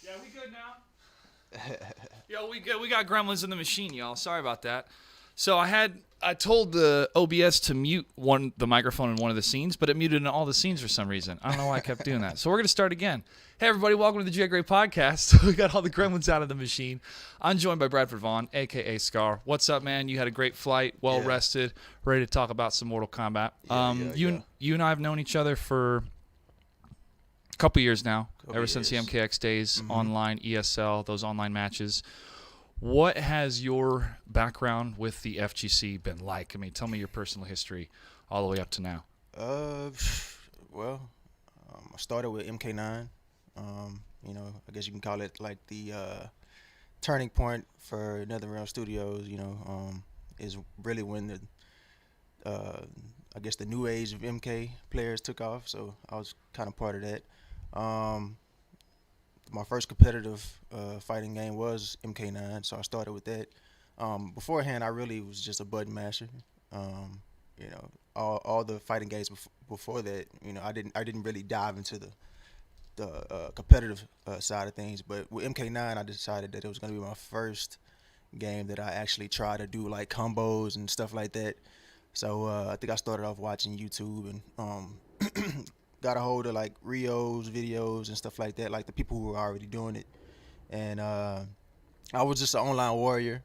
Yeah, we good now? Yo, we good. We got gremlins in the machine, y'all. Sorry about that. So I told the OBS to mute the microphone in one of the scenes, but it muted in all the scenes for some reason. I don't know why I kept doing that. So we're gonna start again. Hey everybody, welcome to the J.Gray podcast. We got all the gremlins out of the machine. I'm joined by Bradford Vaughn, aka Scar. What's up, man? You had a great flight, well rested, ready to talk about some Mortal Kombat. You and I have known each other for a couple years now, since the MKX days, online, ESL, those online matches. What has your background with the FGC been like? I mean, tell me your personal history all the way up to now. Well, I started with MK9. I guess you can call it like the turning point for NetherRealm Studios. Is really when the new age of MK players took off. So I was kind of part of that. My first competitive fighting game was MK9, so I started with that. Beforehand, I really was just a button masher. All the fighting games before that, I didn't really dive into the competitive side of things. But with MK9, I decided that it was going to be my first game that I actually try to do like combos and stuff like that. So I think I started off watching YouTube and got a hold of like Rio's videos and stuff like that, like the people who were already doing it. And I was just an online warrior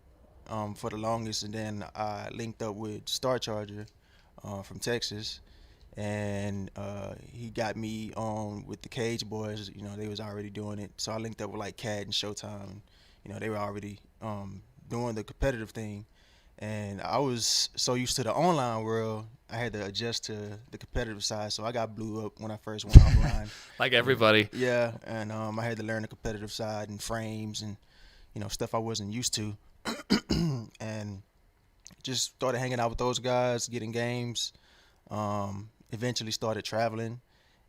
for the longest, and then I linked up with Star Charger from Texas, and he got me on with the Cage Boys. They was already doing it, so I linked up with like Cat and Showtime, and they were already doing the competitive thing. And I was so used to the online world, I had to adjust to the competitive side. So I got blew up when I first went offline. Like everybody. Yeah, and I had to learn the competitive side and frames and, stuff I wasn't used to. And just started hanging out with those guys, getting games. Eventually started traveling.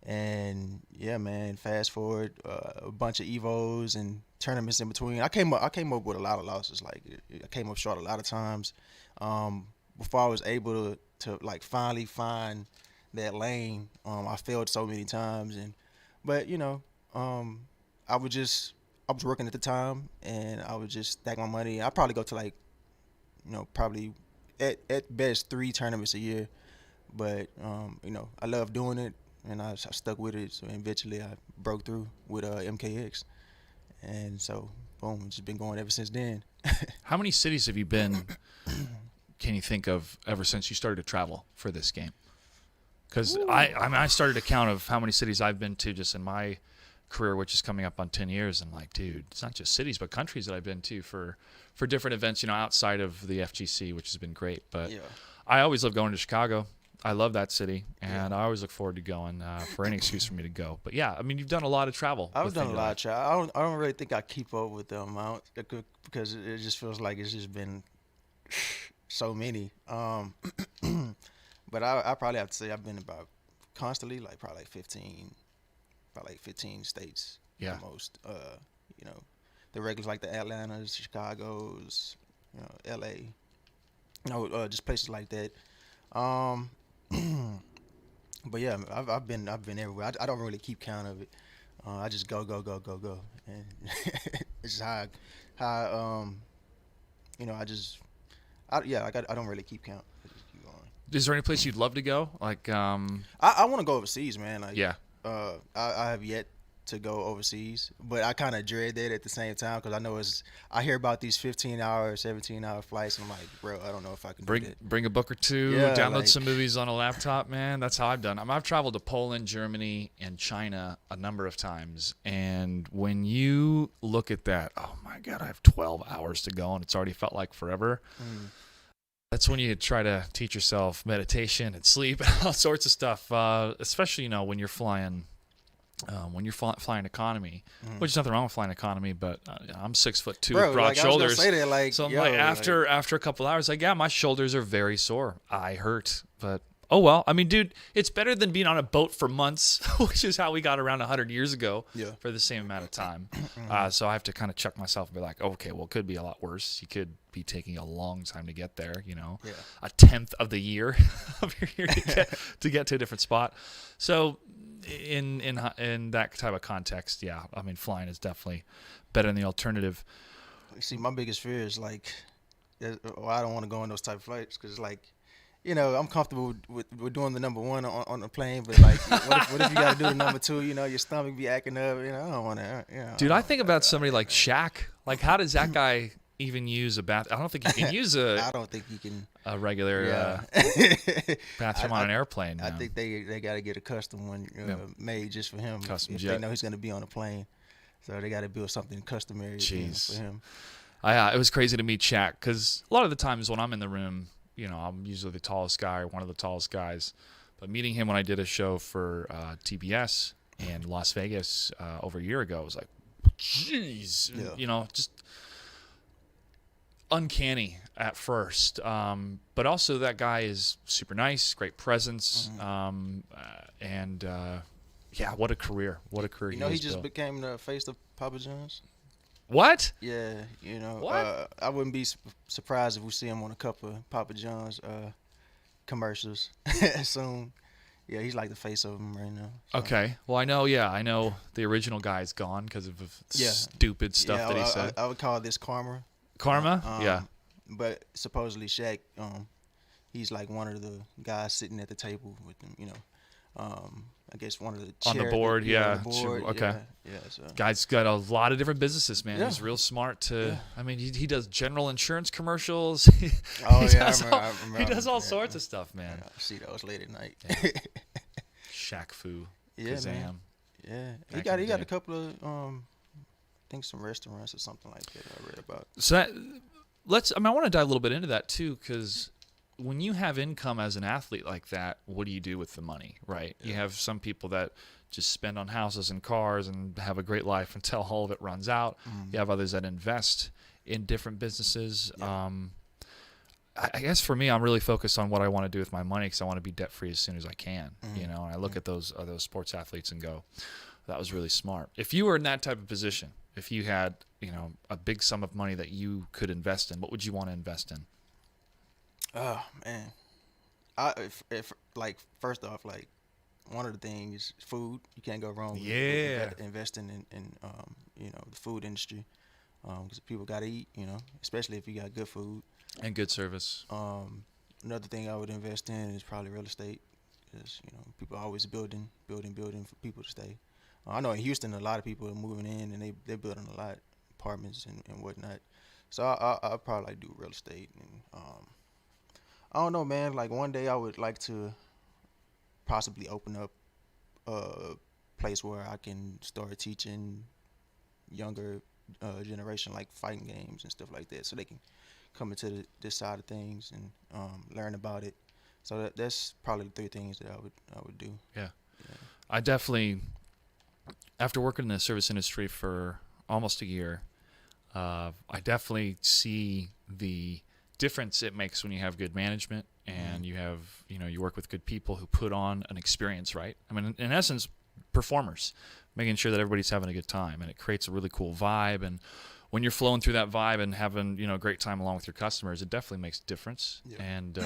And, yeah, man, fast forward, a bunch of Evos and tournaments in between. I came up with a lot of losses. Like, I came up short a lot of times before I was able to like finally find that lane. I failed so many times, but I was working at the time, and I would just stack my money. I probably go to like probably at best 3 tournaments a year, but I love doing it, and I stuck with it. So eventually I broke through with MKX, and so boom, just been going ever since then. How many cities have you been, can you think of, ever since you started to travel for this game? Because I started a count of how many cities I've been to just in my career, which is coming up on 10 years. And like, dude, it's not just cities, but countries that I've been to for different events, outside of the FGC, which has been great. But yeah. I always love going to Chicago. I love that city, and I always look forward to going for any excuse for me to go. But yeah, I mean, you've done a lot of travel. I've done a lot of travel. I don't really think I keep up with the amount because it just feels like it's just been so many. But I probably have to say I've been about constantly like probably like 15 states. Yeah. Almost. The regulars like the Atlantas, Chicago's, LA. Just places like that. But yeah, I've been everywhere. I don't really keep count of it. I just go, and it's just how I don't really keep count. I just keep going. Is there any place you'd love to go? Like, I want to go overseas, man. Like, yeah. I have yet to go overseas, but I kind of dread that at the same time because I know I hear about these 15-hour, 17-hour flights, and I'm like, bro, I don't know if I can do that. Bring a book or two, download some movies on a laptop, man. That's how I've done. I've traveled to Poland, Germany, and China a number of times, and when you look at that, oh my God, I have 12 hours to go, and it's already felt like forever. That's when you try to teach yourself meditation and sleep and all sorts of stuff, especially, when you're flying. When you're flying economy, which is nothing wrong with flying economy, but I'm 6'2" with broad shoulders. I was gonna say that, so I'm like, after a couple hours, like, yeah, my shoulders are very sore. I hurt, but oh well. I mean, dude, it's better than being on a boat for months, which is how we got around 100 years ago for the same amount of time. So I have to kind of check myself and be like, okay, well, it could be a lot worse. You could be taking a long time to get there, a 10th of the year of your year to get to a different spot. So in that type of context, yeah. I mean, flying is definitely better than the alternative. See, my biggest fear is like, I don't want to go on those type of flights because like, you know, I'm comfortable with doing the number one on the plane, but like, what if you got to do the number two? You know, your stomach be acting up. You know, I don't want to. You know, dude, I think about somebody like Shaq. Like, how does that guy even use a bath? I don't think he can use I don't think he can a regular bathroom on an airplane. I think they got to get a custom one made just for him. Custom if jet. They know he's going to be on a plane, so they got to build something customary for him. It was crazy to meet Shaq because a lot of the times when I'm in the room, you know, I'm usually the tallest guy or one of the tallest guys. But meeting him when I did a show for TBS in Las Vegas over a year ago, I was like, jeez, you know, just uncanny at first. But also that guy is super nice, great presence, and what a career! What a career! You know, he just became the face of Papa John's. What? Yeah, you know, what? I wouldn't be surprised if we see him on a couple of Papa John's commercials soon. Yeah, he's like the face of them right now. So. Okay. Well, I know the original guy is gone because of stupid stuff that he said. I would call this karma. Karma? Yeah. But supposedly Shaq, he's like one of the guys sitting at the table with them, you know. I guess one of the on the board, On the board, okay. Yeah, so. Guy's got a lot of different businesses, man. Yeah. He's real smart I mean, he does general insurance commercials. I remember. He does all sorts of stuff, man. Yeah, I see those late at night. Shaq Fu. Yeah, Kazam. man. Yeah. He got a couple of I think some restaurants or something like that I read about. So I want to dive a little bit into that too, because when you have income as an athlete like that, what do you do with the money, right? Yeah. You have some people that just spend on houses and cars and have a great life until all of it runs out. You have others that invest in different businesses. Yeah. I guess for me, I'm really focused on what I want to do with my money because I want to be debt free as soon as I can. You know, and I look at those sports athletes and go, that was really smart. If you were in that type of position, if you had, you know, a big sum of money that you could invest in, what would you want to invest in? Oh man, if like first off, like one of the things, food. You can't go wrong. With investing in you know, the food industry, because people got to eat. You know, especially if you got good food and good service. Another thing I would invest in is probably real estate, because you know, people are always building for people to stay. I know in Houston, a lot of people are moving in and they're building a lot, apartments and whatnot. So I probably like do real estate and I don't know, man. Like one day I would like to possibly open up a place where I can start teaching younger generation like fighting games and stuff like that, so they can come into this side of things and learn about it. So that's probably the three things that I would do. Yeah. I definitely, after working in the service industry for almost a year, I definitely see the difference it makes when you have good management and you have, you know, you work with good people who put on an experience, right? I mean, in essence, performers, making sure that everybody's having a good time, and it creates a really cool vibe. And when you're flowing through that vibe and having, you know, a great time along with your customers, it definitely makes a difference. Yeah. And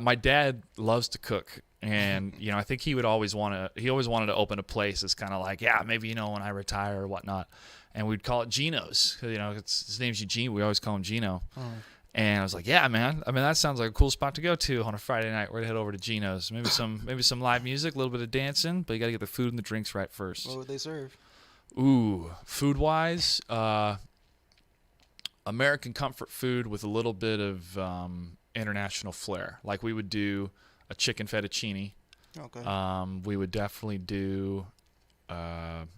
my dad loves to cook, and you know, I think he always wanted to open a place that's kind of like, yeah, maybe, you know, when I retire or whatnot, and we'd call it Gino's. You know, his name's Eugene. We always call him Gino. And I was like, yeah, man. I mean, that sounds like a cool spot to go to on a Friday night. We're gonna head over to Gino's. Maybe some live music, a little bit of dancing, but you got to get the food and the drinks right first. What would they serve? Ooh, food-wise, American comfort food with a little bit of international flair. Like we would do a chicken fettuccine. Okay. We would definitely do a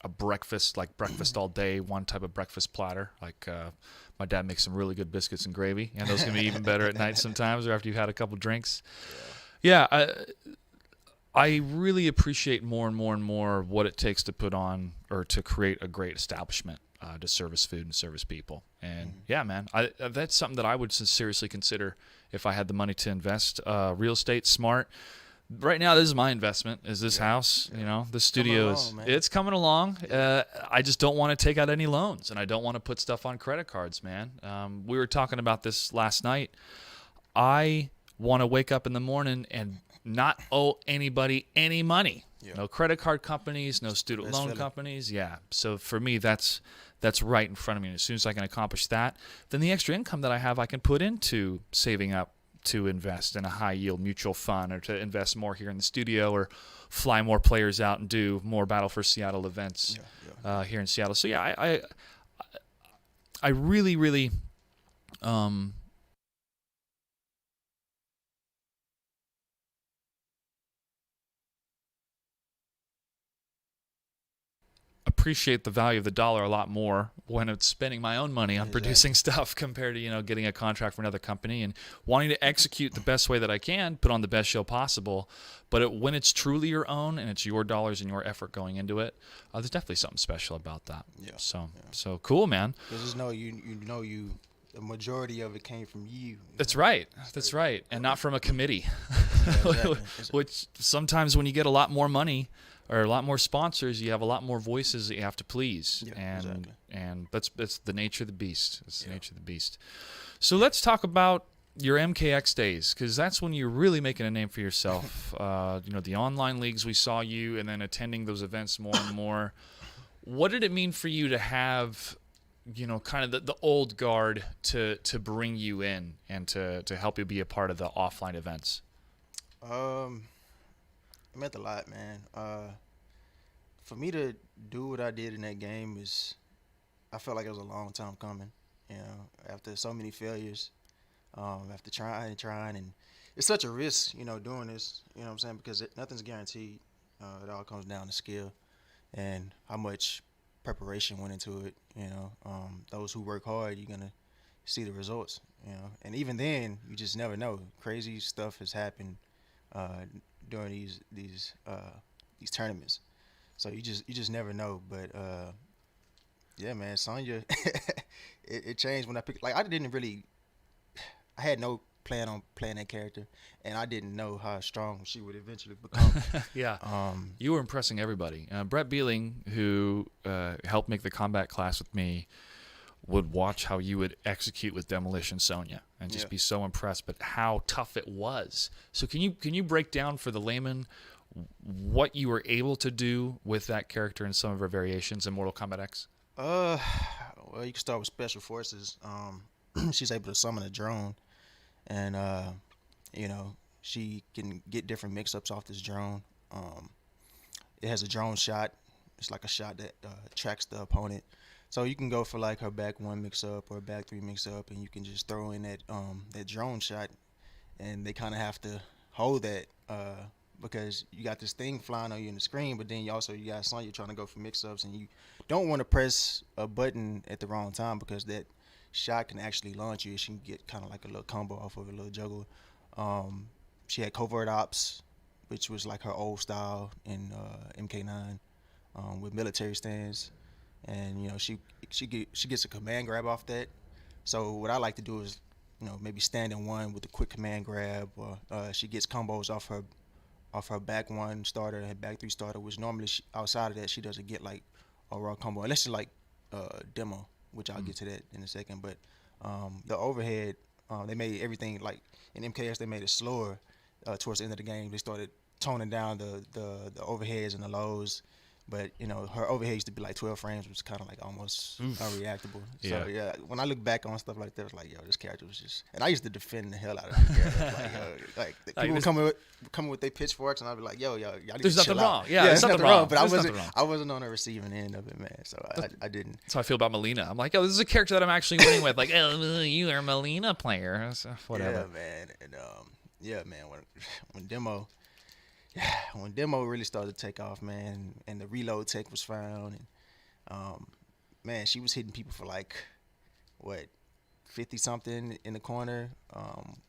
breakfast, like breakfast all day, one type of breakfast platter. Like my dad makes some really good biscuits and gravy, and those can be even better at night sometimes or after you've had a couple drinks. Yeah, I really appreciate more and more what it takes to put on or to create a great establishment to service food and service people. And yeah, man, that's something that I would seriously consider if I had the money to invest. Real estate, smart. Right now, this is my investment. Is this house? You know, the studio it's coming along. I just don't want to take out any loans, and I don't want to put stuff on credit cards, man. We were talking about this last night. I want to wake up in the morning and not owe anybody any money. Yeah. No credit card companies, no student Best loan feeling. companies. Yeah. So for me, that's right in front of me. And as soon as I can accomplish that, then the extra income that I have, I can put into saving up to invest in a high yield mutual fund, or to invest more here in the studio, or fly more players out and do more Battle for Seattle events here in Seattle. So yeah, I really, really appreciate the value of the dollar a lot more when it's spending my own money on producing stuff, compared to getting a contract for another company and wanting to execute the best way that I can, put on the best show possible. But when it's truly your own and it's your dollars and your effort going into it, there's definitely something special about that. So cool, man. Because just know you the majority of it came from you. That's right. That's right. And not from a committee. Exactly. Which sometimes when you get a lot more money or a lot more sponsors, you have a lot more voices that you have to please. Yeah, and that's the nature of the beast. It's the nature of the beast. So let's talk about your MKX days, because that's when you're really making a name for yourself. The online leagues, we saw you, and then attending those events more and more. What did it mean for you to have kind of the old guard to bring you in and to help you be a part of the offline events? It meant a lot, man. For me to do what I did in that game I felt like it was a long time coming. After so many failures, after trying, and it's such a risk, doing this. You know what I'm saying? Because nothing's guaranteed. It all comes down to skill and how much preparation went into it. Those who work hard, you're gonna see the results. And even then, you just never know. Crazy stuff has happened during these tournaments, so you just never know. But yeah, man, Sonya, it changed when I picked. Like, I had no plan on playing that character, and I didn't know how strong she would eventually become. Yeah. You were impressing everybody. Brett Beeling, who helped make the combat class with me, would watch how you would execute with Demolition Sonya and just be so impressed, but how tough it was. So can you break down for the layman what you were able to do with that character and some of her variations in Mortal Kombat X? Well, you can start with Special Forces. She's able to summon a drone, and she can get different mix-ups off this drone. It has a drone shot. It's like a shot that tracks the opponent. So you can go for like her back 1 mix-up or back 3 mix-up, and you can just throw in that drone shot, and they kind of have to hold that because you got this thing flying on you in the screen, but then you got Sonya trying to go for mix-ups, and you don't want to press a button at the wrong time because that shot can actually launch you. She can get kind of like a little combo off of a little juggle. She had Covert Ops, which was like her old style in MK9 with military stands. And she gets a command grab off that. So what I like to do is maybe stand in one with a quick command grab, or she gets combos off her back 1 starter and her back 3 starter, which normally outside of that she doesn't get like a raw combo unless she like demo, which I'll get to that in a second. But the overhead, they made everything like in MKS. They made it slower towards the end of the game. They started toning down the overheads and the lows. But her overhead used to be like 12 frames, which was kind of like almost unreactable. So yeah, when I look back on stuff like that, I was like, yo, this character was just. And I used to defend the hell out of this character. Like people would come with their pitchforks, and I'd be like, y'all need there's to nothing chill wrong. out. Yeah, there's nothing wrong. But I wasn't on the receiving end of it, man. So I didn't. That's how I feel about Melina. I'm like, this is a character that I'm actually winning with. Like, oh, you are a Melina player. So, whatever. Yeah, man. And man. When demo really started to take off, man, and the reload tech was found, and man, she was hitting people for like 50 something in the corner,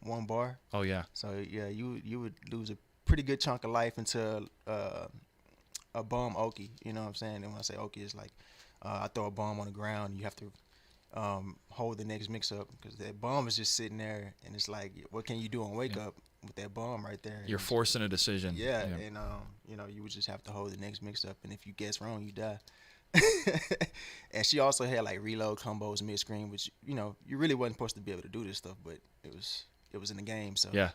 1 bar. Oh yeah. So yeah, you would lose a pretty good chunk of life into a bomb Oki. You know what I'm saying? And when I say Oki, it's like I throw a bomb on the ground, and you have to hold the next mix up because that bomb is just sitting there, and it's like, what can you do on wake up with that bomb right there? You're forcing a decision. Yeah, and you would just have to hold the next mix up, and if you guess wrong, you die. And she also had like reload combos mid screen, which you really wasn't supposed to be able to do this stuff, but it was in the game. So yeah.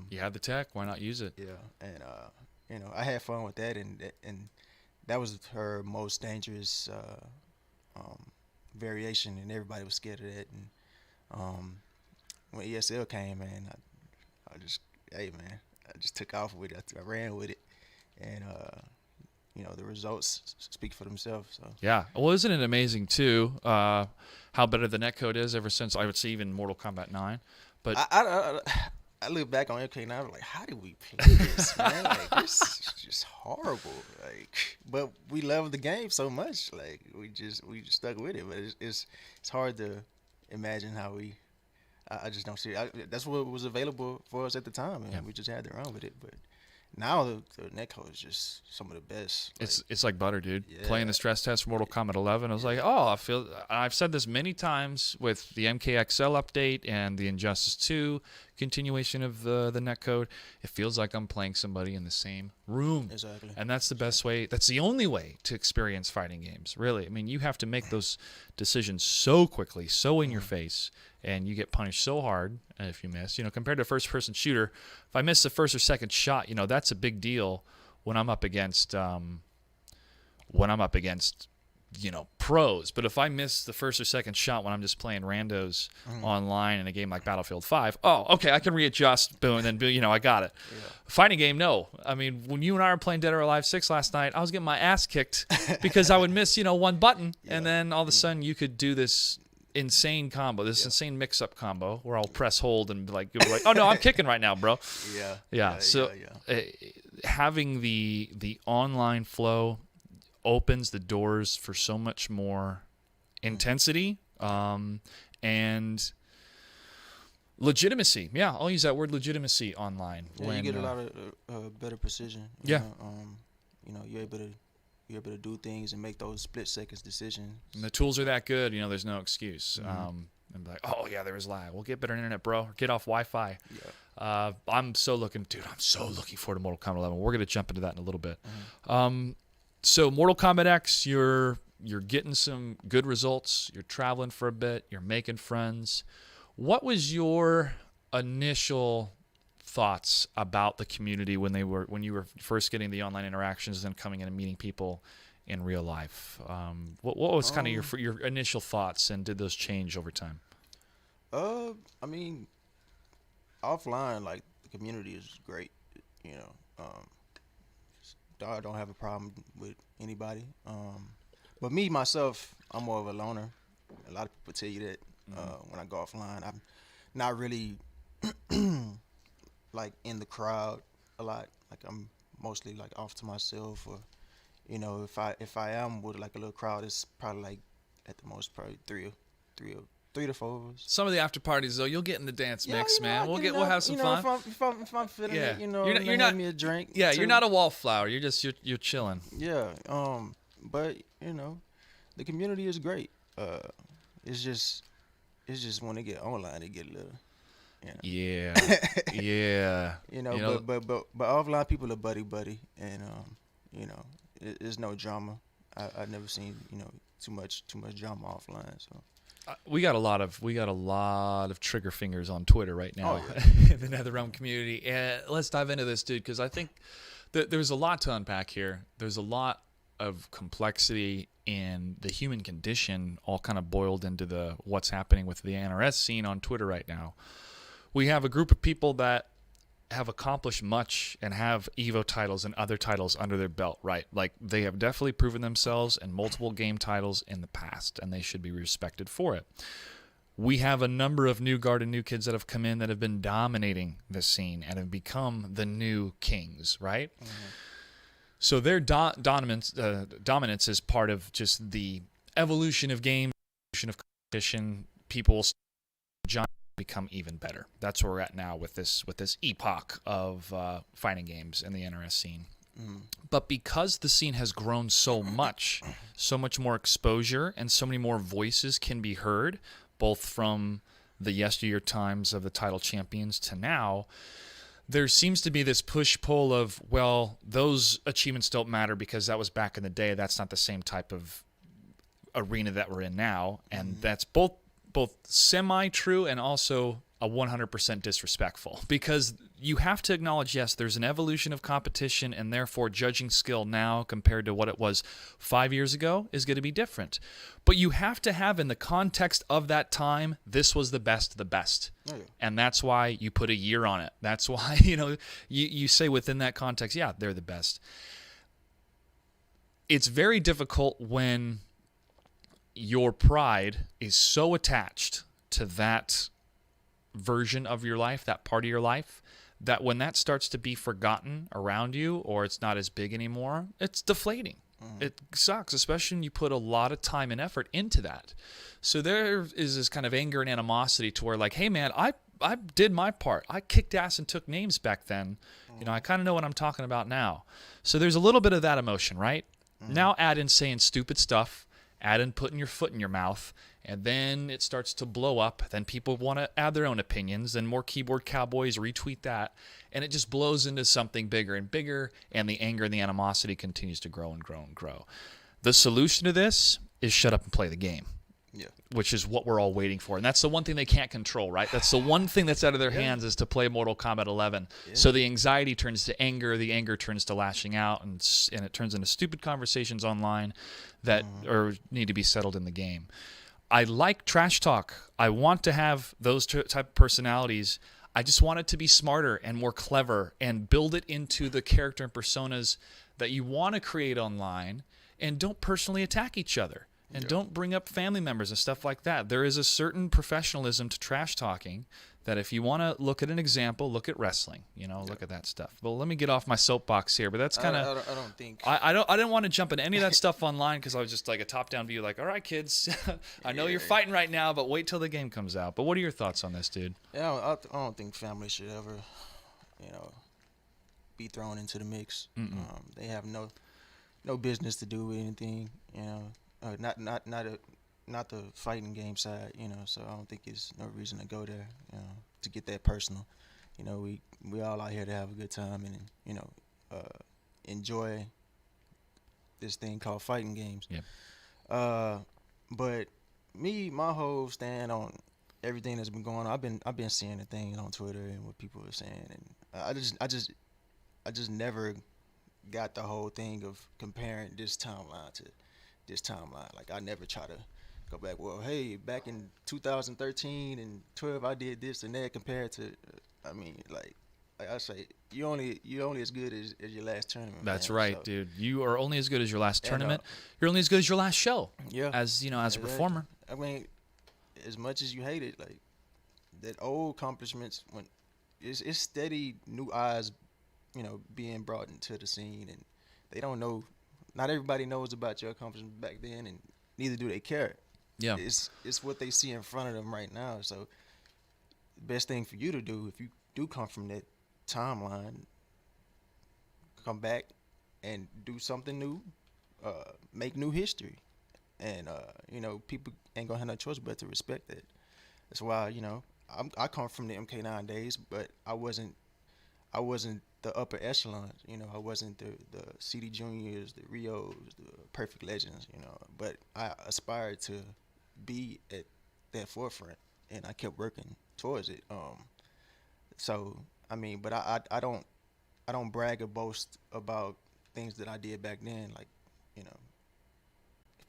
You have the tech. Why not use it? Yeah, and I had fun with that, and that was her most dangerous variation, and everybody was scared of that. And when ESL came, man, I just, hey man, I just took off with it. I ran with it, and the results speak for themselves. So Yeah. Well, isn't it amazing too how better the netcode is ever since I would say even Mortal Kombat 9. But I look back on MK9, I'm like, how did we play this, man? Like, this is just horrible. Like, but we love the game so much. Like, we just stuck with it. But it's hard to imagine how I just don't see it. That's what was available for us at the time, and we just had to run with it. But now the netcode is just some of the best. It's like butter, dude. Yeah. Playing the stress test for Mortal Kombat 11, I was like, oh, I've said this many times with the MKXL update and the Injustice 2 continuation of the netcode. It feels like I'm playing somebody in the same room. Exactly. And that's the best way. That's the only way to experience fighting games, really. I mean, you have to make those decisions so quickly, so in your face, and you get punished so hard if you miss. Compared to a first-person shooter, if I miss the first or second shot, that's a big deal when I'm up against pros. But if I miss the first or second shot when I'm just playing randos online in a game like Battlefield 5, okay, I can readjust, boom, and then I got it. Yeah. Fighting game, no. I mean, when you and I were playing Dead or Alive 6 last night, I was getting my ass kicked because I would miss, one button, and then all of a sudden you could do this insane combo, insane mix-up combo where I'll press hold and be like, oh no, I'm kicking right now, bro. Yeah. So having the online flow opens the doors for so much more intensity and legitimacy. Yeah, I'll use that word, legitimacy, online. Yeah, you get a lot of better precision. You're able to do things and make those split seconds decisions. And the tools are that good, there's no excuse. And be like, oh yeah, there was lag. We'll get better internet, bro. Or get off Wi-Fi. Yeah. I'm so looking forward to Mortal Kombat 11. We're gonna jump into that in a little bit. So Mortal Kombat X, you're getting some good results. You're traveling for a bit. You're making friends. What was your initial thoughts about the community when you were first getting the online interactions and then coming in and meeting people in real life? What was kind of your initial thoughts, and did those change over time? I mean, offline, like, the community is great. I don't have a problem with anybody. But me, myself, I'm more of a loner. A lot of people tell you that when I go offline. I'm not really like in the crowd a lot. Like, I'm mostly like off to myself, or if I am with like a little crowd, it's probably like at the most probably three to four of us. Some of the after parties though, you'll get in the dance mix, man. We'll have some fun. If I'm feeling it, you're not me a drink. Yeah, too. You're not a wallflower. You're chilling. Yeah. But the community is great. It's just when they get online, they get a little. Yeah. Yeah. But offline people are buddy, and there's no drama. I've never seen too much drama offline. So. We got a lot of trigger fingers on Twitter right now in the NetherRealm community. And let's dive into this, dude, because I think that there's a lot to unpack here. There's a lot of complexity in the human condition, all kind of boiled into what's happening with the NRS scene on Twitter right now. We have a group of people that have accomplished much and have EVO titles and other titles under their belt, right? Like, they have definitely proven themselves in multiple game titles in the past, and they should be respected for it. We have a number of new guard and new kids that have come in that have been dominating the scene and have become the new kings, right? Mm-hmm. So their dominance is part of just the evolution of games, evolution of competition. People will become even better. That's where we're at now with this epoch of fighting games in the NRS scene. But because the scene has grown so much more exposure, and so many more voices can be heard, both from the yesteryear times of the title champions to now, there seems to be this push-pull of, well, those achievements don't matter because that was back in the day. That's not the same type of arena that we're in now. And that's both semi-true and also a 100% disrespectful, because you have to acknowledge, yes, there's an evolution of competition, and therefore judging skill now compared to what it was 5 years ago is going to be different. But you have to have, in the context of that time, this was the best of the best. Oh, yeah. And that's why you put a year on it. That's why, you say within that context, yeah, they're the best. It's very difficult when your pride is so attached to that version of your life, that part of your life, that when that starts to be forgotten around you, or it's not as big anymore, it's deflating. It sucks, especially when you put a lot of time and effort into that. So there is this kind of anger and animosity to where, like, hey man, I did my part. I kicked ass and took names back then. I kind of know what I'm talking about now. So there's a little bit of that emotion, right? Now add in saying stupid stuff, add in putting your foot in your mouth, and then it starts to blow up. Then people want to add their own opinions, and more keyboard cowboys retweet that, and it just blows into something bigger and bigger, and the anger and the animosity continues to grow and grow and grow. The solution to this is shut up and play the game. Yeah. Which is what we're all waiting for. And that's the one thing they can't control, right? That's the one thing that's out of their hands, is to play Mortal Kombat 11. Yeah. So the anxiety turns to anger, the anger turns to lashing out, and it turns into stupid conversations online that need to be settled in the game. I like trash talk. I want to have those type of personalities. I just want it to be smarter and more clever, and build it into the character and personas that you want to create online, and don't personally attack each other. And don't bring up family members and stuff like that. There is a certain professionalism to trash talking that, if you want to look at an example, look at wrestling. Look at that stuff. Well, let me get off my soapbox here, but that's kind of. I don't think. I didn't want to jump into any of that stuff online, because I was just like a top-down view, like, all right, kids, I know you're fighting right now, but wait till the game comes out. But what are your thoughts on this, dude? Yeah, I don't think family should ever, be thrown into the mix. They have no business to do with anything. Not the fighting game side, so I don't think it's no reason to go there, to get that personal. We all out here to have a good time and, enjoy this thing called fighting games. Yeah. But my whole stand on everything that's been going on, I've been seeing the things on Twitter and what people are saying, and I just never got the whole thing of comparing this timeline to this timeline. Like, I never try to go back, well, hey, back in 2013 and 12 I did this and that, compared to like I say, you only as good as your last tournament. That's right, so, dude. You are only as good as your last tournament. You're only as good as your last show. Yeah. As a performer. As much as you hate it, like, that old accomplishments, when it's steady new eyes, being brought into the scene, and they don't know. Not everybody knows about your accomplishments back then, and neither do they care. Yeah, it's what they see in front of them right now. So, the best thing for you to do, if you do come from that timeline, come back and do something new, make new history, and people ain't gonna have no choice but to respect that. That's why I come from the MK9 days, but I wasn't the upper echelons, I wasn't the CD Juniors, the Rios, the Perfect Legends, but I aspired to be at that forefront, and I kept working towards it. But I don't brag or boast about things that I did back then, like,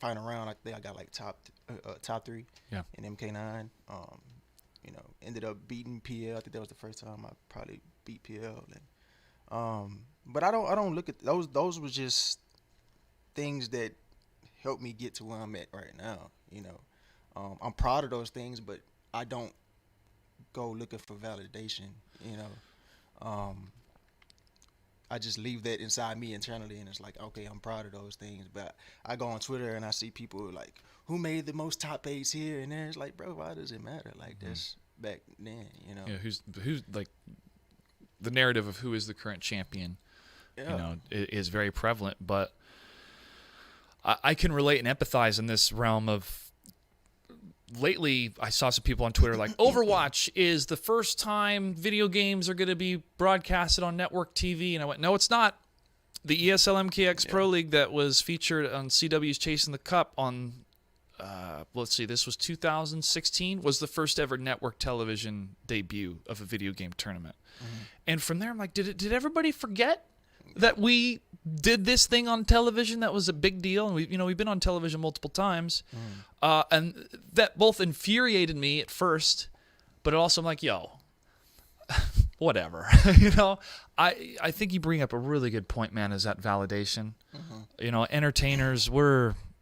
fighting around. I think I got like top 3 in MK9. Ended up beating PL. I think that was the first time I probably beat PL. But I don't look at those. Those were just things that helped me get to where I'm at right now. I'm proud of those things, but I don't go looking for validation. I just leave that inside me internally, and it's like, okay, I'm proud of those things. But I go on Twitter and I see people like, who made the most top 8s here and there. It's like, bro, why does it matter? Like, that's back then, Yeah, who's like, the narrative of who is the current champion, is very prevalent. But I can relate and empathize in this realm of, lately I saw some people on Twitter like, Overwatch is the first time video games are going to be broadcasted on network TV. And I went, no, it's not. The ESL MKX Pro League that was featured on CW's Chasing the Cup on let's see, this was 2016, was the first ever network television debut of a video game tournament. And from there, I'm like, did everybody forget that we did this thing on television that was a big deal? And we've been on television multiple times. And that both infuriated me at first, but also I'm like, yo, whatever. I think you bring up a really good point, man, is that validation. Entertainers,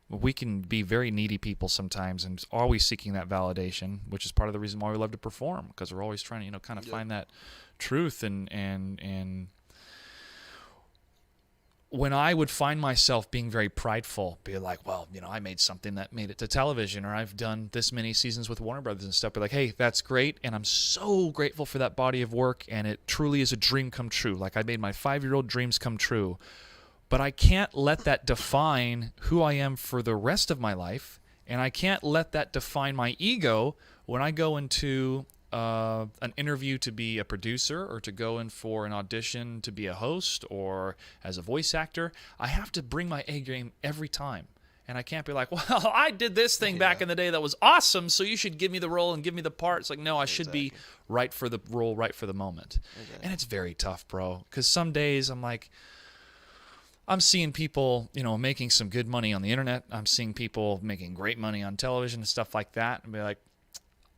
we can be very needy people sometimes and always seeking that validation, which is part of the reason why we love to perform, because we're always trying to, kind of find that truth. And when I would find myself being very prideful, be like, well, I made something that made it to television, or I've done this many seasons with Warner Brothers and stuff, be like, hey, that's great, and I'm so grateful for that body of work, and it truly is a dream come true. Like, I made my 5-year-old dreams come true. But I can't let that define who I am for the rest of my life, and I can't let that define my ego when I go into an interview to be a producer, or to go in for an audition to be a host or as a voice actor. I have to bring my A game every time. And I can't be like, well, I did this thing back in the day that was awesome, so you should give me the role and give me the part. It's like, no, I should be right for the role, right for the moment. And it's very tough, bro, because some days I'm like, I'm seeing people, making some good money on the internet. I'm seeing people making great money on television and stuff like that. And be like,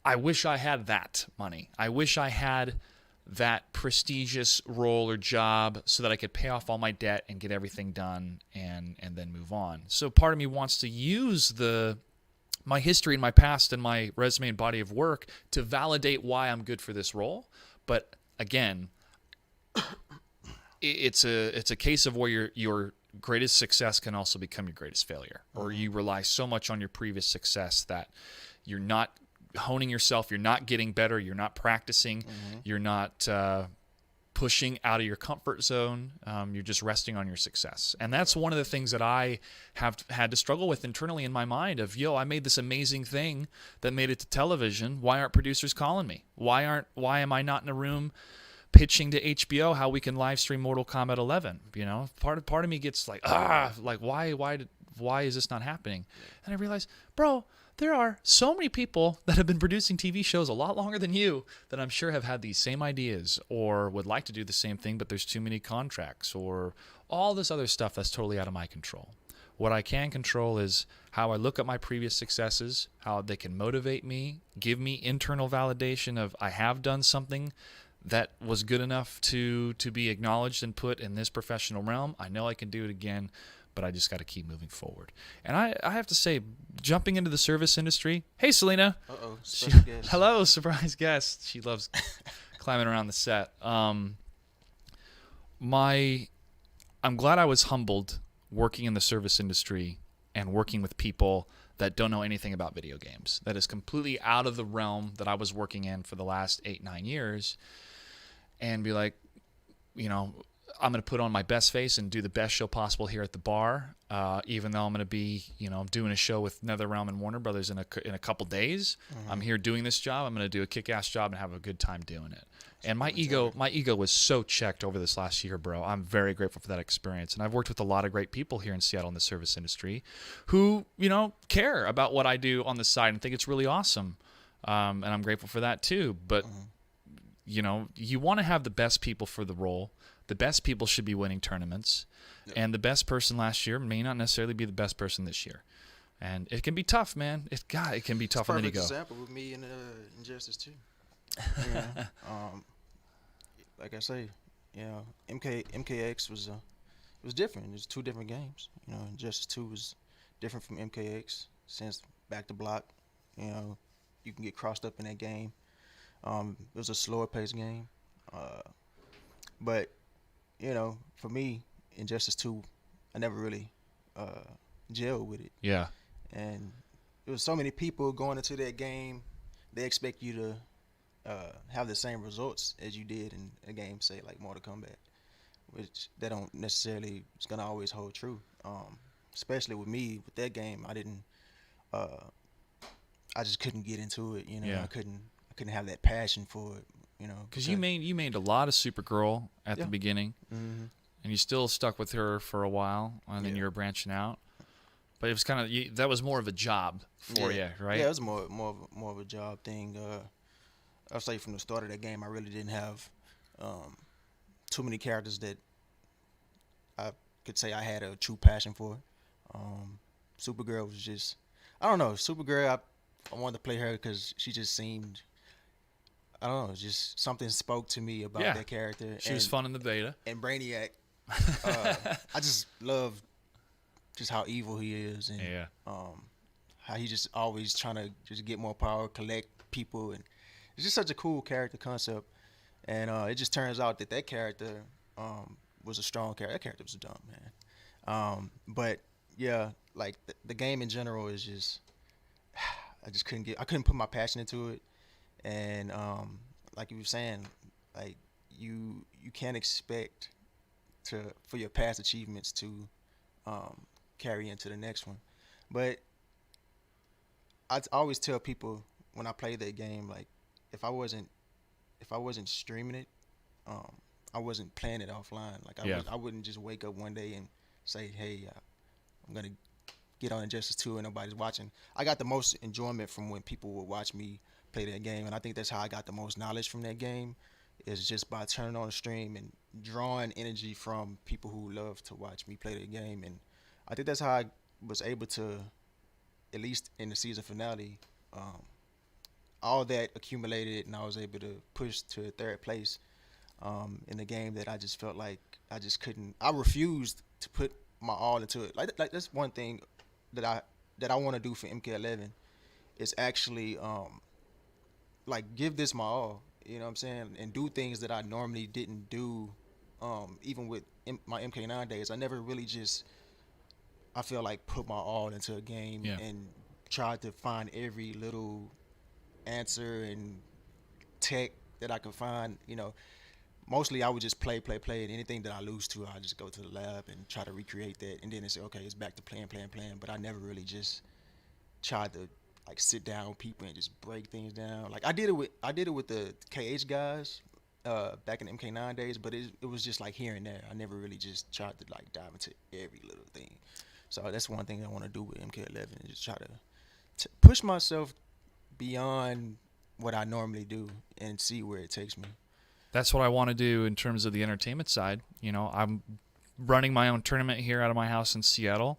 I wish I had that money. I wish I had that prestigious role or job so that I could pay off all my debt and get everything done and then move on. So part of me wants to use my history and my past and my resume and body of work to validate why I'm good for this role. But again, it's a case of where your greatest success can also become your greatest failure, or you rely so much on your previous success that you're not honing yourself, you're not getting better, you're not practicing, you're not pushing out of your comfort zone, you're just resting on your success. And that's one of the things that I have had to struggle with internally in my mind of, I made this amazing thing that made it to television. Why aren't producers calling me? Why am I not in a room pitching to HBO how we can live stream Mortal Kombat 11? Part of me gets like, why is this not happening? And I realize, bro, there are so many people that have been producing TV shows a lot longer than you that I'm sure have had these same ideas or would like to do the same thing, but there's too many contracts or all this other stuff that's totally out of my control. What I can control is how I look at my previous successes, how they can motivate me, give me internal validation of I have done something that was good enough to be acknowledged and put in this professional realm. I know I can do it again, but I just got to keep moving forward. And I have to say, jumping into the service industry, hey, Selena. Special guest. Hello, surprise guest. She loves climbing around the set. I'm glad I was humbled working in the service industry and working with people that don't know anything about video games. That is completely out of the realm that I was working in for the last 8-9 years. And be like, I'm going to put on my best face and do the best show possible here at the bar, even though I'm going to be, doing a show with NetherRealm and Warner Brothers in a couple days. I'm here doing this job. I'm going to do a kick-ass job and have a good time doing it. And my ego was so checked over this last year, bro. I'm very grateful for that experience. And I've worked with a lot of great people here in Seattle in the service industry who, care about what I do on the side and think it's really awesome. And I'm grateful for that too. But, you want to have the best people for the role. The best people should be winning tournaments. Yep. And the best person last year may not necessarily be the best person this year. And it can be tough, man. It can be tough. And then you go. It's a perfect example with me and Injustice 2. Like I say, MKX was different. It's two different games. Injustice 2 was different from MKX since back to block. You can get crossed up in that game. It was a slower paced game. But for me, Injustice 2, I never really gelled with it. Yeah. And there was so many people going into that game, they expect you to have the same results as you did in a game, say, like Mortal Kombat, which they don't necessarily, it's going to always hold true. Especially with me, with that game, I just couldn't get into it, Yeah. I couldn't have that passion for it. Because you made a lot of Supergirl at the beginning, and you still stuck with her for a while, and then you were branching out. But it was kind of that was more of a job for you, right? Yeah, it was more of a job thing. I'll say from the start of that game, I really didn't have too many characters that I could say I had a true passion for. Supergirl was just, I don't know, Supergirl. I wanted to play her because she just seemed, I don't know, just something spoke to me about that character. She was fun in the beta. And Brainiac, I just love just how evil he is, and how he just always trying to just get more power, collect people, and it's just such a cool character concept. And it just turns out that character was a strong character. That character was dumb, man. But yeah, like the game in general is just, I couldn't put my passion into it. And like you were saying, like you can't expect for your past achievements to carry into the next one. But I always tell people when I play that game, like if I wasn't streaming it, I wasn't playing it offline. Like I wouldn't just wake up one day and say, hey, I'm gonna get on Injustice 2 and nobody's watching. I got the most enjoyment from when people would watch me play that game, and I think that's how I got the most knowledge from that game, is just by turning on the stream and drawing energy from people who love to watch me play that game. And I think that's how I was able to, at least in the season finale, all that accumulated, and I was able to push to third place in a game that I just felt like I just couldn't. I refused to put my all into it. Like that's one thing that I want to do for MK11 is actually like give this my all. You know what I'm saying? And do things that I normally didn't do. Even with my MK9 days, I never really just, I feel like, put my all into a game and tried to find every little answer and tech that I could find. You know, mostly I would just play, and anything that I lose to, I just go to the lab and try to recreate that, and then it's okay, it's back to playing. But I never really just tried to like sit down with people and just break things down. Like I did it with the KH guys back in the MK9 days, but it was just like here and there. I never really just tried to like dive into every little thing. So that's one thing I want to do with MK11, is just try to push myself beyond what I normally do and see where it takes me. That's what I want to do in terms of the entertainment side. You know, I'm running my own tournament here out of my house in Seattle.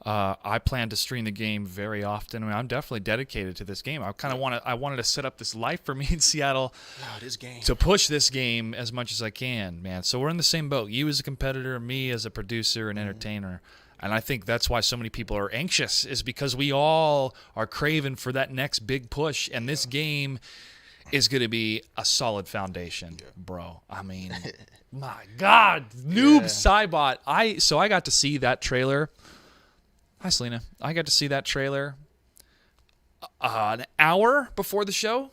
I plan to stream the game very often. I mean, I'm definitely dedicated to this game. I wanted to set up this life for me in Seattle this game. to push this game as much as I can, man. So we're in the same boat. You as a competitor, me as a producer and entertainer. And I think that's why so many people are anxious, is because we all are craving for that next big push. And this game is going to be a solid foundation, bro. I mean, my God, Noob Saibot. I got to see that trailer. Hi, Selena. I got to see that trailer an hour before the show,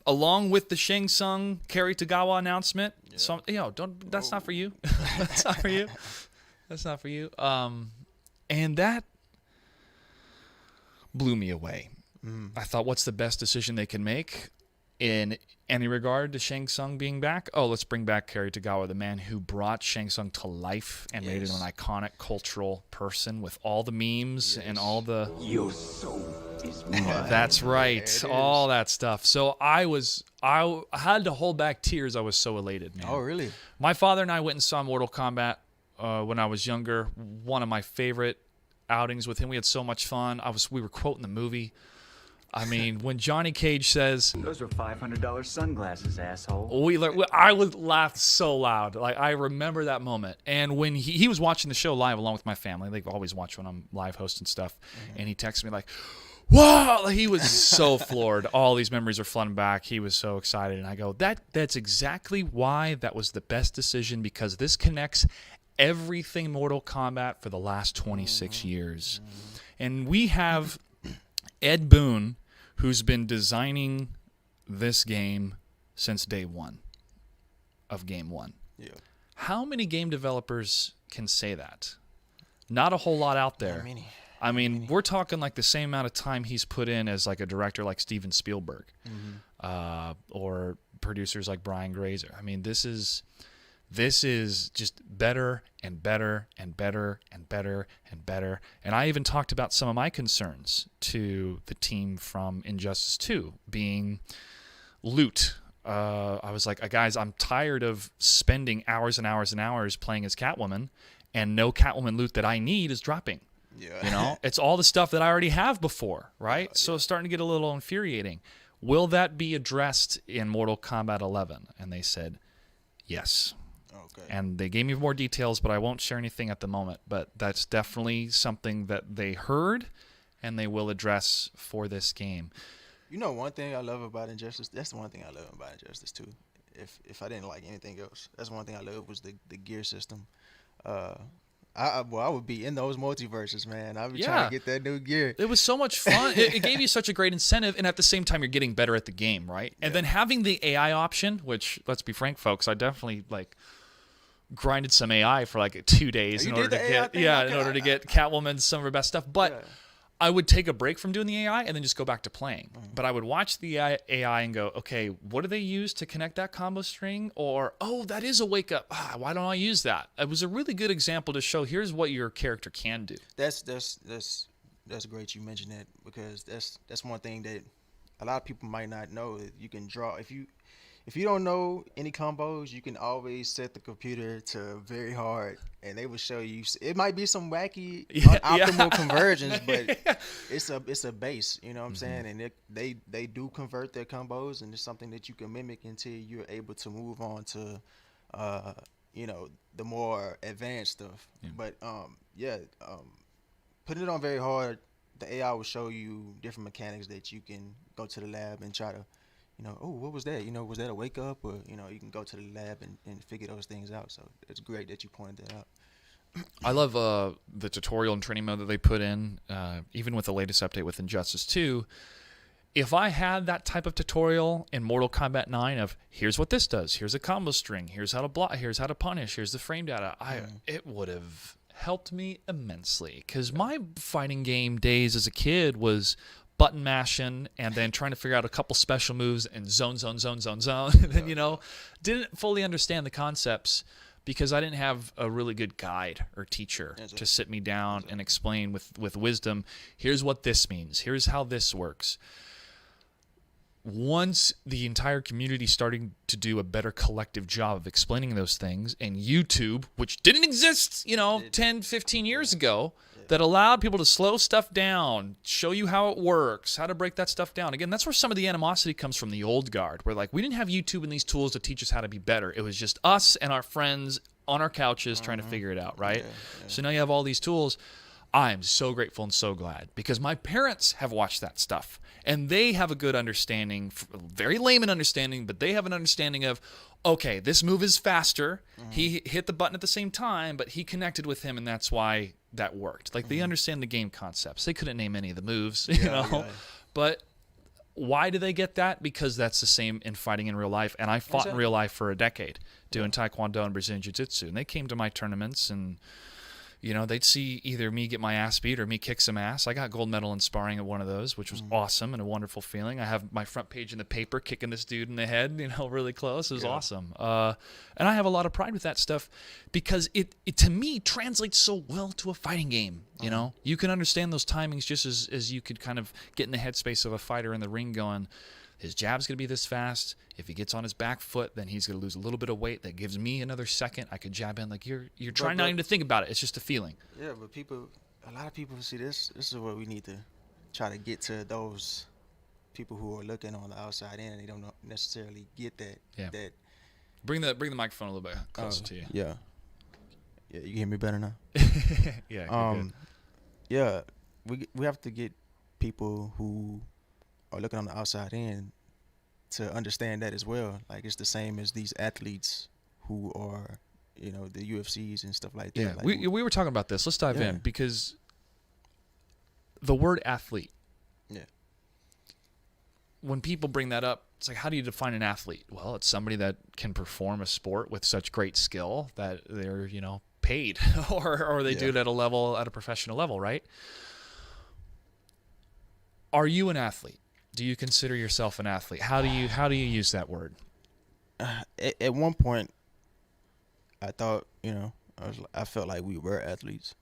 along with the Shang Tsung Kerry Tagawa announcement. Yeah. So, that's not for you. That's not for you. That's not for you. And that blew me away. I thought, what's the best decision they can make in any regard to Shang Tsung being back? Oh, let's bring back Kerry Tagawa, the man who brought Shang Tsung to life and made it an iconic cultural person with all the memes and all the... Your soul is mine. That's right. All that stuff. So I had to hold back tears. I was so elated, man. Oh, really? My father and I went and saw Mortal Kombat when I was younger. One of my favorite outings with him. We had so much fun. We were quoting the movie. I mean, when Johnny Cage says, "Those were $500 sunglasses, asshole," I would laugh so loud. Like, I remember that moment. And when he was watching the show live along with my family, they always watch when I'm live hosting stuff, and he texted me like, "Whoa!" He was so floored. All these memories are flooding back. He was so excited, and I go, "That's exactly why that was the best decision, because this connects everything Mortal Kombat for the last 26 years." And we have Ed Boon, who's been designing this game since day one of Game 1. Yeah. How many game developers can say that? Not a whole lot out there. Not many. I mean, we're talking like the same amount of time he's put in as like a director like Steven Spielberg, or producers like Brian Grazer. I mean, this is This is just better and better and better and better and better. And I even talked about some of my concerns to the team from Injustice 2 being loot. I was like, guys, I'm tired of spending hours and hours and hours playing as Catwoman, and no Catwoman loot that I need is dropping. Yeah. You know, it's all the stuff that I already have before, right? So it's starting to get a little infuriating. Will that be addressed in Mortal Kombat 11? And they said, yes. Okay. And they gave me more details, but I won't share anything at the moment. But that's definitely something that they heard and they will address for this game. You know, one thing I love about Injustice, that's the one thing I love about Injustice 2. If I didn't like anything else, that's one thing I love was the gear system. I would be in those multiverses, man. I'd be trying to get that new gear. It was so much fun. It gave you such a great incentive, and at the same time, you're getting better at the game, right? And then having the AI option, which, let's be frank, folks, I definitely grinded some AI for 2 days in order to get Catwoman some of her best stuff. But I would take a break from doing the AI and then just go back to playing. But I would watch the AI and go, okay, what do they use to connect that combo string? Or, oh, that is a wake up. Why don't I use that? It was a really good example to show here's what your character can do. That's great you mentioned that, because that's one thing that a lot of people might not know, that you can draw. If you don't know any combos, you can always set the computer to very hard, and they will show you. It might be some wacky optimal conversions, but it's a base. You know what I'm saying? And they do convert their combos, and it's something that you can mimic until you're able to move on to, the more advanced stuff. Yeah. But putting it on very hard, the AI will show you different mechanics that you can go to the lab and try to. What was that? Was that a wake up? Or, you can go to the lab and figure those things out. So it's great that you pointed that out. I love the tutorial and training mode that they put in, even with the latest update with Injustice 2. If I had that type of tutorial in Mortal Kombat 9 of here's what this does, here's a combo string, here's how to block, here's how to punish, here's the frame data, it would have helped me immensely. Because my fighting game days as a kid was button mashing and then trying to figure out a couple special moves and zone. And then, didn't fully understand the concepts because I didn't have a really good guide or teacher to sit me down and explain with wisdom, here's what this means, here's how this works. Once the entire community starting to do a better collective job of explaining those things, and YouTube, which didn't exist, 10, 15 years ago, that allowed people to slow stuff down, show you how it works, how to break that stuff down. Again, that's where some of the animosity comes from the old guard, where we didn't have YouTube and these tools to teach us how to be better. It was just us and our friends on our couches trying to figure it out, right? Yeah. So now you have all these tools. I'm so grateful and so glad because my parents have watched that stuff and they have a good understanding, very layman understanding, but they have an understanding of, okay, this move is faster. He hit the button at the same time, but he connected with him and that's why that worked. They understand the game concepts. They couldn't name any of the moves, but why do they get that? Because that's the same in fighting in real life. And I fought in real life for a decade doing Taekwondo and Brazilian Jiu-Jitsu. And they came to my tournaments and, they'd see either me get my ass beat or me kick some ass. I got gold medal in sparring at one of those, which was awesome and a wonderful feeling. I have my front page in the paper kicking this dude in the head, really close. It was awesome. And I have a lot of pride with that stuff because it to me translates so well to a fighting game. You can understand those timings just as you could kind of get in the headspace of a fighter in the ring going, his jab's going to be this fast. If he gets on his back foot, then he's going to lose a little bit of weight. That gives me another second. I could jab in. You're trying not even to think about it. It's just a feeling. Yeah, but a lot of people see this. This is what we need to try to get to those people who are looking on the outside in and they don't necessarily get that. Yeah. That bring the microphone a little bit closer to you. Yeah. Yeah, you can hear me better now? Yeah. Yeah, we have to get people who are looking on the outside in to understand that as well. It's the same as these athletes who are, the UFCs and stuff like that. Yeah, we were talking about this. Let's dive in because the word athlete. Yeah. When people bring that up, it's how do you define an athlete? Well, it's somebody that can perform a sport with such great skill that they're, paid or they do it at a professional level, right? Are you an athlete? Do you consider yourself an athlete? How do you use that word? At one point, I thought, I felt like we were athletes.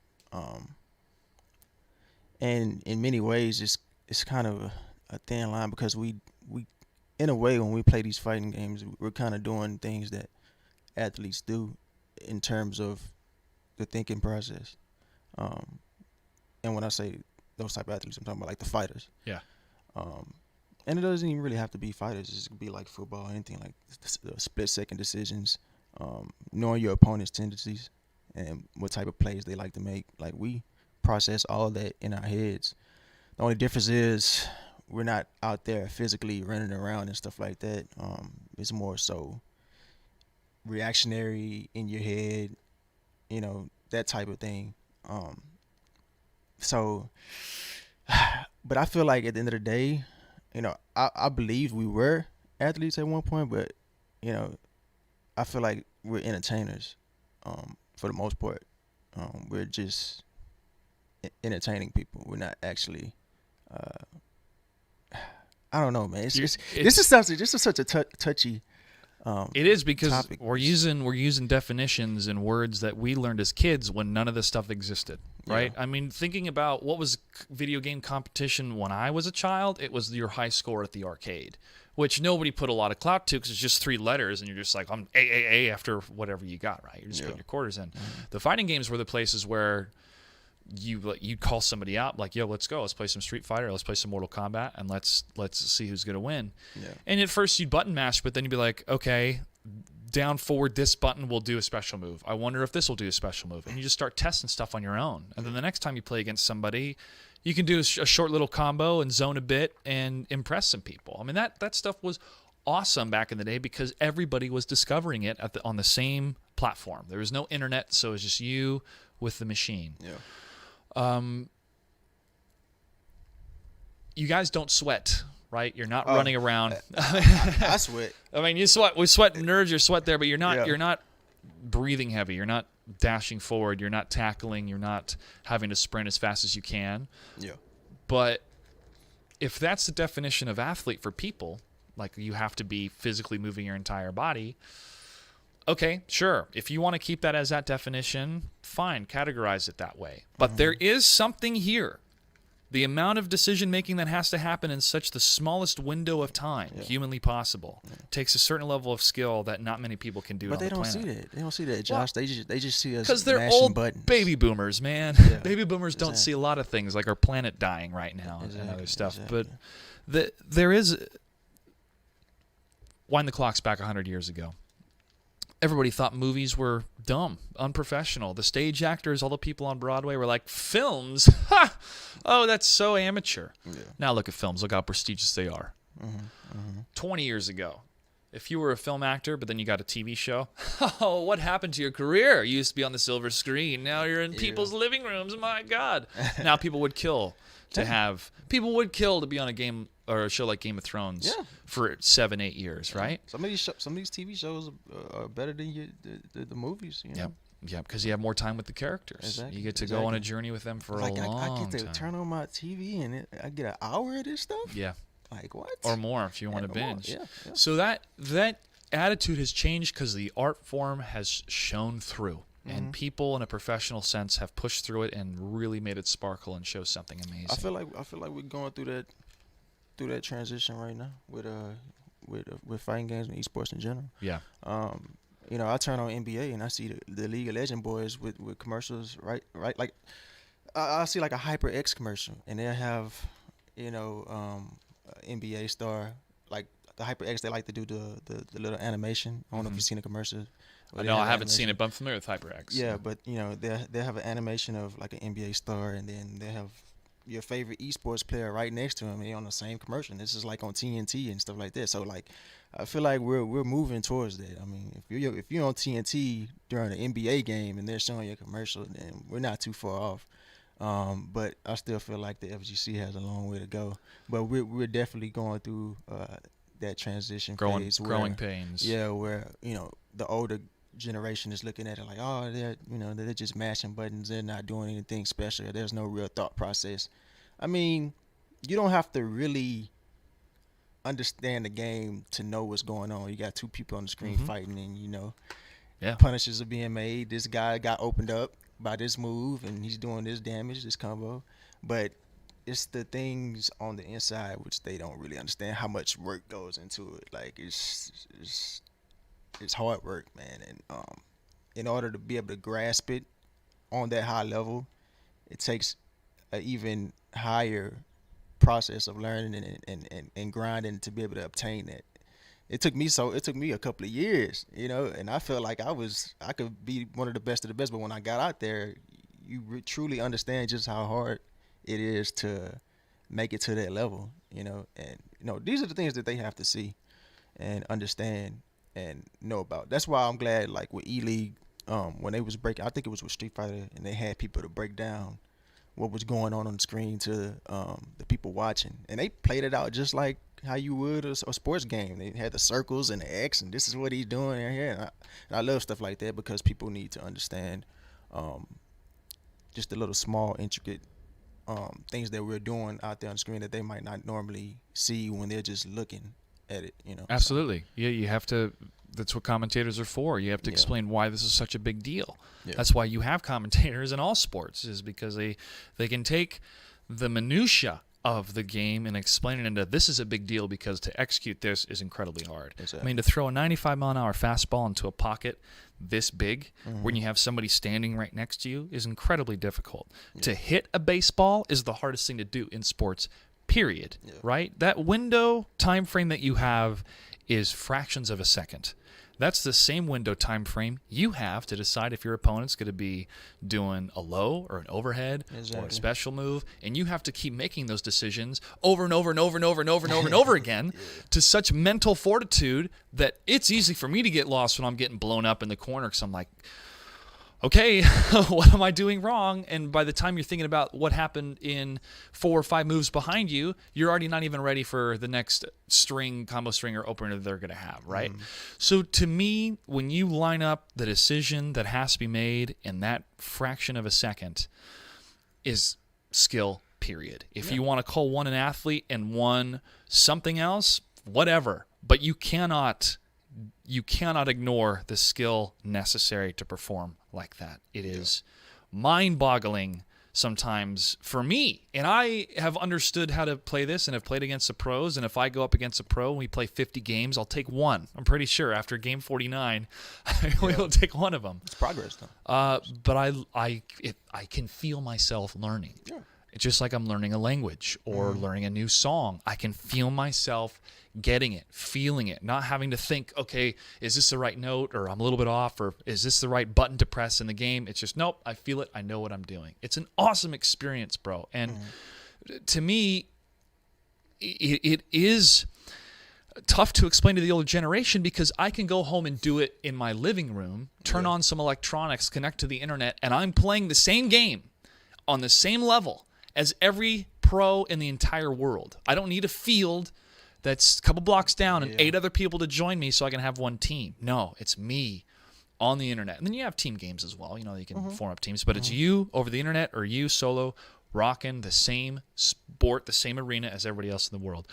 And in many ways, it's kind of a thin line because we in a way when we play these fighting games, we're kind of doing things that athletes do in terms of the thinking process. And when I say those type of athletes, I'm talking about like the fighters. Yeah. And it doesn't even really have to be fighters. It could be like football, anything like split-second decisions, knowing your opponent's tendencies and what type of plays they like to make. Like we process all that in our heads. The only difference is we're not out there physically running around and stuff like that. It's more so reactionary in your head, that type of thing. But I feel like at the end of the day, I believe we were athletes at one point, but, I feel like we're entertainers for the most part. We're just entertaining people. We're not actually, I don't know, man. This is such a touchy it is because topic. we're using definitions and words that we learned as kids when none of this stuff existed, right? Yeah. I mean, thinking about what was video game competition when I was a child, it was your high score at the arcade, which nobody put a lot of clout to because it's just 3 letters and you're just like, I'm A after whatever you got, right? You're just putting your quarters in. Mm-hmm. The fighting games were the places where you call somebody out like, yo, let's go, let's play some Street Fighter, let's play some Mortal Kombat, and let's see who's gonna win. Yeah. And at first you'd button mash, but then you'd be like, okay, down forward this button will do a special move. I wonder if this will do a special move, and you just start testing stuff on your own. And then the next time you play against somebody, you can do a short little combo and zone a bit and impress some people. I mean that stuff was awesome back in the day because everybody was discovering it on the same platform. There was no internet, so it was just you with the machine. Yeah. You guys don't sweat, right? You're not running around. I sweat. I mean, you sweat. We sweat nerves. You sweat there, but you're not. Yeah. You're not breathing heavy. You're not dashing forward. You're not tackling. You're not having to sprint as fast as you can. Yeah. But if that's the definition of athlete for people, like you have to be physically moving your entire body. Okay, sure. If you want to keep that as that definition, fine, categorize it that way. But there is something here. The amount of decision-making that has to happen in such the smallest window of time humanly possible takes a certain level of skill that not many people can do on the planet. But they don't see that. They don't see that, Josh. Well, they just see us because they're mashing old buttons. Baby boomers, man. Yeah. Baby boomers don't see a lot of things like our planet dying right now and other stuff. Exactly. But there is... Wind the clocks back 100 years ago. Everybody thought movies were dumb, unprofessional. The stage actors, all the people on Broadway were like, films? Ha! Oh, that's so amateur. Yeah. Now look at films. Look how prestigious they are. 20 years ago, if you were a film actor, but then you got a TV show, oh, what happened to your career? You used to be on the silver screen. Now you're in people's living rooms. My God. Now people would kill to be on a game or a show like Game of Thrones for 7-8 years, right? Some of these TV shows are better than the movies. You know? Yeah, because you have more time with the characters. Exactly. You get to go on a journey with them for a long time. I get to turn on my TV and I get an hour of this stuff? Yeah. Like what? Or more if you want to binge. Yeah. So that attitude has changed because the art form has shown through. And people in a professional sense have pushed through it and really made it sparkle and show something amazing. I feel like we're going through that transition right now with fighting games and esports in general. Yeah. I turn on NBA and I see the League of Legends boys with commercials, right? Like I see like a HyperX commercial and they'll have, NBA star, like the HyperX, they like to do the little animation. I don't know if you've seen the commercial. No, I haven't seen it, but I'm familiar with HyperX. Yeah, but they'll have an animation of like an NBA star, and then they have your favorite esports player right next to him, and they're on the same commercial. This is like on TNT and stuff like that. So like, I feel like we're moving towards that. I mean, if you're on TNT during an NBA game and they're showing your commercial, then we're not too far off. But I still feel like the FGC has a long way to go. But we're definitely going through that transition phase. Growing pains. Yeah, where the older generation is looking at it like, oh, they're just mashing buttons, they're not doing anything special, there's no real thought process. I mean, you don't have to really understand the game to know what's going on. You got two people on the screen fighting, and Yeah. Punishes are being made. This guy got opened up by this move, and he's doing this damage, this combo. But it's the things on the inside which they don't really understand how much work goes into it. Like it's hard work, man. And in order to be able to grasp it on that high level, it takes an even higher process of learning and grinding to be able to obtain that. It took me a couple of years, and I felt like I could be one of the best of the best, but when I got out there, you truly understand just how hard it is to make it to that level, and these are the things that they have to see and understand and know about. That's why I'm glad, like with E-League, when they was breaking, I think it was with Street Fighter, and they had people to break down what was going on the screen to the people watching, and they played it out just like how you would a sports game. They had the circles and the X, and this is what he's doing here. And I love stuff like that because people need to understand just the little small intricate things that we're doing out there on the screen that they might not normally see when they're just looking at it. Absolutely. Yeah, you have to. That's what commentators are for. You have to explain why this is such a big deal. Yeah. That's why you have commentators in all sports, is because they can take the minutia of the game and explain it into, this is a big deal because to execute this is incredibly hard. Exactly. I mean, to throw a 95-mile-an-hour fastball into a pocket this big when you have somebody standing right next to you is incredibly difficult. Yeah. To hit a baseball is the hardest thing to do in sports, period, right? That window time frame that you have is fractions of a second. That's the same window time frame you have to decide if your opponent's going to be doing a low or an overhead or a special move, and you have to keep making those decisions over and over and over and over and over and over and over again to such mental fortitude that it's easy for me to get lost when I'm getting blown up in the corner because I'm like, okay, what am I doing wrong? And by the time you're thinking about what happened in 4 or 5 moves behind you, you're already not even ready for the next combo string or opener they're going to have, right? So to me, when you line up the decision that has to be made in that fraction of a second is skill, period. If you want to call one an athlete and one something else, whatever. But you cannot ignore the skill necessary to perform like that. It is mind-boggling sometimes for me. And I have understood how to play this and have played against the pros. And if I go up against a pro and we play 50 games, I'll take one. I'm pretty sure after game 49, we will take one of them. It's progress, though. But I can feel myself learning. Yeah. It's just like I'm learning a language or learning a new song. I can feel myself getting it, feeling it, not having to think, okay, is this the right note, or I'm a little bit off, or is this the right button to press in the game? It's just, nope, I feel it, I know what I'm doing. It's an awesome experience, bro. And to me, it is tough to explain to the older generation because I can go home and do it in my living room, turn on some electronics, connect to the internet, and I'm playing the same game on the same level as every pro in the entire world. I don't need a field that's a couple blocks down and 8 other people to join me so I can have one team. No, it's me on the internet. And then you have team games as well. You can form up teams. But it's you over the internet or you solo rocking the same sport, the same arena as everybody else in the world.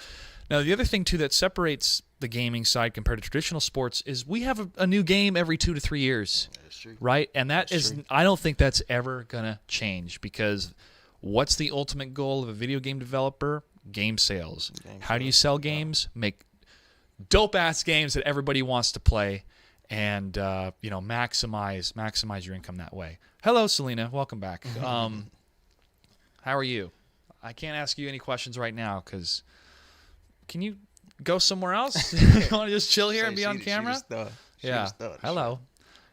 Now, the other thing, too, that separates the gaming side compared to traditional sports is we have a new game every 2 to 3 years. That's true. Right? And that's true. I don't think that's ever going to change because what's the ultimate goal of a video game developer? Game sales. How do you sell games? Make dope-ass games that everybody wants to play and, maximize your income that way. Hello, Selena. Welcome back. How are you? I can't ask you any questions right now because can you go somewhere else? You want to just chill here and be on camera? Yeah. Hello.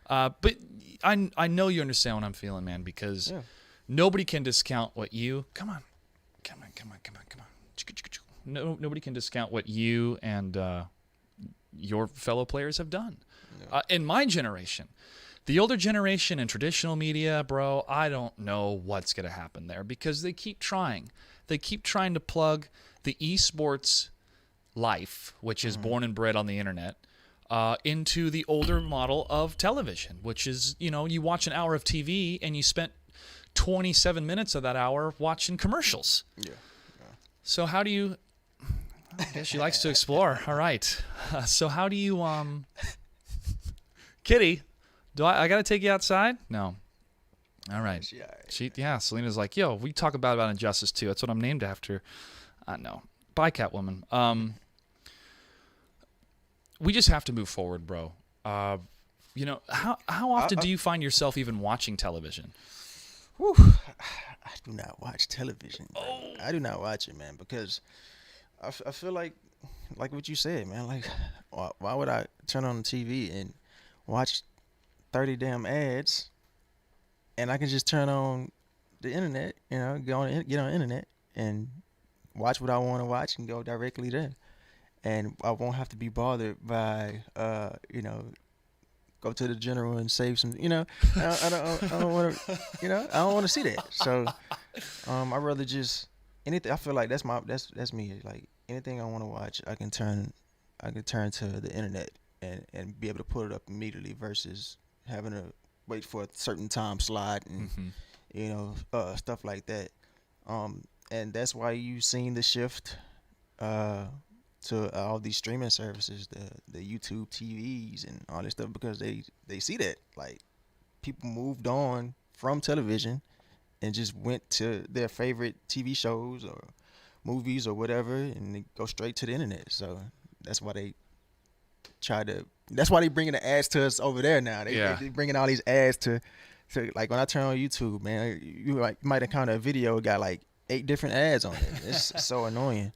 But I know you understand what I'm feeling, man, because nobody can discount what you... Come on. No, nobody can discount what you and your fellow players have done. In my generation, the older generation in traditional media, bro, I don't know what's going to happen there because they keep trying. They keep trying to plug the esports life, which is born and bred on the internet, into the older model of television, which is, you watch an hour of TV and you spent 27 minutes of that hour watching commercials. Yeah. So how do you... I guess she likes to explore. All right. So how do you... Kitty, Do I got to take you outside? No. All right. Yeah. Selena's like, yo, we talk about Injustice too. That's what I'm named after. I know. Bye, Catwoman. We just have to move forward, bro. How often do you find yourself even watching television? Whew. I do not watch television. I do not watch it, man, because I feel like what you said, man. Like, why would I turn on the TV and watch 30 damn ads, and I can just turn on the internet, get on the internet and watch what I want to watch and go directly there, and I won't have to be bothered by go to the general and save some. I don't want to. I don't want to see that. So, I'd rather just anything. I feel like that's me. Like anything I want to watch, I can turn to the internet and be able to put it up immediately versus having to wait for a certain time slot and stuff like that. And that's why you've seen the shift to all these streaming services, the YouTube TVs and all this stuff, because they see that like people moved on from television and just went to their favorite TV shows or movies or whatever, and they go straight to the internet. So that's why they bringing the ads to us over there now. They bringing all these ads to like when I turn on YouTube, man, you might encounter a video got like 8 different ads on it. It's so annoying.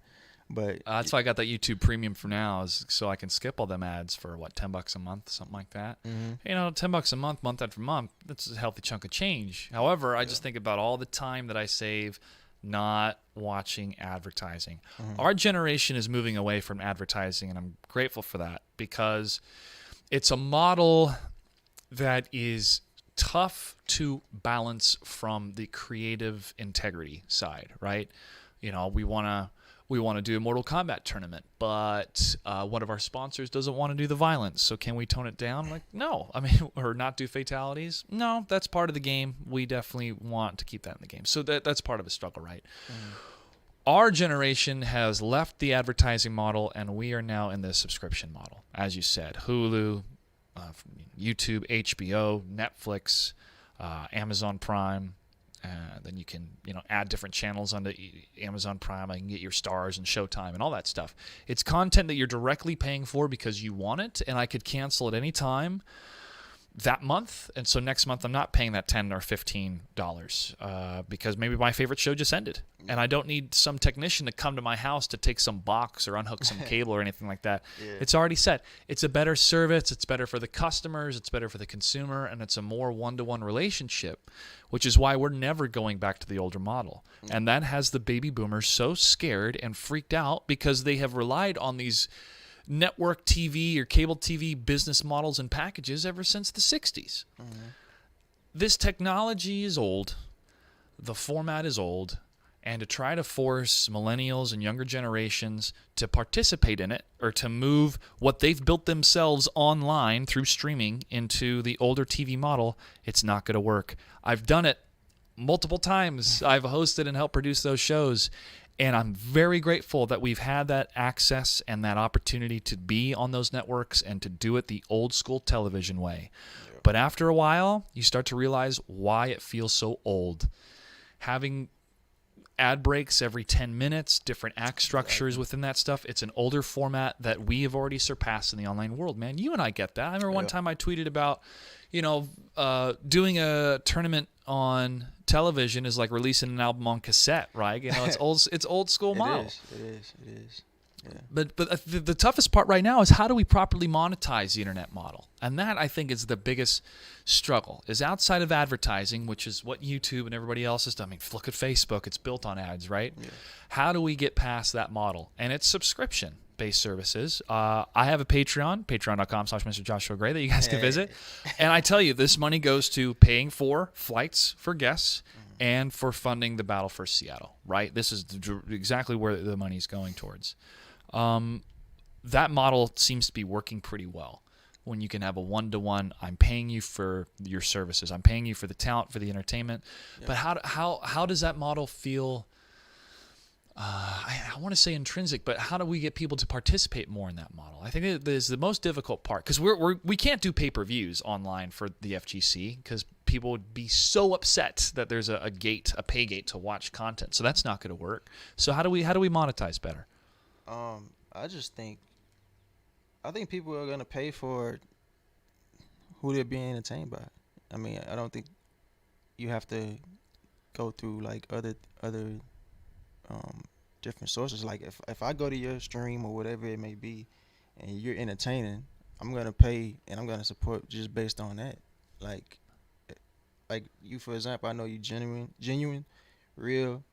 But that's why I got that YouTube Premium for now, is so I can skip all them ads for $10 a month, something like that. Mm-hmm. $10 a month after month, that's a healthy chunk of change. However, I just think about all the time that I save not watching advertising. Mm-hmm. Our generation is moving away from advertising, and I'm grateful for that, because it's a model that is tough to balance from the creative integrity side, right? We want to do a Mortal Kombat tournament, but one of our sponsors doesn't want to do the violence. So can we tone it down? Like, no. Or not do fatalities? No, that's part of the game. We definitely want to keep that in the game. So that's part of the struggle, right? Our generation has left the advertising model, and we are now in the subscription model. As you said, Hulu, YouTube, HBO, Netflix, Amazon Prime. Then you can add different channels onto Amazon Prime. I can get your Stars and Showtime and all that stuff. It's content that you're directly paying for because you want it, and I could cancel at any time that month. And so next month I'm not paying that $10 or $15 because maybe my favorite show just ended, and I don't need some technician to come to my house to take some box or unhook some cable or anything like that. Yeah. It's already set. It's a better service. It's better for the customers. It's better for the consumer, and it's a more one-to-one relationship, which is why we're never going back to the older model. And that has the baby boomers so scared and freaked out because they have relied on these network TV or cable TV business models and packages ever since the 60s. This technology is old. The format is old. And to try to force millennials and younger generations to participate in it, or to move what they've built themselves online through streaming into the older TV model, it's not going to work. I've done it multiple times. I've hosted and helped produce those shows. And I'm very grateful that we've had that access and that opportunity to be on those networks and to do it the old school television way. Yeah. But after a while, you start to realize why it feels so old. Having ad breaks every 10 minutes, different act structures within that stuff. It's an older format that we have already surpassed in the online world, man. You and I get that. I remember one time I tweeted about, doing a tournament on television is like releasing an album on cassette, right? It's old school model. It is. Yeah. But the toughest part right now is how do we properly monetize the internet model? And that, I think, is the biggest struggle, is outside of advertising, which is what YouTube and everybody else has done. Look at Facebook. It's built on ads, right? Yeah. How do we get past that model? And it's subscription-based services. I have a Patreon, patreon.com/Mr. Joshua Gray, that you guys can visit. And I tell you, this money goes to paying for flights for guests and for funding the Battle for Seattle, right? This is exactly where the money's going towards. That model seems to be working pretty well when you can have a one-to-one. I'm paying you for your services. I'm paying you for the talent, for the entertainment. Yeah. But how does that model feel? I want to say intrinsic, but how do we get people to participate more in that model? I think that is the most difficult part, because we can't do pay-per-views online for the FGC because people would be so upset that there's a pay gate to watch content. So that's not going to work. So how do we monetize better? I think people are gonna pay for who they're being entertained by. I mean, I don't think you have to go through like other different sources. Like if I go to your stream or whatever it may be, and you're entertaining, I'm gonna pay and I'm gonna support just based on that. Like you, for example, I know you genuine, real.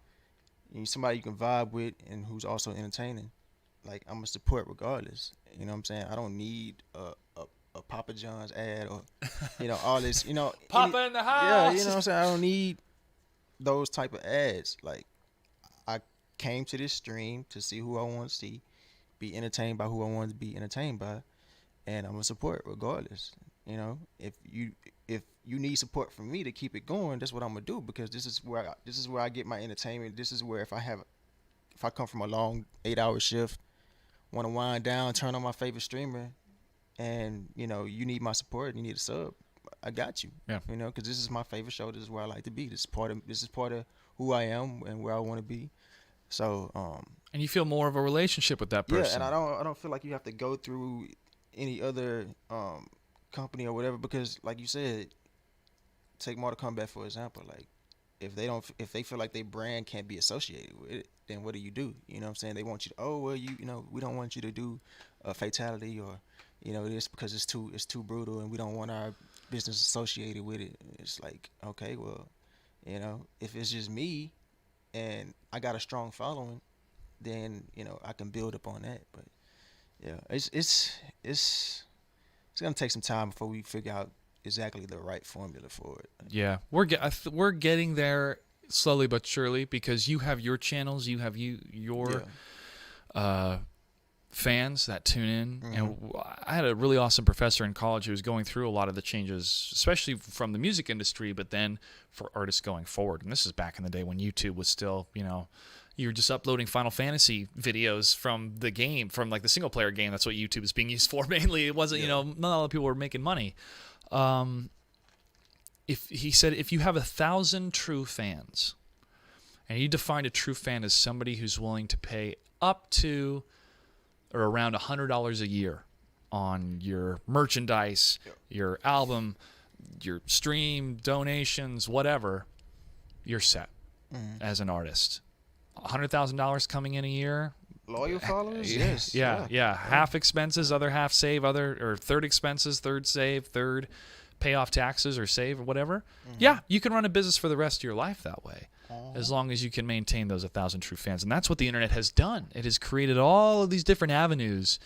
You somebody you can vibe with and who's also entertaining. Like I'm gonna support regardless. You know what I'm saying? I don't need a Papa John's ad or all this. Papa in the house. Yeah, you know what I'm saying? I don't need those type of ads. Like I came to this stream to see who I want to see, be entertained by who I want to be entertained by, and I'm gonna support regardless. If you need support from me to keep it going, that's what I'm gonna do, because this is where I get my entertainment. This is where if I come from a long 8-hour shift, want to wind down, turn on my favorite streamer, and you need my support, you need a sub, I got you. Yeah. Because this is my favorite show. This is where I like to be. This is part of who I am and where I want to be. So and you feel more of a relationship with that person. Yeah, and I don't feel like you have to go through any other company or whatever, because like you said, take Mortal Kombat for example. Like if they feel like their brand can't be associated with it, then what do? You know what I'm saying? They want you to, we don't want you to do a fatality or this because it's too brutal and we don't want our business associated with it. It's like, okay, well, if it's just me and I got a strong following, then I can build up on that. But yeah, it's gonna take some time before we figure out exactly the right formula for it. Yeah, we're getting there slowly but surely, because you have your channels, you have your fans that tune in. Mm-hmm. And I had a really awesome professor in college who was going through a lot of the changes, especially from the music industry, but then for artists going forward. And this is back in the day when YouTube was still, you were just uploading Final Fantasy videos from the game, from like the single player game. That's what YouTube is being used for mainly. It wasn't, not a lot of people were making money. He said if you have 1,000 true fans, and you defined a true fan as somebody who's willing to pay up to or around $100 a year on your merchandise, your album, your stream, donations, whatever, you're set as an artist. $100,000 coming in a year. Loyal followers? Yes. Yeah. Half expenses, other half save, or third expenses, third save, third pay off taxes or save or whatever. Mm-hmm. Yeah, you can run a business for the rest of your life that way, as long as you can maintain those 1,000 true fans. And that's what the internet has done. It has created all of these different avenues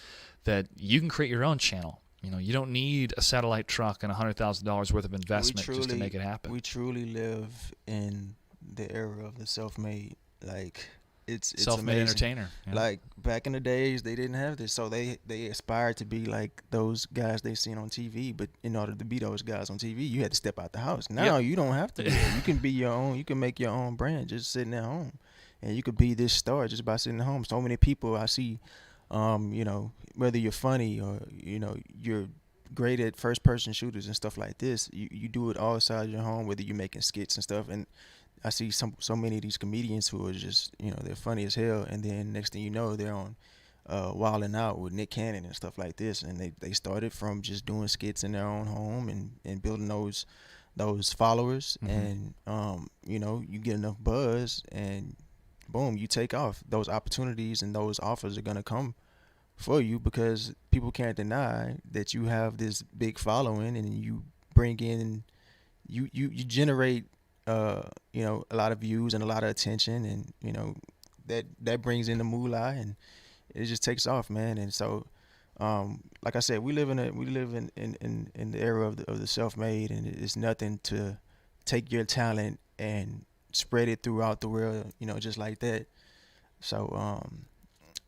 that you can create your own channel. You don't need a satellite truck and $100,000 worth of investment just to make it happen. We truly live in the era of the self-made. Like it's self-made amazing. Entertainer. Yeah. Like back in the days, they didn't have this, so they aspired to be like those guys they seen on TV. But in order to be those guys on TV, you had to step out the house. Now you don't have to. You can be your own. You can make your own brand just sitting at home, and you could be this star just by sitting at home. So many people I see, whether you're funny or you're great at first-person shooters and stuff like this, you do it all outside your home. Whether you're making skits and stuff, and I see so many of these comedians who are just, they're funny as hell, and then next thing you know, they're on Wildin' Out with Nick Cannon and stuff like this, and they started from just doing skits in their own home and building those followers, and you get enough buzz, and boom, you take off. Those opportunities and those offers are gonna come for you, because people can't deny that you have this big following, and you bring in, you generate a lot of views and a lot of attention, and that brings in the moolah, and it just takes off, man. And so like I said, we live in the era of the self-made, and it's nothing to take your talent and spread it throughout the world, just like that. So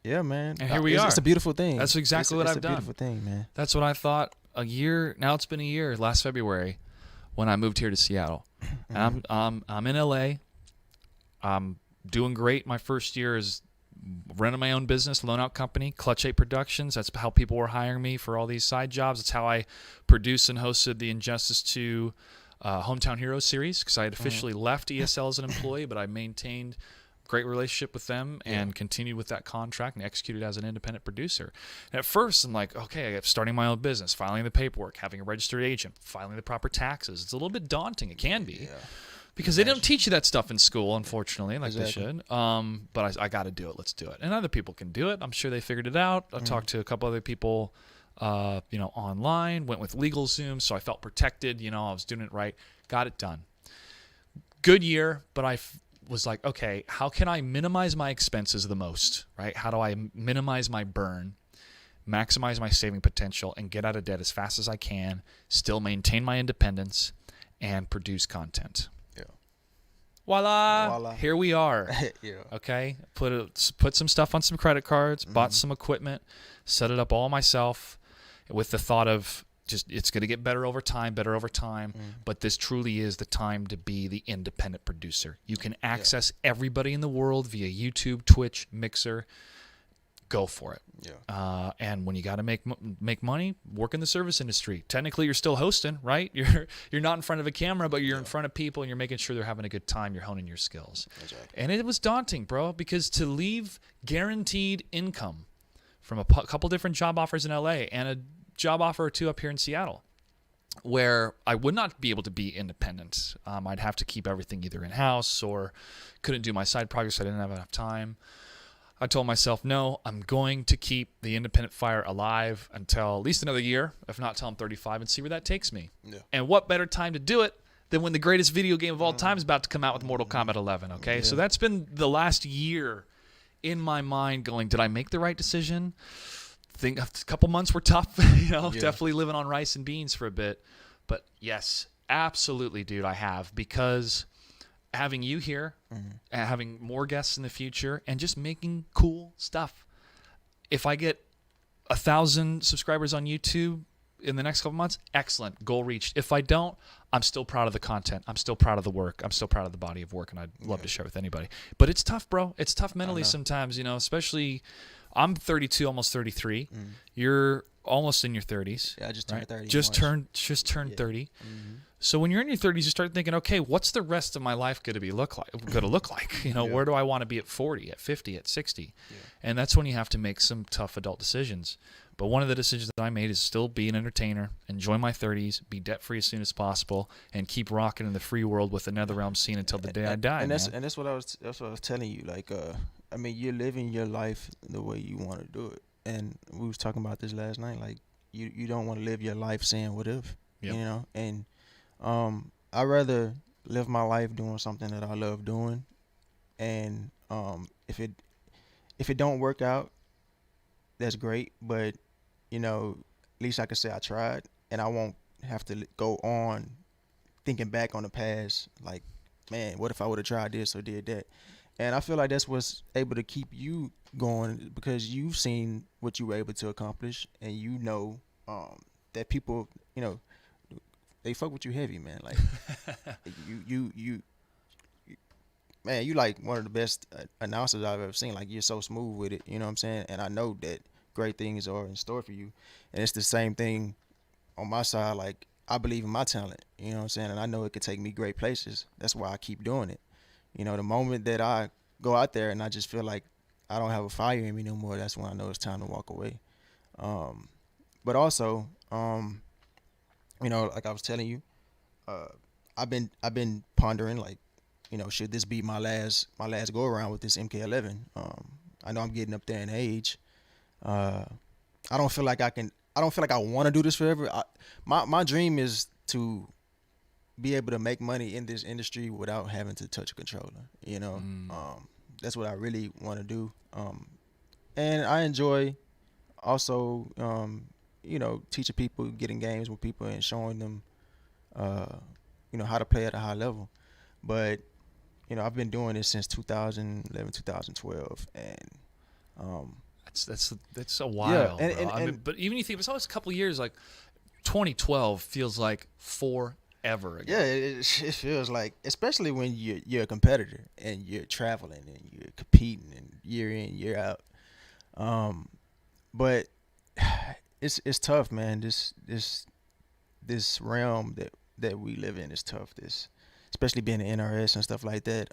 yeah, man. And here we are. It's a beautiful thing. That's exactly what I've done. It's a beautiful thing, man. That's what I thought a year. Now it's been a year. Last February, when I moved here to Seattle. And I'm in LA. I'm doing great. My first year is running my own business, loan out company, Clutch 8 Productions. That's how people were hiring me for all these side jobs. It's how I produced and hosted the Injustice 2 Hometown Heroes series, because I had officially left ESL as an employee, but I maintained great relationship with them and continued with that contract and executed as an independent producer. And at first, I'm like, okay, I'm starting my own business, filing the paperwork, having a registered agent, filing the proper taxes. It's a little bit daunting. It can be. Yeah. Because they don't teach you that stuff in school, unfortunately, like they should. But I got to do it. Let's do it. And other people can do it. I'm sure they figured it out. I talked to a couple other people, online. Went with LegalZoom, so I felt protected. I was doing it right. Got it done. Good year, but I was like, okay, how can I minimize my expenses the most, right? How do I minimize my burn, maximize my saving potential, and get out of debt as fast as I can, still maintain my independence, and produce content? Voila. Here we are. Okay, put some stuff on some credit cards, bought some equipment, set it up all myself with the thought of just it's going to get better over time, but this truly is the time to be the independent producer. You can access everybody in the world via YouTube, Twitch, Mixer. Go for it. And when you got to make money, work in the service industry. Technically, you're still hosting, right? You're not in front of a camera, but you're in front of people, and you're making sure they're having a good time. You're honing your skills. Exactly. And it was daunting, bro, because to leave guaranteed income from a couple different job offers in LA and a job offer or two up here in Seattle, where I would not be able to be independent. I'd have to keep everything either in-house or couldn't do my side projects. I didn't have enough time. I told myself, no, I'm going to keep the independent fire alive until at least another year, if not till I'm 35, and see where that takes me. Yeah. And what better time to do it than when the greatest video game of all time is about to come out with Mortal Kombat 11, okay? Yeah. So that's been the last year in my mind going, did I make the right decision? Think a couple months were tough, definitely living on rice and beans for a bit. But yes, absolutely, dude, I have, because having you here, having more guests in the future, and just making cool stuff. If I get 1,000 subscribers on YouTube in the next couple months, excellent, goal reached. If I don't, I'm still proud of the content. I'm still proud of the work. I'm still proud of the body of work, and I'd love to share with anybody. But it's tough, bro. It's tough mentally sometimes, especially I'm 32, almost 33. You're almost in your 30s. Yeah, I just turned 30. Just turned 30. So when you're in your 30s, you start thinking, okay, what's the rest of my life going to look like? Where do I want to be at 40, at 50, at 60? Yeah. And that's when you have to make some tough adult decisions. But one of the decisions that I made is still be an entertainer, enjoy my 30s, be debt-free as soon as possible, and keep rocking in the free world with the NetherRealm scene until the day I die. And that's what I was telling you. Like, you're living your life the way you want to do it. And we was talking about this last night. Like, you don't want to live your life saying what if, and I'd rather live my life doing something that I love doing, and if it don't work out, that's great. But at least I can say I tried, and I won't have to go on thinking back on the past. Like, man, what if I would have tried this or did that? And I feel like that's what's able to keep you going, because you've seen what you were able to accomplish, and that people, they fuck with you heavy, man. Like, man, you like one of the best announcers I've ever seen. Like, you're so smooth with it, you know what I'm saying? And I know that great things are in store for you. And it's the same thing on my side. Like, I believe in my talent, you know what I'm saying? And I know it could take me great places. That's why I keep doing it. The moment that I go out there and I just feel like I don't have a fire in me no more, that's when I know it's time to walk away. But also, like I was telling you, I've been pondering, like, should this be my last go around with this MK11? I know I'm getting up there in age. I don't feel like I want to do this forever. My dream is to be able to make money in this industry without having to touch a controller. That's what I really want to do. And I enjoy also, teaching people, getting games with people, and showing them, how to play at a high level. But, I've been doing this since 2011, 2012, and that's a while. Yeah, but even if you think it's always a couple of years, like 2012 feels like forever ago. Yeah, it feels like, especially when you're a competitor and you're traveling and you're competing and year in, year out. But it's tough, man. This realm that we live in is tough. This, especially being an NRS and stuff like that.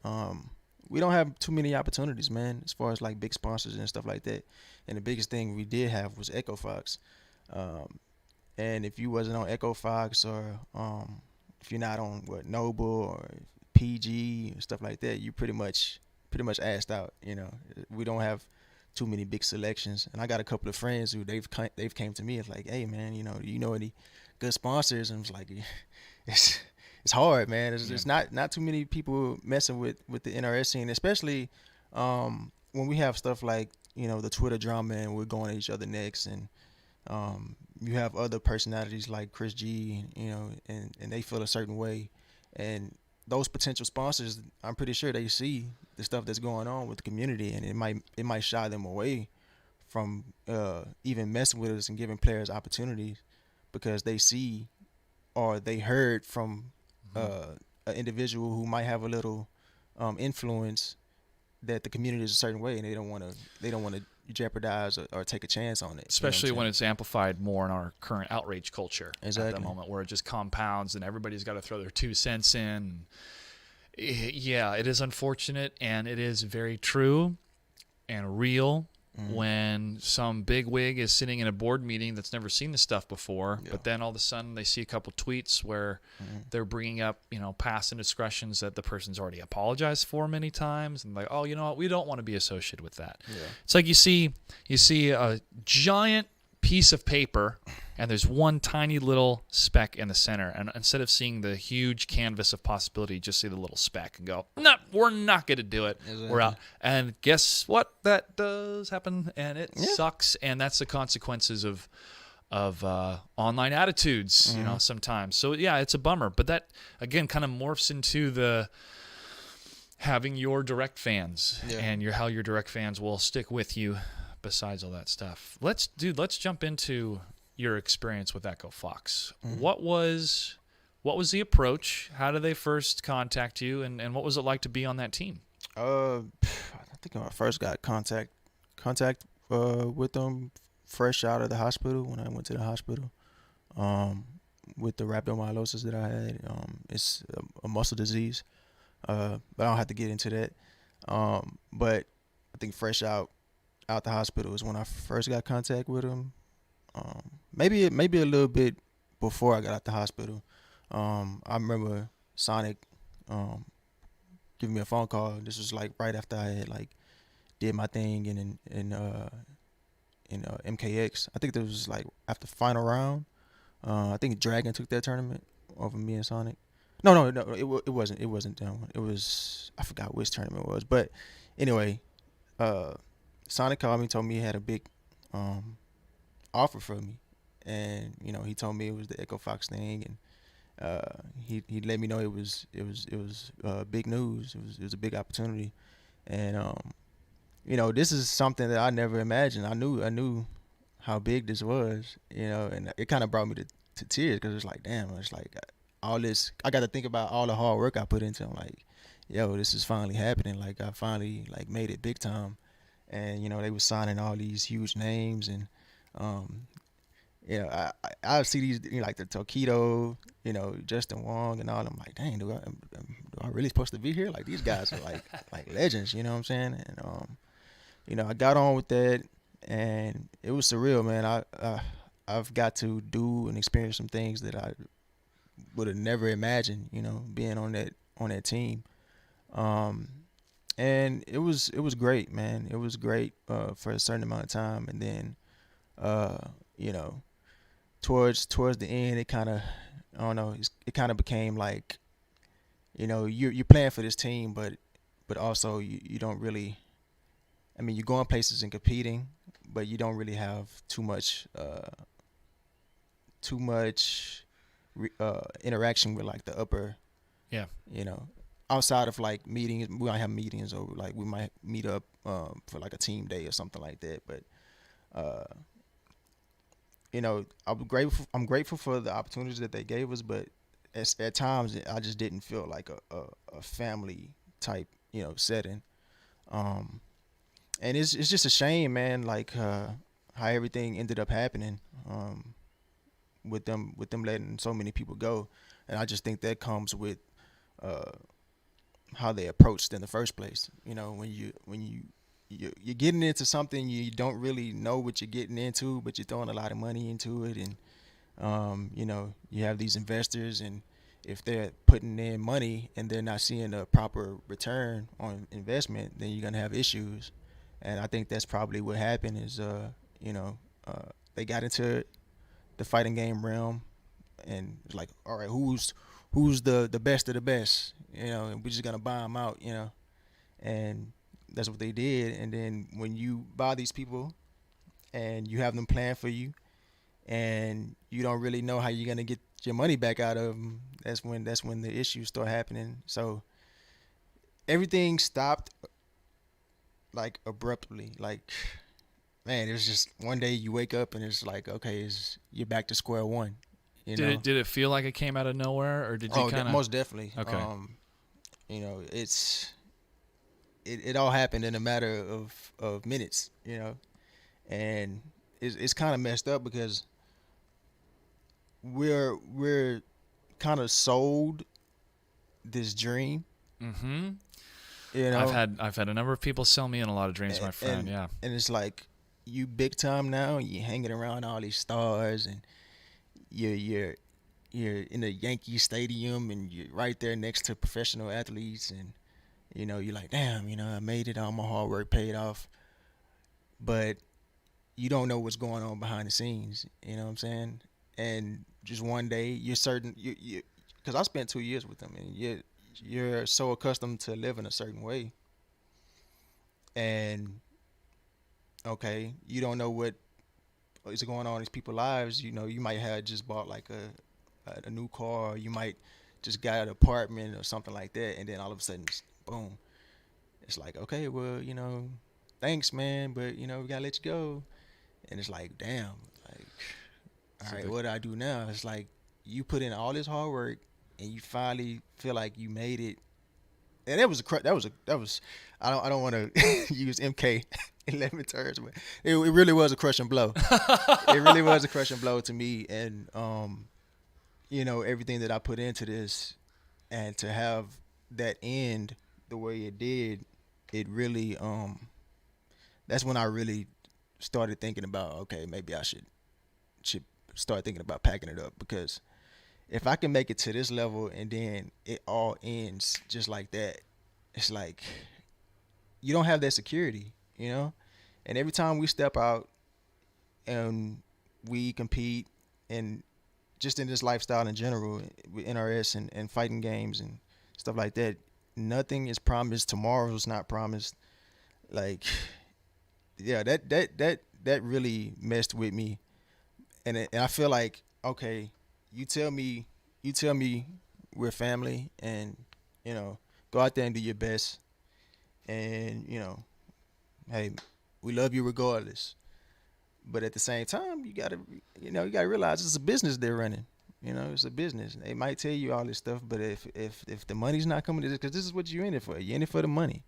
We don't have too many opportunities, man, as far as like big sponsors and stuff like that. And the biggest thing we did have was Echo Fox. And if you wasn't on Echo Fox, or if you're not on Noble or PG and stuff like that, you pretty much asked out. We don't have too many big selections. And I got a couple of friends who they've came to me and like, hey man, do you know any good sponsors? And it's like, it's hard, man. It's not too many people messing with the NRS scene, especially when we have stuff like the Twitter drama and we're going at each other next, and you have other personalities like Chris G, and they feel a certain way, and those potential sponsors, I'm pretty sure they see the stuff that's going on with the community, and it might shy them away from even messing with us and giving players opportunities, because they see or they heard from an individual who might have a little influence that the community is a certain way, and they don't want to jeopardize or take a chance on it. Especially when it's amplified more in our current outrage culture at the moment, where it just compounds and everybody's got to throw their 2 cents in. Yeah, it is unfortunate, and it is very true and real when some big wig is sitting in a board meeting that's never seen this stuff before, but then all of a sudden they see a couple tweets where they're bringing up, past indiscretions that the person's already apologized for many times, and like, oh, you know what, we don't want to be associated with that. Yeah. It's like you see a giant piece of paper and there's one tiny little speck in the center, and instead of seeing the huge canvas of possibility, you just see the little speck and go, no, we're not going to do it. Exactly. We're out. And guess what? That does happen, and it sucks, and that's the consequences of online attitudes, sometimes. So yeah, it's a bummer, but that again kind of morphs into the having your direct fans and how your direct fans will stick with you. Besides all that stuff, let's jump into your experience with Echo Fox. What was the approach? How did they first contact you, and what was it like to be on that team? I think when I first got contact with them fresh out of the hospital, when I went to the hospital with the rhabdomyolysis that I had. It's a muscle disease, but I don't have to get into that. But I think fresh out the hospital is when I first got contact with him. Maybe a little bit before I got out the hospital. I remember Sonic giving me a phone call. This was like right after I had like did my thing in MKX. I think this was like after final round. I think Dragon took that tournament over me and Sonic. No, it wasn't that one. It was, I forgot which tournament it was, but anyway, Sonic called me, told me he had a big offer for me, and he told me it was the Echo Fox thing, and he let me know it was big news. It was a big opportunity, and this is something that I never imagined. I knew how big this was, and it kind of brought me to tears, because it's like, damn, it's like all this. I got to think about all the hard work I put into it. I'm like, yo, this is finally happening. Like I finally like made it big time. And they were signing all these huge names, and I see these like the Tokido, Justin Wong and all. I'm like, dang, do I really supposed to be here? Like these guys are like legends, you know what I'm saying? And I got on with that, and it was surreal, man. I've got to do and experience some things that I would have never imagined, being on that team. And it was great, man. It was great for a certain amount of time, and then, towards the end, it kind of, I don't know, it kind of became like, you're playing for this team, but also you don't really. I mean, you're going places and competing, but you don't really have too much interaction with like the upper. Yeah. Outside of like meetings, we might have meetings, or like we might meet up for like a team day or something like that. But I'm grateful for the opportunities that they gave us, but at times I just didn't feel like a family type setting. And it's just a shame, man. Like how everything ended up happening. With them letting so many people go, and I just think that comes with uh, how they approached in the first place. You know, you're getting into something you don't really know what you're getting into, but you're throwing a lot of money into it, and you know, you have these investors, and if they're putting in money and they're not seeing a proper return on investment, then you're gonna have issues. And I think that's probably what happened is, you know, they got into the fighting game realm, and it's like, all right, who's the best of the best, you know, and we're just gonna buy them out, you know, and that's what they did. And then when you buy these people and you have them plan for you, and you don't really know how you're gonna get your money back out of them, that's when the issues start happening. So everything stopped like abruptly, like man, it was just one day you wake up and it's like, okay, you're back to square one. You know? Did it feel like it came out of nowhere, or did you kind of? Most definitely. Okay. You know, it all happened in a matter of minutes. You know, and it's kind of messed up because we're kind of sold this dream. Mm-hmm. You know, I've had a number of people sell me in a lot of dreams, my friend. Yeah. And it's like you big time now. You're hanging around all these stars, and you're in the Yankee Stadium, and you're right there next to professional athletes, and you know, you're like, damn, you know, I made it. All my hard work paid off. But you don't know what's going on behind the scenes. You know what I'm saying? And just one day, you're certain you because I spent 2 years with them, and you're so accustomed to living a certain way, and okay, you don't know what is going on in these people's lives. You know, you might have just bought like a new car, or you might just got an apartment or something like that, and then all of a sudden, boom, it's like, okay, well, you know, thanks, man, but you know, we gotta let you go. And it's like, damn, like, all right, what do I do now? It's like you put in all this hard work, and you finally feel like you made it. And that was I don't want to use MK 11 terms, but it really was a crushing blow. It really was a crushing blow to me, and you know, everything that I put into this, and to have that end the way it did, it really that's when I really started thinking about, okay, maybe I should start thinking about packing it up, because if I can make it to this level and then it all ends just like that, it's like you don't have that security, you know? And every time we step out and we compete, and just in this lifestyle in general, with NRS and fighting games and stuff like that, nothing is promised. Tomorrow's not promised. Like, yeah, that really messed with me. And I feel like, okay, you tell me we're family, and you know, go out there and do your best, and you know, hey, we love you regardless. But at the same time, you gotta realize it's a business they're running. You know, it's a business. They might tell you all this stuff, but if the money's not coming to this, because this is what you're in it for. You're in it for the money.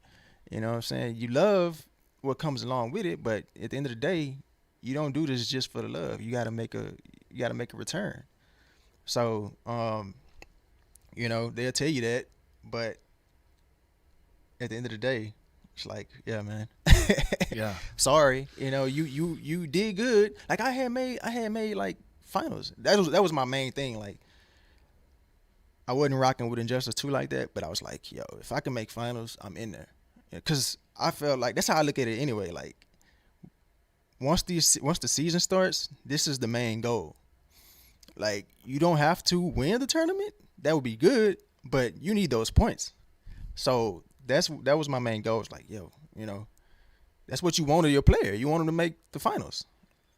You know what I'm saying? You love what comes along with it, but at the end of the day, you don't do this just for the love. You gotta make a return. So, you know, they'll tell you that, but at the end of the day, it's like, yeah, man. Yeah. Sorry, you know, you did good. Like I had made like finals. That was my main thing. Like I wasn't rocking with Injustice 2 like that, but I was like, yo, if I can make finals, I'm in there. Because I felt like that's how I look at it anyway. Like once the season starts, this is the main goal. Like you don't have to win the tournament. That would be good, but you need those points. So that was my main goal. It's like, yo, you know, that's what you want of your player. You want them to make the finals.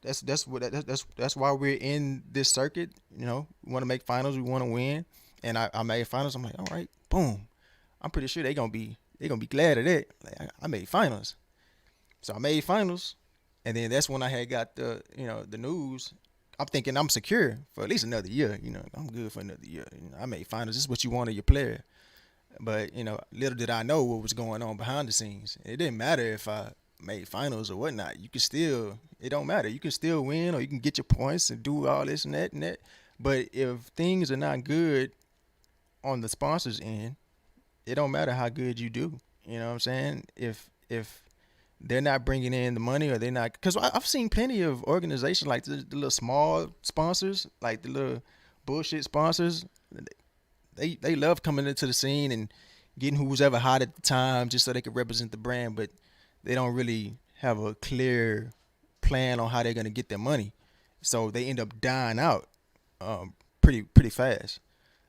That's why we're in this circuit. You know, we want to make finals. We want to win. And I made finals. I'm like, all right, boom. I'm pretty sure they're gonna be glad of that. Like I made finals. So I made finals, and then that's when I had got the news. I'm thinking I'm secure for at least another year. You know, I'm good for another year. You know, I made finals. This is what you want of your player. But, you know, little did I know what was going on behind the scenes. It didn't matter if I made finals or whatnot, you can still, it don't matter. You can still win or you can get your points and do all this and that and that. But if things are not good on the sponsors end, it don't matter how good you do. You know what I'm saying? If they're not bringing in the money or they're not, because I've seen plenty of organizations like the little small sponsors, like the little bullshit sponsors. They love coming into the scene and getting who's ever hot at the time just so they can represent the brand, but they don't really have a clear plan on how they're gonna get their money. So they end up dying out pretty fast.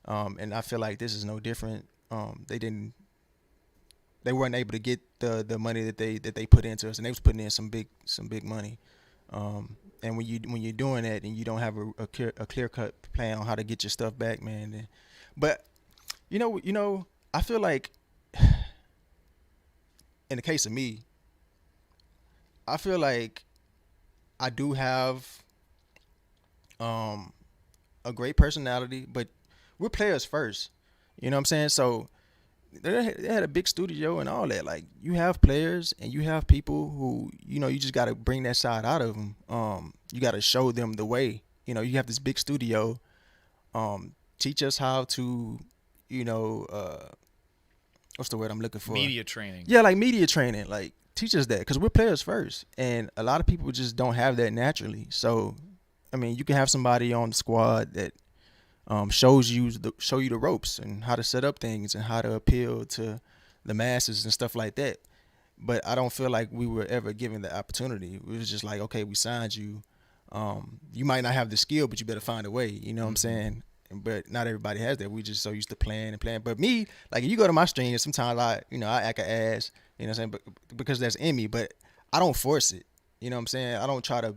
And I feel like this is no different. They weren't able to get the money that they put into us, and they was putting in some big money. And when you're doing that and you don't have a clear cut plan on how to get your stuff back, man. But you know, I feel like in the case of me, I feel like I do have a great personality, but we're players first. You know what I'm saying? So they had a big studio and all that. Like, you have players and you have people who, you know, you just got to bring that side out of them. You got to show them the way. You know, you have this big studio. Teach us how to, you know, what's the word I'm looking for? Media training. Yeah, like media training. Like, teach us that, because we're players first. And a lot of people just don't have that naturally. So, I mean, you can have somebody on the squad that show you the ropes and how to set up things and how to appeal to the masses and stuff like that. But I don't feel like we were ever given the opportunity. It was just like, okay, we signed you. You might not have the skill, but you better find a way. You know what I'm saying? But not everybody has that. We just so used to playing. But me, like, if you go to my stream, sometimes I act an ass. You know what I'm saying? But because that's in me. But I don't force it. You know what I'm saying? I don't try to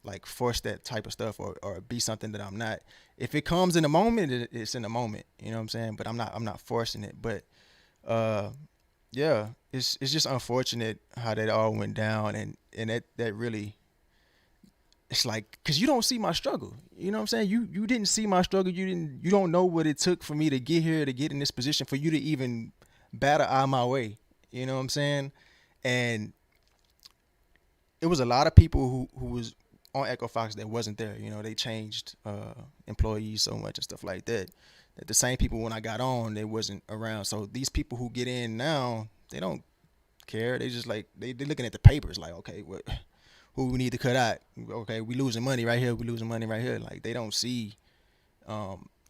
like force that type of stuff or be something that I'm not. If it comes in a moment, it's in a moment. You know what I'm saying? But I'm not forcing it. But yeah, it's just unfortunate how that all went down, and that really, it's like, because you don't see my struggle. You know what I'm saying? You didn't see my struggle. You don't know what it took for me to get here, to get in this position, for you to even batter out my way. You know what I'm saying? And it was a lot of people who was on Echo Fox that wasn't there. You know, they changed employees so much and stuff like that. That the same people when I got on, they wasn't around. So these people who get in now, they don't care. They just like, they're looking at the papers like, okay, who we need to cut out? Okay, we losing money right here. We losing money right here. Like, they don't see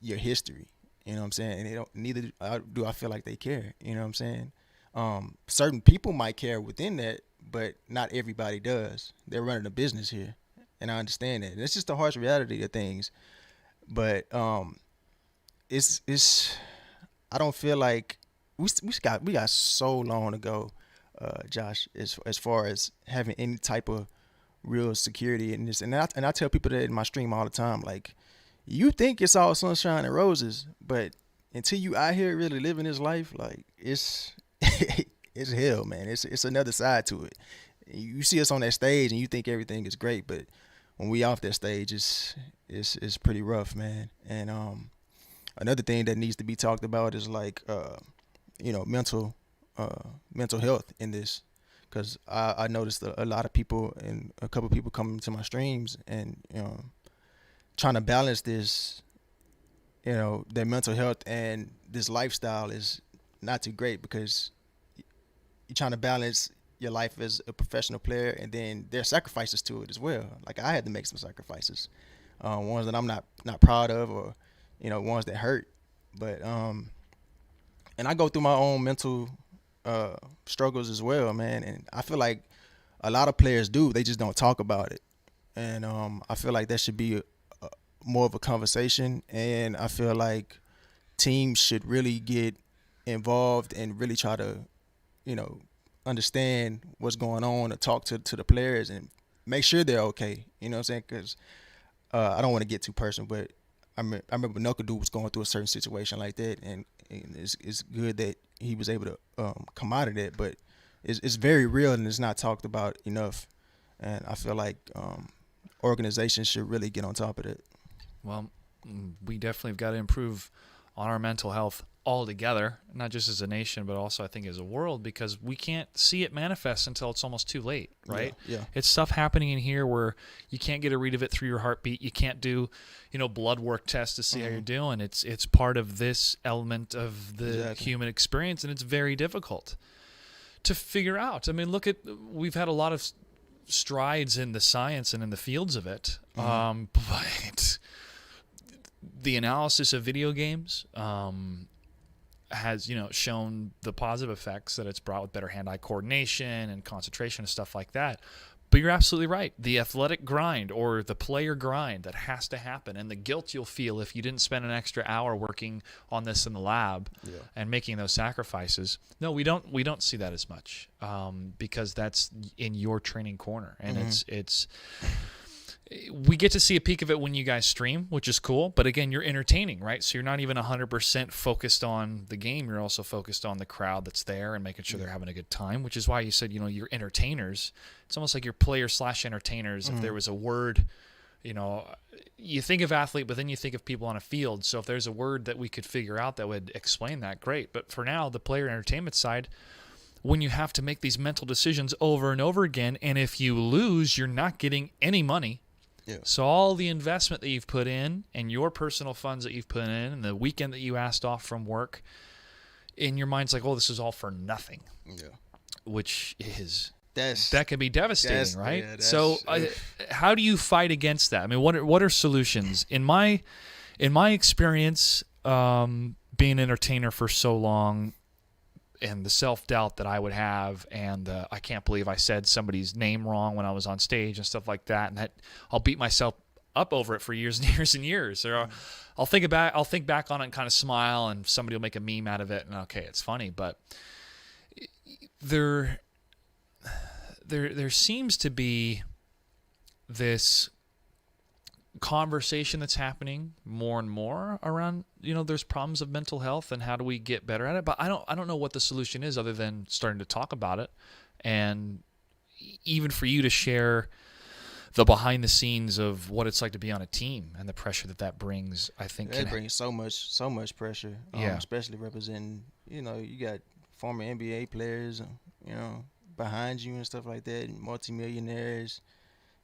your history. You know what I'm saying? And they don't. Neither do I feel like they care. You know what I'm saying? Certain people might care within that, but not everybody does. They're running a business here, and I understand that. And it's just the harsh reality of things. But it's I don't feel like we got so long to go, Josh, as far as having any type of real security in this. And I tell people that in my stream all the time. Like, you think it's all sunshine and roses, but until you out here really living this life, like, it's it's hell, man. It's another side to it. You see us on that stage and you think everything is great, but when we off that stage, it's pretty rough, man. And another thing that needs to be talked about is like mental health in this, because I noticed a lot of people and a couple of people coming to my streams and trying to balance this, their mental health and this lifestyle is not too great, because you're trying to balance your life as a professional player, and then there are sacrifices to it as well. Like, I had to make some sacrifices, ones that I'm not proud of, or ones that hurt. But and I go through my own mental struggles as well, man. And I feel like a lot of players do. They just don't talk about it. And I feel like that should be more of a conversation. And I feel like teams should really get involved and really try to, understand what's going on, or talk to the players and make sure they're okay. You know what I'm saying? Because I don't want to get too personal, but I remember Knuckle Dude was going through a certain situation like that, and it's good that he was able to come out of that, but it's very real and it's not talked about enough. And I feel like organizations should really get on top of that. Well, we definitely have got to improve on our mental health. all together, not just as a nation, but also I think as a world, because we can't see it manifest until it's almost too late, right? Yeah. It's stuff happening in here where you can't get a read of it through your heartbeat. You can't do, blood work tests to see how you're doing. It's part of this element of the human experience, and it's very difficult to figure out. I mean, we've had a lot of strides in the science and in the fields of it, but the analysis of video games has shown the positive effects that it's brought with better hand-eye coordination and concentration and stuff like that. But you're absolutely right. The athletic grind or the player grind that has to happen, and the guilt you'll feel if you didn't spend an extra hour working on this in the lab and making those sacrifices. No, we don't see that as much because that's in your training corner, and it's. We get to see a peek of it when you guys stream, which is cool. But again, you're entertaining, right? So you're not even 100% focused on the game. You're also focused on the crowd that's there and making sure they're having a good time, which is why you said, you're entertainers. It's almost like you're player/entertainers. If there was a word, you think of athlete, but then you think of people on a field. So if there's a word that we could figure out that would explain that, great. But for now, the player entertainment side, when you have to make these mental decisions over and over again, and if you lose, you're not getting any money. Yeah. So all the investment that you've put in and your personal funds that you've put in and the weekend that you asked off from work, in your mind's like, oh, this is all for nothing. Yeah. Which is that can be devastating, right? Yeah, so how do you fight against that? I mean, what are solutions? In my experience, being an entertainer for so long, and the self-doubt that I would have, and I can't believe I said somebody's name wrong when I was on stage and stuff like that, and that I'll beat myself up over it for years and years and years. Or I'll think back on it and kind of smile, and somebody will make a meme out of it, and okay, it's funny. But there seems to be this conversation that's happening more and more around, there's problems of mental health and how do we get better at it. But I don't know what the solution is other than starting to talk about it, and even for you to share the behind the scenes of what it's like to be on a team and the pressure that brings. I think it brings so much pressure. Especially representing, you got former NBA players, behind you and stuff like that, and multimillionaires.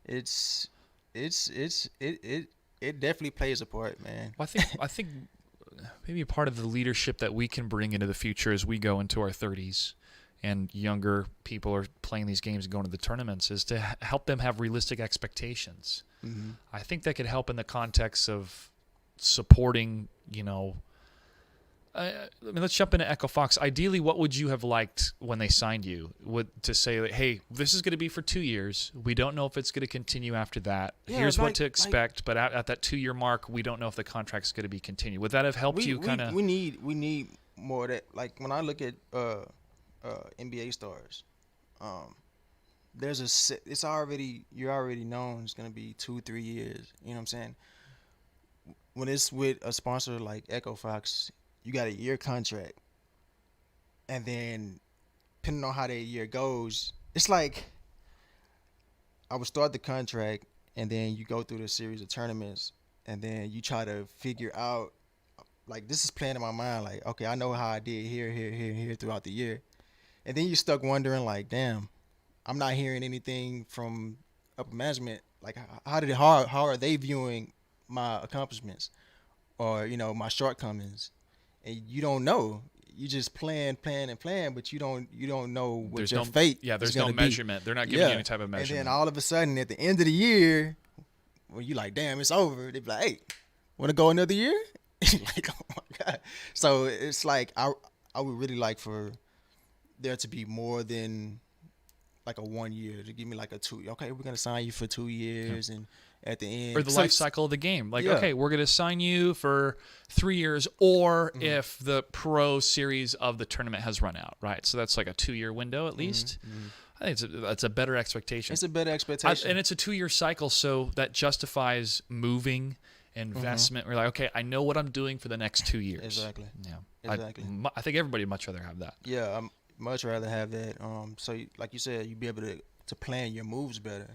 It definitely plays a part, man. Well, I think maybe a part of the leadership that we can bring into the future as we go into our 30s and younger people are playing these games and going to the tournaments is to help them have realistic expectations. Mm-hmm. I think that could help in the context of supporting, let's jump into Echo Fox. Ideally, what would you have liked when they signed you? To say, hey, this is going to be for 2 years. We don't know if it's going to continue after that. Here's what to expect. But at that 2-year mark, we don't know if the contract's going to be continued. Would that have helped you kind of? We need more of that. Like when I look at NBA stars, you're already known it's going to be 2-3 years. You know what I'm saying? When it's with a sponsor like Echo Fox, you got a year contract, and then depending on how that year goes, it's like I would start the contract, and then you go through the series of tournaments, and then you try to figure out, like, this is playing in my mind, like, okay, I know how I did here throughout the year, and then you're stuck wondering, like, damn, I'm not hearing anything from upper management, like, how are they viewing my accomplishments or my shortcomings? And you don't know. You just plan, but you don't know what there's your fate. Yeah, there's no measurement. They're not giving you any type of measurement. And then all of a sudden, at the end of the year, when you like, damn, it's over. They be like, hey, want to go another year? Like, oh my god. So it's like I would really like for there to be more than like a 1 year, to give me like a 2. Okay, we're gonna sign you for 2 years, and at the end, or the life cycle of the game. Like, okay, we're going to sign you for 3 years, or if the pro series of the tournament has run out, right? So that's like a 2-year window at least. I think that's a better expectation. It's a better expectation. And it's a 2-year cycle, so that justifies moving, investment. We're like, okay, I know what I'm doing for the next 2 years. Exactly. Yeah. Exactly. I think everybody would much rather have that. Yeah, I'd much rather have that. So like you said, you'd be able to plan your moves better.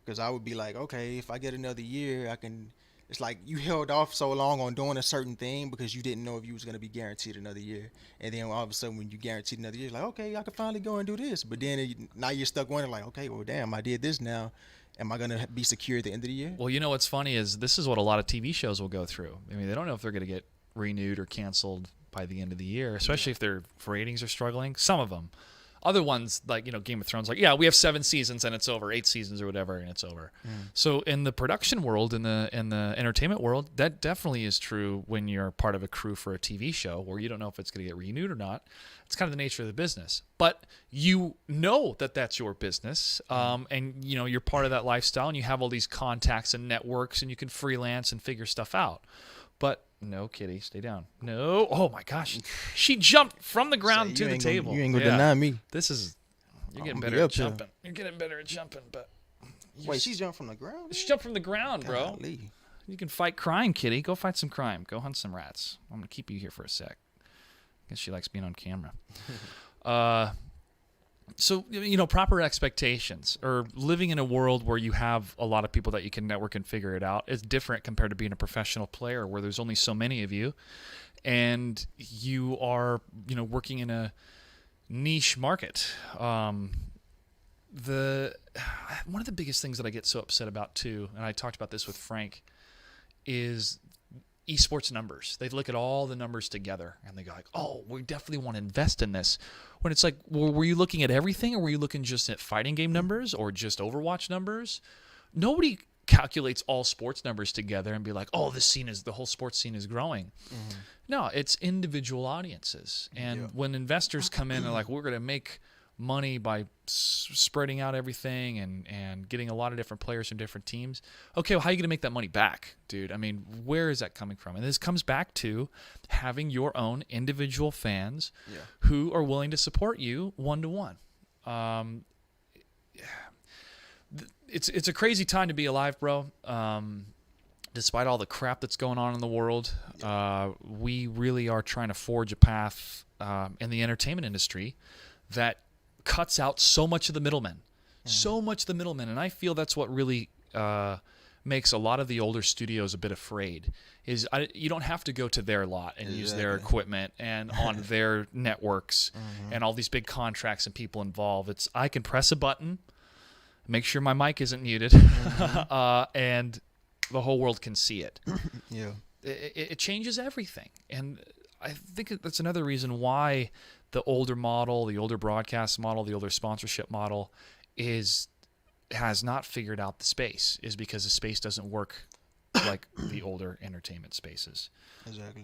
Because I would be like, okay, if I get another year, I can it's like you held off so long on doing a certain thing because you didn't know if you was gonna be guaranteed another year, and then all of a sudden when you guaranteed another year, you're like, okay, I can finally go and do this. But then now you're stuck wondering like, okay, well, damn, I did this now. Am I gonna be secure at the end of the year? Well, you know what's funny is this is what a lot of TV shows will go through. I mean, they don't know if they're going to get renewed or canceled by the end of the year, especially if their ratings are struggling. Some of them. Other ones, like, Game of Thrones, like, yeah, we have 7 seasons and it's over, 8 seasons or whatever, and it's over. So in the production world, in the entertainment world, that definitely is true when you're part of a crew for a TV show where you don't know if it's going to get renewed or not. It's kind of the nature of the business. But you know that that's your business, and, you're part of that lifestyle, and you have all these contacts and networks, and you can freelance and figure stuff out. But no, Kitty, stay down. No. Oh, my gosh. She jumped from the ground to the table. You ain't going to deny me. You're getting better at jumping. You're getting better at jumping, but... Wait, she jumped from the ground? She jumped from the ground, bro. Golly. You can fight crime, Kitty. Go fight some crime. Go hunt some rats. I'm going to keep you here for a sec. I guess she likes being on camera. So, proper expectations, or living in a world where you have a lot of people that you can network and figure it out is different compared to being a professional player where there's only so many of you and you are, working in a niche market. One of the biggest things that I get so upset about too, and I talked about this with Frank, is esports numbers. They look at all the numbers together and they go like, oh, we definitely want to invest in this. When it's like, well, were you looking at everything, or were you looking just at fighting game numbers or just Overwatch numbers? Nobody calculates all sports numbers together and be like, oh, the whole sports scene is growing. Mm-hmm. No, it's individual audiences. And when investors come in and like, we're going to make money by spreading out everything and getting a lot of different players from different teams. Okay, well, how are you going to make that money back, dude? I mean, where is that coming from? And this comes back to having your own individual fans who are willing to support you one-to-one. It's a crazy time to be alive, bro. Despite all the crap that's going on in the world, we really are trying to forge a path in the entertainment industry that cuts out so much of the middlemen. And I feel that's what really makes a lot of the older studios a bit afraid, is you don't have to go to their lot and use their equipment and on their networks and all these big contracts and people involved. I can press a button, make sure my mic isn't muted, and the whole world can see it. It changes everything. And I think that's another reason why the older model, the older broadcast model, the older sponsorship model has not figured out the space, is because the space doesn't work like the older entertainment spaces. Exactly.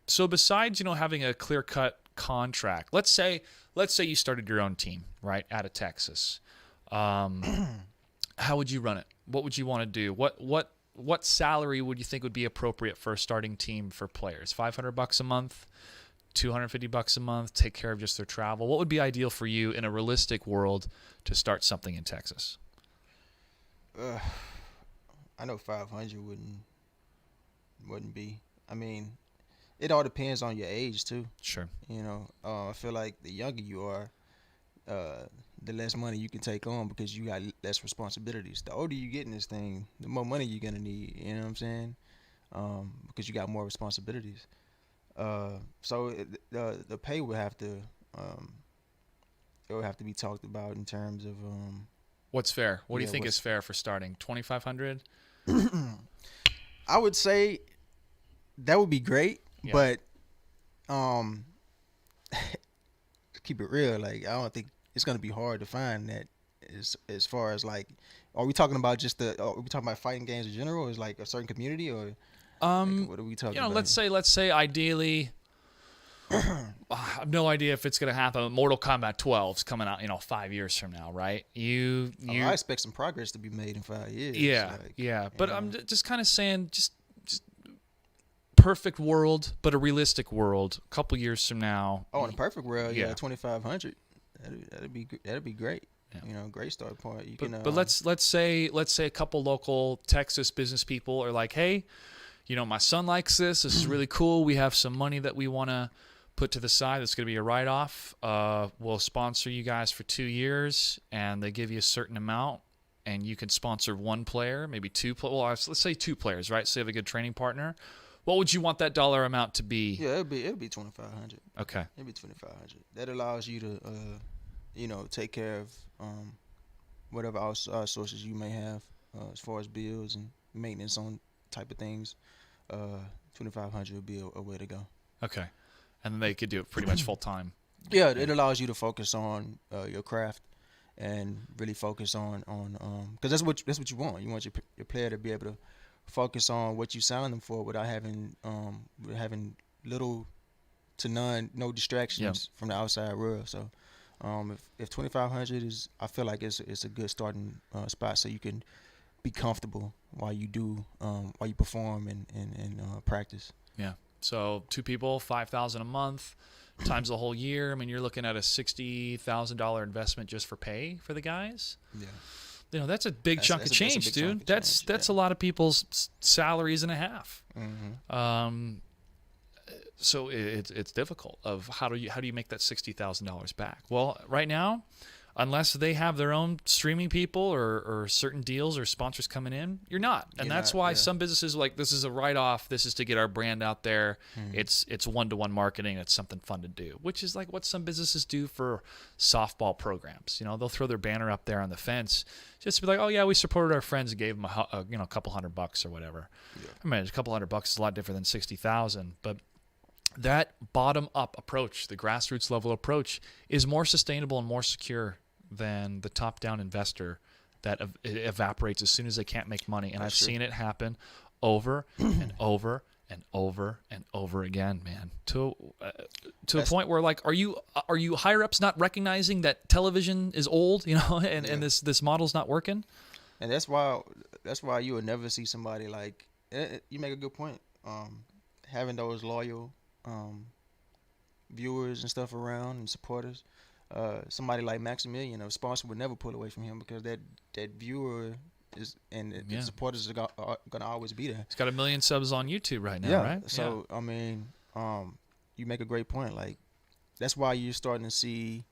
So besides, having a clear-cut contract, let's say you started your own team, right, out of Texas. How would you run it? What would you want to do? What salary would you think would be appropriate for a starting team for players? $500 a month? $250 a month, take care of just their travel? What would be ideal for you in a realistic world to start something in Texas? I know 500 wouldn't be. I mean, it all depends on your age too. Sure. I feel like the younger you are, the less money you can take on because you got less responsibilities. The older you get in this thing, the more money you're gonna need. You know what I'm saying? Because you got more responsibilities. So the pay would have to be talked about in terms of what's fair. What do you think is fair for starting? $2,500? I would say that would be great, but keep it real. Like, I don't think it's gonna be hard to find that. As far as like, are we talking about are we talking about fighting games in general? Or is like a certain community, or like, what are we talking about? Let's say ideally, I have no idea if it's going to happen. Mortal Kombat 12 is coming out, 5 years from now, right? I expect some progress to be made in 5 years. Yeah. But I'm just kind of saying, just perfect world, but a realistic world. A couple years from now. Oh, in a perfect world, 2,500. That'd be great. Yeah. Great start point. But let's say a couple local Texas business people are like, hey, my son likes this. This is really cool. We have some money that we want to put to the side. That's going to be a write-off. We'll sponsor you guys for 2 years, and they give you a certain amount, and you can sponsor one player, maybe two. Well, let's say two players, right? So you have a good training partner. What would you want that dollar amount to be? Yeah, it'd be $2,500. Okay. It'd be $2,500. That allows you to, take care of whatever sources you may have as far as bills and maintenance on type of things. $2,500 would be a way to go. Okay, and then they could do it pretty much full time. Yeah, it allows you to focus on your craft and really focus on because that's what you want. You want your player to be able to focus on what you signed them for without having little to no distractions from the outside world. So if $2,500 is, I feel like it's a good starting spot, so you can be comfortable while you perform and practice. Yeah. So two people, $5,000 a month, times the whole year. I mean, you're looking at a $60,000 investment just for pay for the guys. Yeah. That's a big chunk of change, dude. That's a lot of people's salaries and a half. Mm-hmm. So it's difficult. How do you make that $60,000 back? Well, right now, unless they have their own streaming people or certain deals or sponsors coming in, you're not. And that's why some businesses are like, this is a write-off. This is to get our brand out there. It's one-to-one marketing. It's something fun to do, which is like what some businesses do for softball programs. They'll throw their banner up there on the fence just to be like, oh yeah, we supported our friends and gave them a couple $100 or whatever. Yeah. I mean, a couple $100 is a lot different than 60,000, but that bottom-up approach, the grassroots level approach, is more sustainable and more secure than the top-down investor that evaporates as soon as they can't make money. And I've seen it happen over and over and over and over again, man. To a point where, like, are you higher ups not recognizing that television is old, and this model's not working? And that's why you would never see somebody like, you make a good point. Having those loyal viewers and stuff around and supporters. Somebody like Maximilian, a sponsor would never pull away from him because that viewer is the supporters are gonna always be there. He's got 1 million subs on YouTube right now, right? So I mean, you make a great point. Like that's why you're starting to see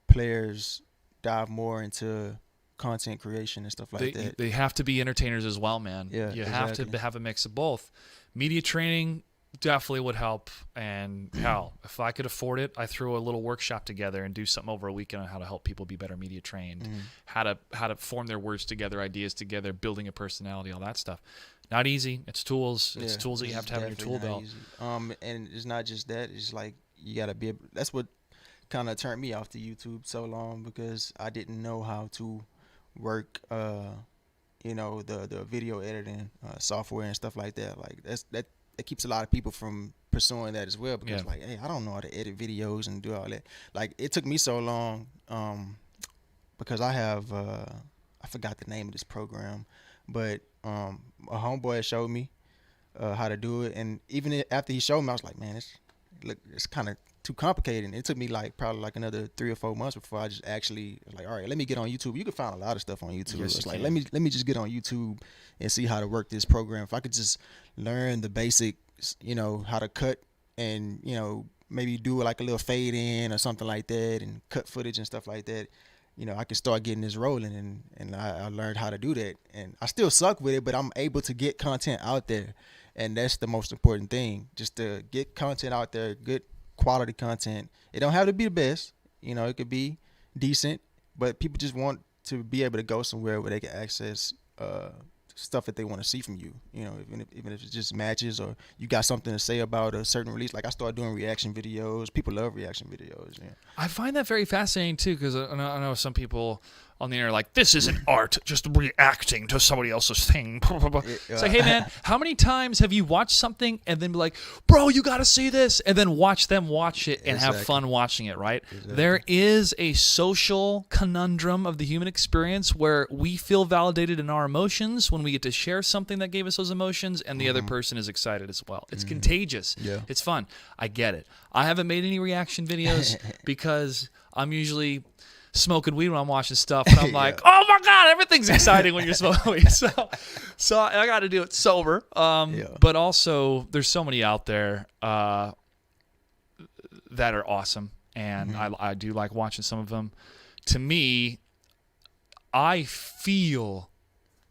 players dive more into content creation and stuff like that. They have to be entertainers as well, man. Yeah, you have to have a mix of both. Media training definitely would help, and hell, if I could afford it, I throw a little workshop together and do something over a weekend on how to help people be better media trained, how to form their words together, ideas together, building a personality, all that stuff. Not easy. It's tools. It's tools that you have to have in your tool belt. And it's not just that. It's like you gotta be able. That's what kind of turned me off to YouTube so long, because I didn't know how to work. The video editing software and stuff like that. Like that keeps a lot of people from pursuing that as well, because like, hey, I don't know how to edit videos and do all that. Like it took me so long because I have I forgot the name of this program, but a homeboy showed me how to do it, and even after he showed me, I was like, man, it's kind of too complicated. And it took me probably another 3 or 4 months before I just actually like, all right, let me get on YouTube. You can find a lot of stuff on YouTube. Yes, it's like let me just get on YouTube and see how to work this program. If I could just learn the basics, how to cut and maybe do like a little fade in or something like that, and cut footage and stuff like that, I can start getting this rolling. And I learned how to do that, and I still suck with it, but I'm able to get content out there, and that's the most important thing, just to get content out there, good quality content. It don't have to be the best, it could be decent, but people just want to be able to go somewhere where they can access stuff that they want to see from you, even if it's just matches, or you got something to say about a certain release. Like I started doing reaction videos. People love reaction videos. Yeah. I find that very fascinating too, because I know some people on the internet are like, this isn't art, just reacting to somebody else's thing. It's like, hey man, how many times have you watched something and then be like, bro, you got to see this, and then watch them watch it and have fun watching it, right? Exactly. There is a social conundrum of the human experience where we feel validated in our emotions when we get to share something that gave us those emotions, and the other person is excited as well. It's contagious. Yeah. It's fun. I get it. I haven't made any reaction videos because I'm usually smoking weed when I'm watching stuff, and I'm like, oh my God, everything's exciting when you're smoking weed. So I got to do it sober. But also, there's so many out there that are awesome, and I do like watching some of them. To me, I feel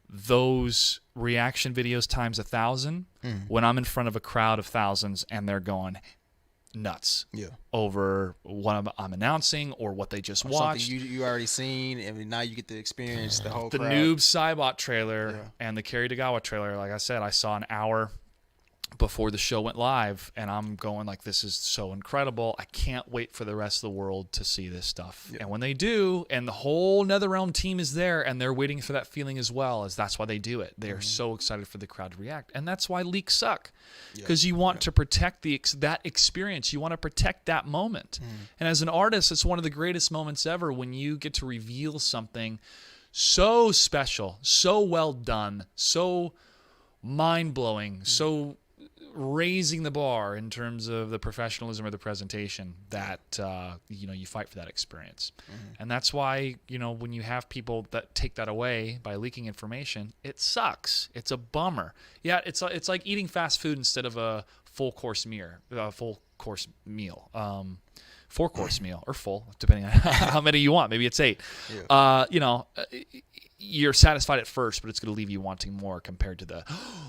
those reaction videos times 1,000 when I'm in front of a crowd of thousands and they're going nuts over what I'm announcing or what they just watched. Something you already seen, and now you get to experience the whole The crowd. Noob Saibot trailer and the Kerry Tagawa trailer, like I said, I saw an hour before the show went live, and I'm going like, this is so incredible. I can't wait for the rest of the world to see this stuff. And when they do, and the whole NetherRealm team is there, and they're waiting for that feeling as well, as that's why they do it. They are so excited for the crowd to react, and that's why leaks suck, because you want to protect that experience. You want to protect that moment. And as an artist, it's one of the greatest moments ever when you get to reveal something so special, so well done, so mind-blowing, so raising the bar in terms of the professionalism of the presentation that you fight for that experience. And that's why when you have people that take that away by leaking information, it sucks. It's a bummer. It's like eating fast food instead of a full course meal, 4-course meal, or full, depending on how many you want. Maybe it's 8. You're satisfied at first, but it's going to leave you wanting more compared to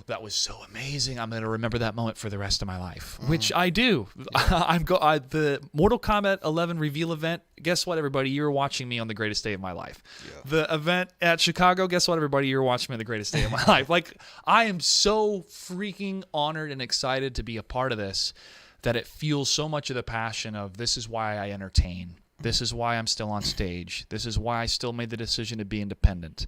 that was so amazing. I'm going to remember that moment for the rest of my life, which I do. The Mortal Kombat 11 reveal event, guess what, everybody? You were watching me on the greatest day of my life. The event at Chicago, guess what, everybody? You were watching me on the greatest day of my life. Like, I am so freaking honored and excited to be a part of this that it feels so much of the passion of this is why I entertain. This is why I'm still on stage. This is why I still made the decision to be independent.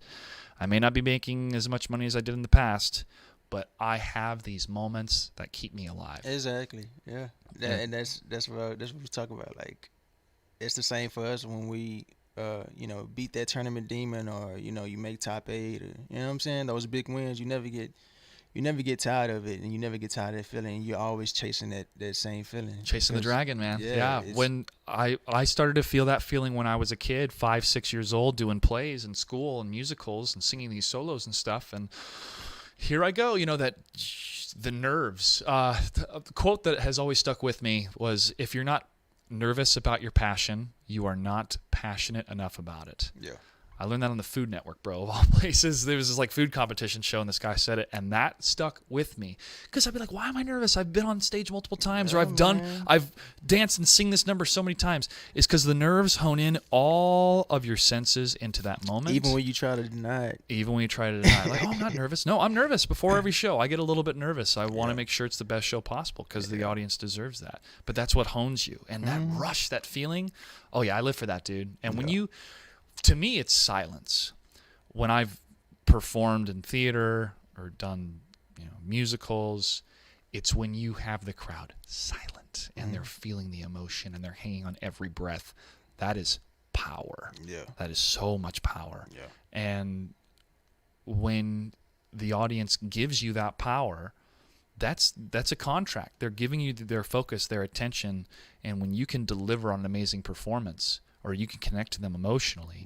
I may not be making as much money as I did in the past, but I have these moments that keep me alive. Exactly. Yeah. And that's what we talk about. Like, it's the same for us when we beat that tournament demon, or you make top 8, or, you know what I'm saying? Those big wins, you never get tired of it, and you never get tired of that feeling. You're always chasing that same feeling. Chasing the dragon, man. Yeah. When I started to feel that feeling when I was a kid, 5-6 years old, doing plays in school and musicals and singing these solos and stuff. And here I go, that the nerves. The quote that has always stuck with me was, if you're not nervous about your passion, you are not passionate enough about it. Yeah. I learned that on the Food Network, bro, of all places. There was this food competition show, and this guy said it, and that stuck with me. Because I'd be like, why am I nervous? I've been on stage multiple times, or I've danced and sing this number so many times. It's because the nerves hone in all of your senses into that moment. Even when you try to deny it. Like, I'm not nervous. No, I'm nervous before every show. I get a little bit nervous. I want to make sure it's the best show possible because the audience deserves that. But that's what hones you. And that rush, that feeling, I live for that, dude. And to me, it's silence. When I've performed in theater or done, musicals, it's when you have the crowd silent and they're feeling the emotion and they're hanging on every breath. That is power. Yeah. That is so much power. Yeah. And when the audience gives you that power, that's a contract. They're giving you their focus, their attention, and when you can deliver on an amazing performance, or you can connect to them emotionally.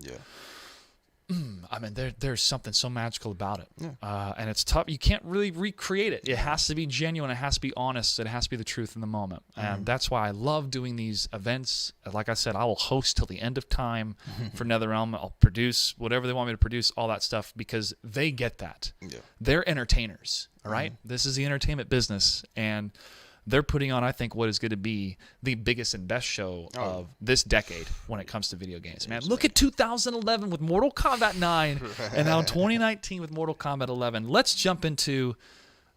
I mean, there's something so magical about it. And it's tough. You can't really recreate it. It has to be genuine. It has to be honest. It has to be the truth in the moment. And that's why I love doing these events. Like I said, I will host till the end of time for NetherRealm. I'll produce whatever they want me to produce, all that stuff, because they get that. They're entertainers, all right? This is the entertainment business. And they're putting on, I think, what is going to be the biggest and best show of this decade when it comes to video games. Man, look at 2011 with Mortal Kombat 9 and now 2019 with Mortal Kombat 11. Let's jump into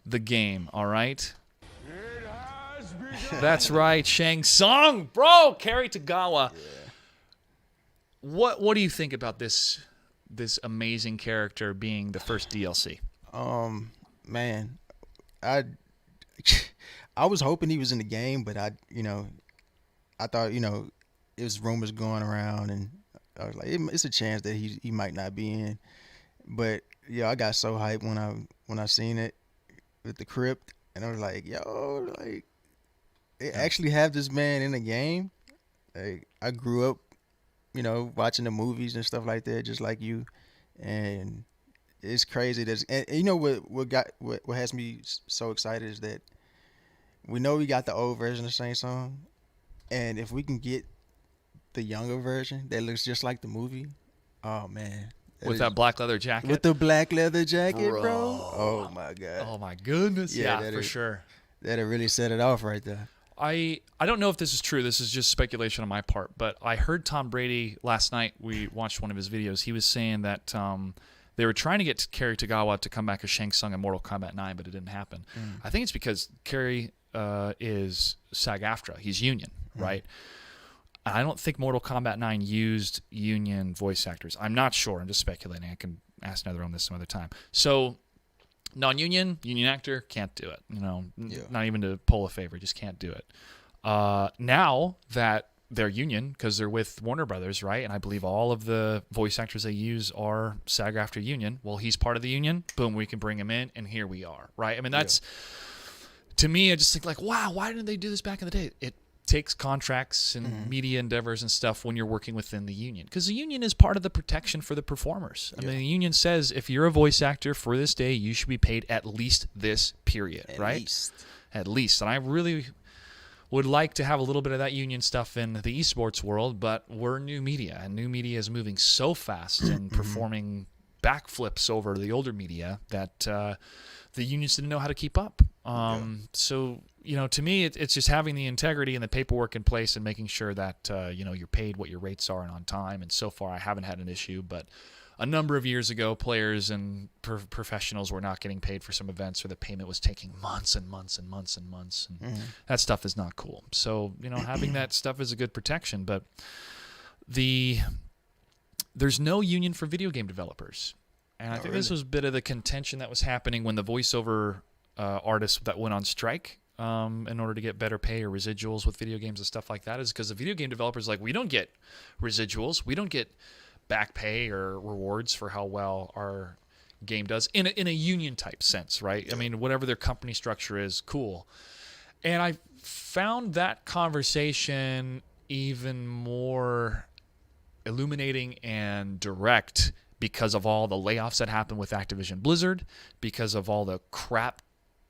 the game, all right? That's right, Shang Tsung. Bro, Kerry Tagawa. What do you think about this amazing character being the first DLC? Man, I was hoping he was in the game, but I thought, it was rumors going around, and I was like, it's a chance that he might not be in. But I got so hyped when I seen it with the crypt, and I was like, they actually have this man in the game. Like, I grew up, watching the movies and stuff like that, just like you, and it's crazy. What has me so excited is that we know we got the old version of Shang Tsung, and if we can get the younger version that looks just like the movie, oh man, with that black leather jacket. With the black leather jacket, bro. Oh my god. Oh my goodness. Yeah, for that'd- sure. That'd really set it off right there. I don't know if this is true. This is just speculation on my part, but I heard Tom Brady last night. We watched one of his videos. He was saying that they were trying to get Kerry Tagawa to come back as Shang Tsung in Mortal Kombat 9, but it didn't happen. I think it's because Kerry is SAG-AFTRA. He's union, right? I don't think Mortal Kombat 9 used union voice actors. I'm not sure. I'm just speculating. I can ask Nether on this some other time. So non-union, union actor, can't do it. Not even to pull a favor, just can't do it. Now that they're union, because they're with Warner Brothers, right? And I believe all of the voice actors they use are SAG-AFTRA union. Well, he's part of the union. Boom, we can bring him in, and here we are, right? I mean, that's, to me, I just think like, wow, why didn't they do this back in the day? It takes contracts and media endeavors and stuff when you're working within the union, because the union is part of the protection for the performers. I mean, the union says if you're a voice actor for this day, you should be paid at least this period, right? At least. And I really would like to have a little bit of that union stuff in the esports world, but we're new media, and new media is moving so fast and performing backflips over the older media that the unions didn't know how to keep up. So, to me, it's just having the integrity and the paperwork in place and making sure that, you're paid what your rates are and on time. And so far, I haven't had an issue. But a number of years ago, players and professionals were not getting paid for some events, or the payment was taking months and months and months and months. And that stuff is not cool. So, having that stuff is a good protection. But there's no union for video game developers. And I think this was a bit of the contention that was happening when the voiceover artists that went on strike in order to get better pay or residuals with video games and stuff like that, is because the video game developers are like, we don't get residuals, we don't get back pay or rewards for how well our game does in a union type sense, right? I mean, whatever their company structure is, cool. And I found that conversation even more illuminating and direct because of all the layoffs that happened with Activision Blizzard, because of all the crap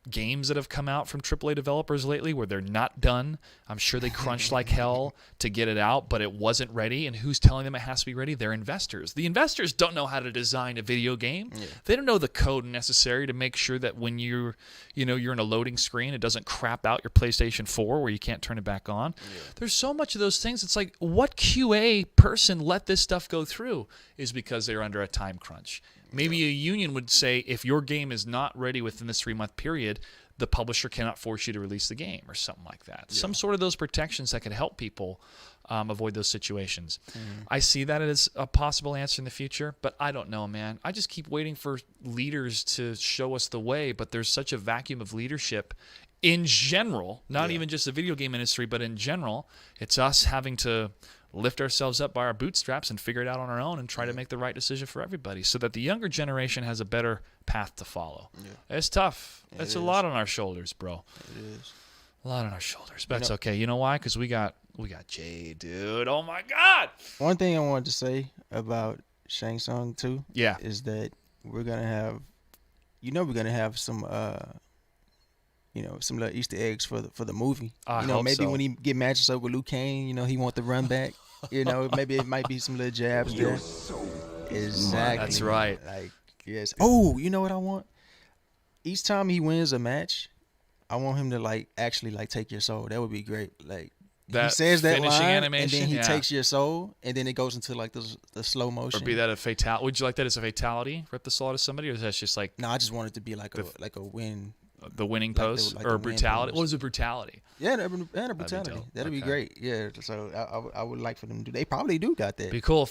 games that have come out from AAA developers lately where they're not done. I'm sure they crunched like hell to get it out, but it wasn't ready. And who's telling them it has to be ready? They're investors. The investors don't know how to design a video game. They don't know the code necessary to make sure that when you're in a loading screen, it doesn't crap out your PlayStation 4 where you can't turn it back on. There's so much of those things. It's like, what QA person let this stuff go through is because they're under a time crunch. Maybe a union would say, if your game is not ready within this 3-month period, the publisher cannot force you to release the game or something like that. Some sort of those protections that could help people avoid those situations. I see that as a possible answer in the future, but I don't know, man. I just keep waiting for leaders to show us the way, but there's such a vacuum of leadership in general, not even just the video game industry, but in general. It's us having to lift ourselves up by our bootstraps and figure it out on our own and try to make the right decision for everybody so that the younger generation has a better path to follow. It's tough. It's a lot on our shoulders, bro. It is. A lot on our shoulders. But it's okay. You know why? Because we got Jay, dude. Oh, my God. One thing I wanted to say about Shang Tsung, too, Yeah. is that we're going to have some some little Easter eggs for the movie. I hope maybe so. when he get matches up with Liu Kang, he want the run back. Maybe it might be some little jabs there. Exactly. That's right. Like, yes. Oh, you know what I want? Each time he wins a match, I want him to actually take your soul. That would be great. Like, That he says that finishing line, animation, and then he takes your soul, and then it goes into the slow motion. Or be that a fatality. Would you like that as a fatality? Rip the soul out of somebody? Or is that just like No, I just want it to be like a win. the winning Like the- pose? like or the a win brutality? pose. What is a brutality? Yeah, and a brutality. dope. That'd be Okay. great. Yeah, so I would like for them to do. They probably do got that. It'd be cool if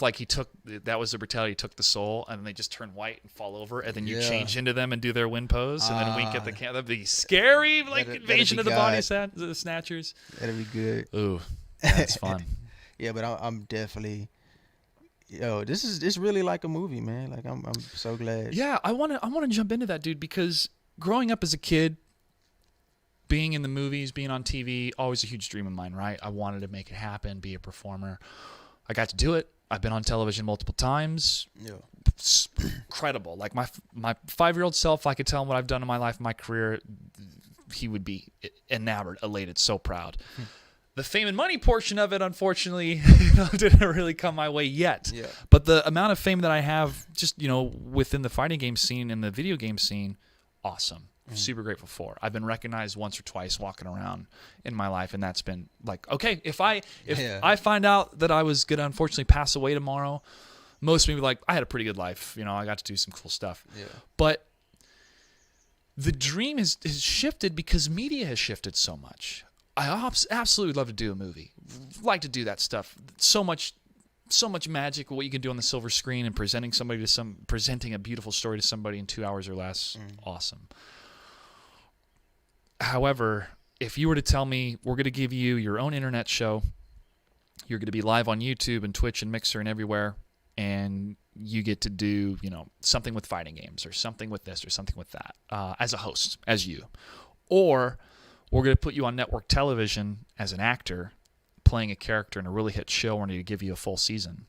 that was the brutality, took the soul, and then they just turn white and fall over, and then you change into them and do their win pose, and then wink at the camera. That'd be scary, That'd invasion be of the body God. the snatchers. That'd be good. Ooh, that's fun. Yeah, but I'm definitely. This really like a movie, man. Like I'm so glad. Yeah, I want to jump into that, dude, because growing up as a kid, being in the movies, being on TV, always a huge dream of mine, right? I wanted to make it happen, be a performer. I got to do it. I've been on television multiple times. Yeah. It's incredible. Like my 5-year-old self, I could tell him what I've done in my life, my career. He would be enamored, elated, so proud. The fame and money portion of it, unfortunately, didn't really come my way yet. Yeah. But the amount of fame that I have just, within the fighting game scene and the video game scene, awesome. Super grateful for. I've been recognized once or twice walking around in my life, and that's been like, okay, if I find out that I was going to unfortunately pass away tomorrow, most people like, I had a pretty good life. I got to do some cool stuff. Yeah. But the dream has shifted because media has shifted so much. I absolutely love to do a movie. Like to do that stuff. So much magic. What you can do on the silver screen and presenting a beautiful story to somebody in 2 hours or less. Awesome. However, if you were to tell me we're going to give you your own internet show, you're going to be live on YouTube and Twitch and Mixer and everywhere, and you get to do something with fighting games or something with this or something with that as a host, as you, or we're going to put you on network television as an actor playing a character in a really hit show. We're going to give you a full season.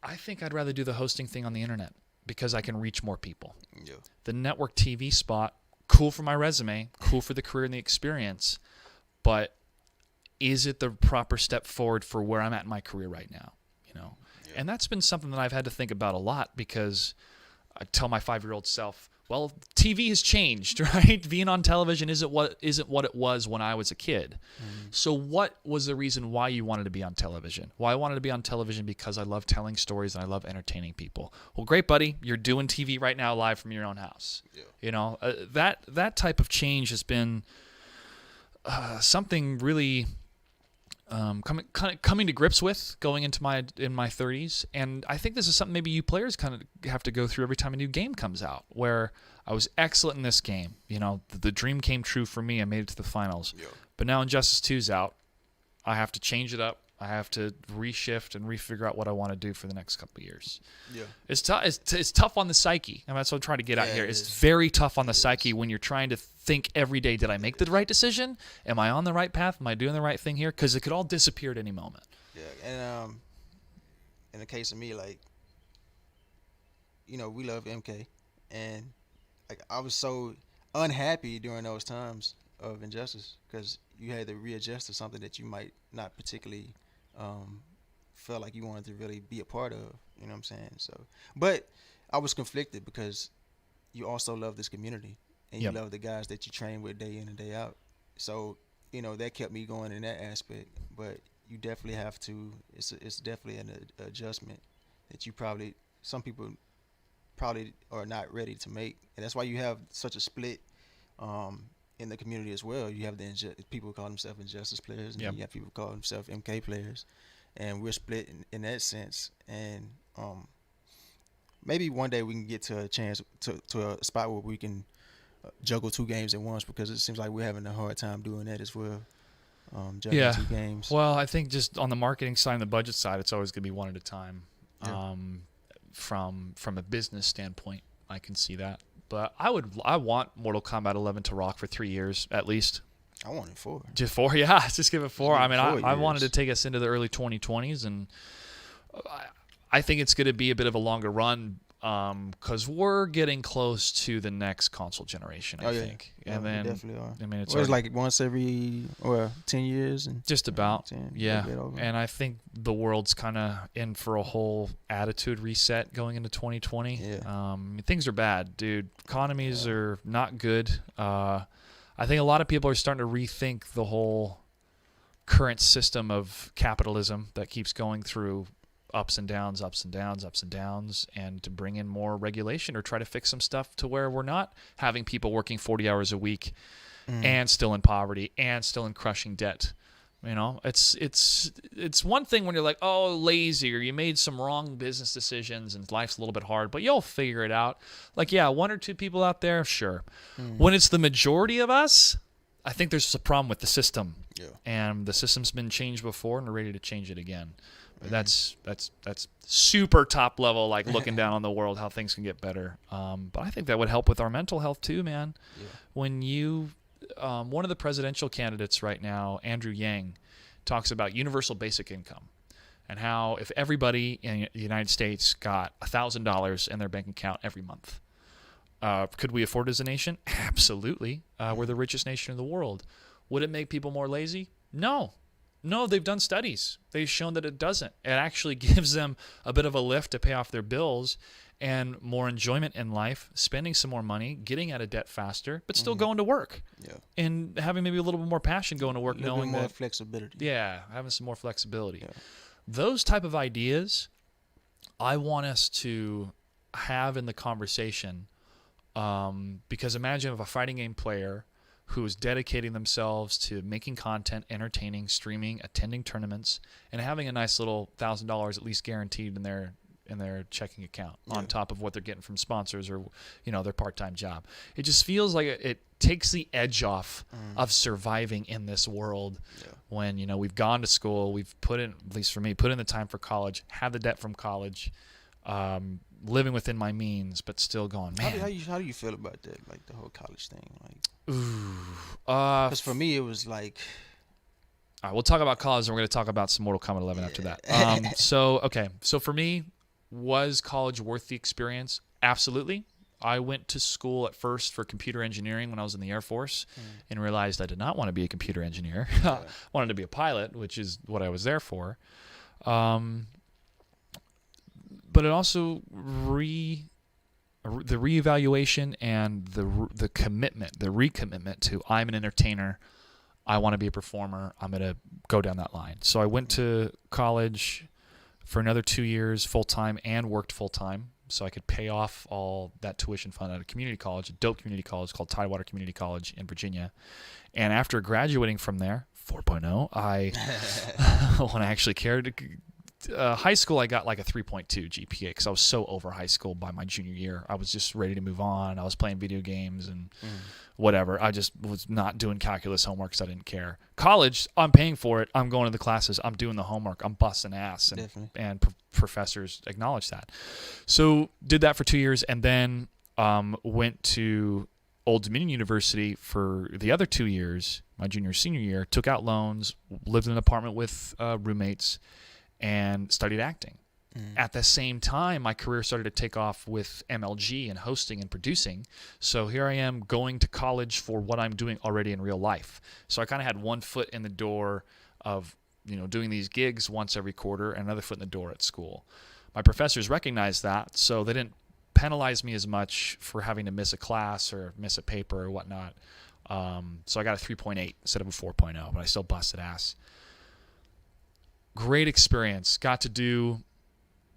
I think I'd rather do the hosting thing on the internet because I can reach more people. Yeah. The network TV spot, cool for my resume, cool for the career and the experience, but is it the proper step forward for where I'm at in my career right now? Yeah. And that's been something that I've had to think about a lot because I tell my 5-year-old self, well, TV has changed, right? Being on television isn't what it was when I was a kid. So what was the reason why you wanted to be on television? Well, I wanted to be on television because I love telling stories and I love entertaining people. Well, great, buddy. You're doing TV right now live from your own house. Yeah. That type of change has been something really coming to grips with going into my 30s, and I think this is something maybe you players kind of have to go through every time a new game comes out. Where I was excellent in this game, the dream came true for me. I made it to the finals, but now Injustice 2's out. I have to change it up. I have to reshift and refigure out what I want to do for the next couple of years. Yeah, it's tough. It's tough on the psyche. I mean, that's what I'm trying to get out here. It's very tough on the psyche when you're trying to think every day, did I make the right decision? Am I on the right path? Am I doing the right thing here? Because it could all disappear at any moment. Yeah, and in the case of me, we love MK, and I was so unhappy during those times of Injustice because you had to readjust to something that you might not particularly felt like you wanted to really be a part of. You know what I'm saying? So, but I was conflicted because you also love this community and you love the guys that you train with day in and day out. So, that kept me going in that aspect. But you definitely have to. It's definitely an adjustment that some people probably are not ready to make, and that's why you have such a split in the community as well. You have people call themselves Injustice players, and you have people call themselves MK players, and we're split in that sense. And maybe one day we can get to a chance to a spot where we can juggle 2 games at once, because it seems like we're having a hard time doing that as well. Juggling 2 games. Well, I think just on the marketing side and the budget side, it's always going to be one at a time. Yeah. From a business standpoint, I can see that. But I want Mortal Kombat 11 to rock for 3 years at least. I wanted 4. Just 4, yeah. Just give it 4. I mean, I wanted to take us into the early 2020s, and I think it's going to be a bit of a longer run because we're getting close to the next console generation, I think. Yeah, and then, we definitely are. I mean, it's like once every 10 years. And just about, 10, yeah. And I think the world's kind of in for a whole attitude reset going into 2020. Yeah. Things are bad, dude. Economies are not good. I think a lot of people are starting to rethink the whole current system of capitalism that keeps going through ups and downs, and to bring in more regulation or try to fix some stuff to where we're not having people working 40 hours a week and still in poverty and still in crushing debt. It's one thing when you're like, oh, lazy, or you made some wrong business decisions and life's a little bit hard, but you'll figure it out. 1 or 2 people out there, sure. When it's the majority of us, I think there's a problem with the system. Yeah. And the system's been changed before and we're ready to change it again. That's super top level, looking down on the world, how things can get better. But I think that would help with our mental health too, man. Yeah. When you, one of the presidential candidates right now, Andrew Yang, talks about universal basic income and how if everybody in the United States got $1,000 in their bank account every month, could we afford as a nation? Absolutely. We're the richest nation in the world. Would it make people more lazy? No. No, they've done studies. They've shown that it doesn't. It actually gives them a bit of a lift to pay off their bills and more enjoyment in life, spending some more money, getting out of debt faster, but still going to work. Yeah. And having maybe a little bit more passion going to work, A little knowing bit more that, flexibility. yeah, having some more flexibility. Yeah. Those type of ideas I want us to have in the conversation, because imagine if a fighting game player who is dedicating themselves to making content, entertaining, streaming, attending tournaments, and having a nice little $1,000 at least guaranteed in their checking account on top of what they're getting from sponsors or, their part-time job. It just feels like it takes the edge off of surviving in this world when, we've gone to school, we've put in, at least for me, put in the time for college, had the debt from college, living within my means, but still going, man. How do you feel about that, like the whole college thing? Like, Ooh. because for me, it was like, all right, we'll talk about college, and we're going to talk about some Mortal Kombat 11 after that. So for me, was college worth the experience? Absolutely. I went to school at first for computer engineering when I was in the Air Force and realized I did not want to be a computer engineer. I wanted to be a pilot, which is what I was there for. But it also the reevaluation and the commitment, the recommitment to I'm an entertainer, I want to be a performer, I'm going to go down that line. So I went to college for another 2 years full-time and worked full-time so I could pay off all that tuition fund at a community college, a dope community college called Tidewater Community College in Virginia. And after graduating from there, 4.0, when I actually cared, high school I got like a 3.2 GPA because I was so over high school by my junior year. I was just ready to move on. I was playing video games and whatever. I just was not doing calculus homework because I didn't care. College, I'm paying for it. I'm going to the classes. I'm doing the homework. I'm busting ass. And professors acknowledge that. So did that for 2 years and then went to Old Dominion University for the other 2 years, my junior, senior year, took out loans, lived in an apartment with roommates, and studied acting. At the same time, my career started to take off with MLG and hosting and producing. So here I am going to college for what I'm doing already in real life. So I kind of had one foot in the door of, doing these gigs once every quarter and another foot in the door at school. My professors recognized that, so they didn't penalize me as much for having to miss a class or miss a paper or whatnot. So I got a 3.8 instead of a 4.0, but I still busted ass. Great experience. Got to do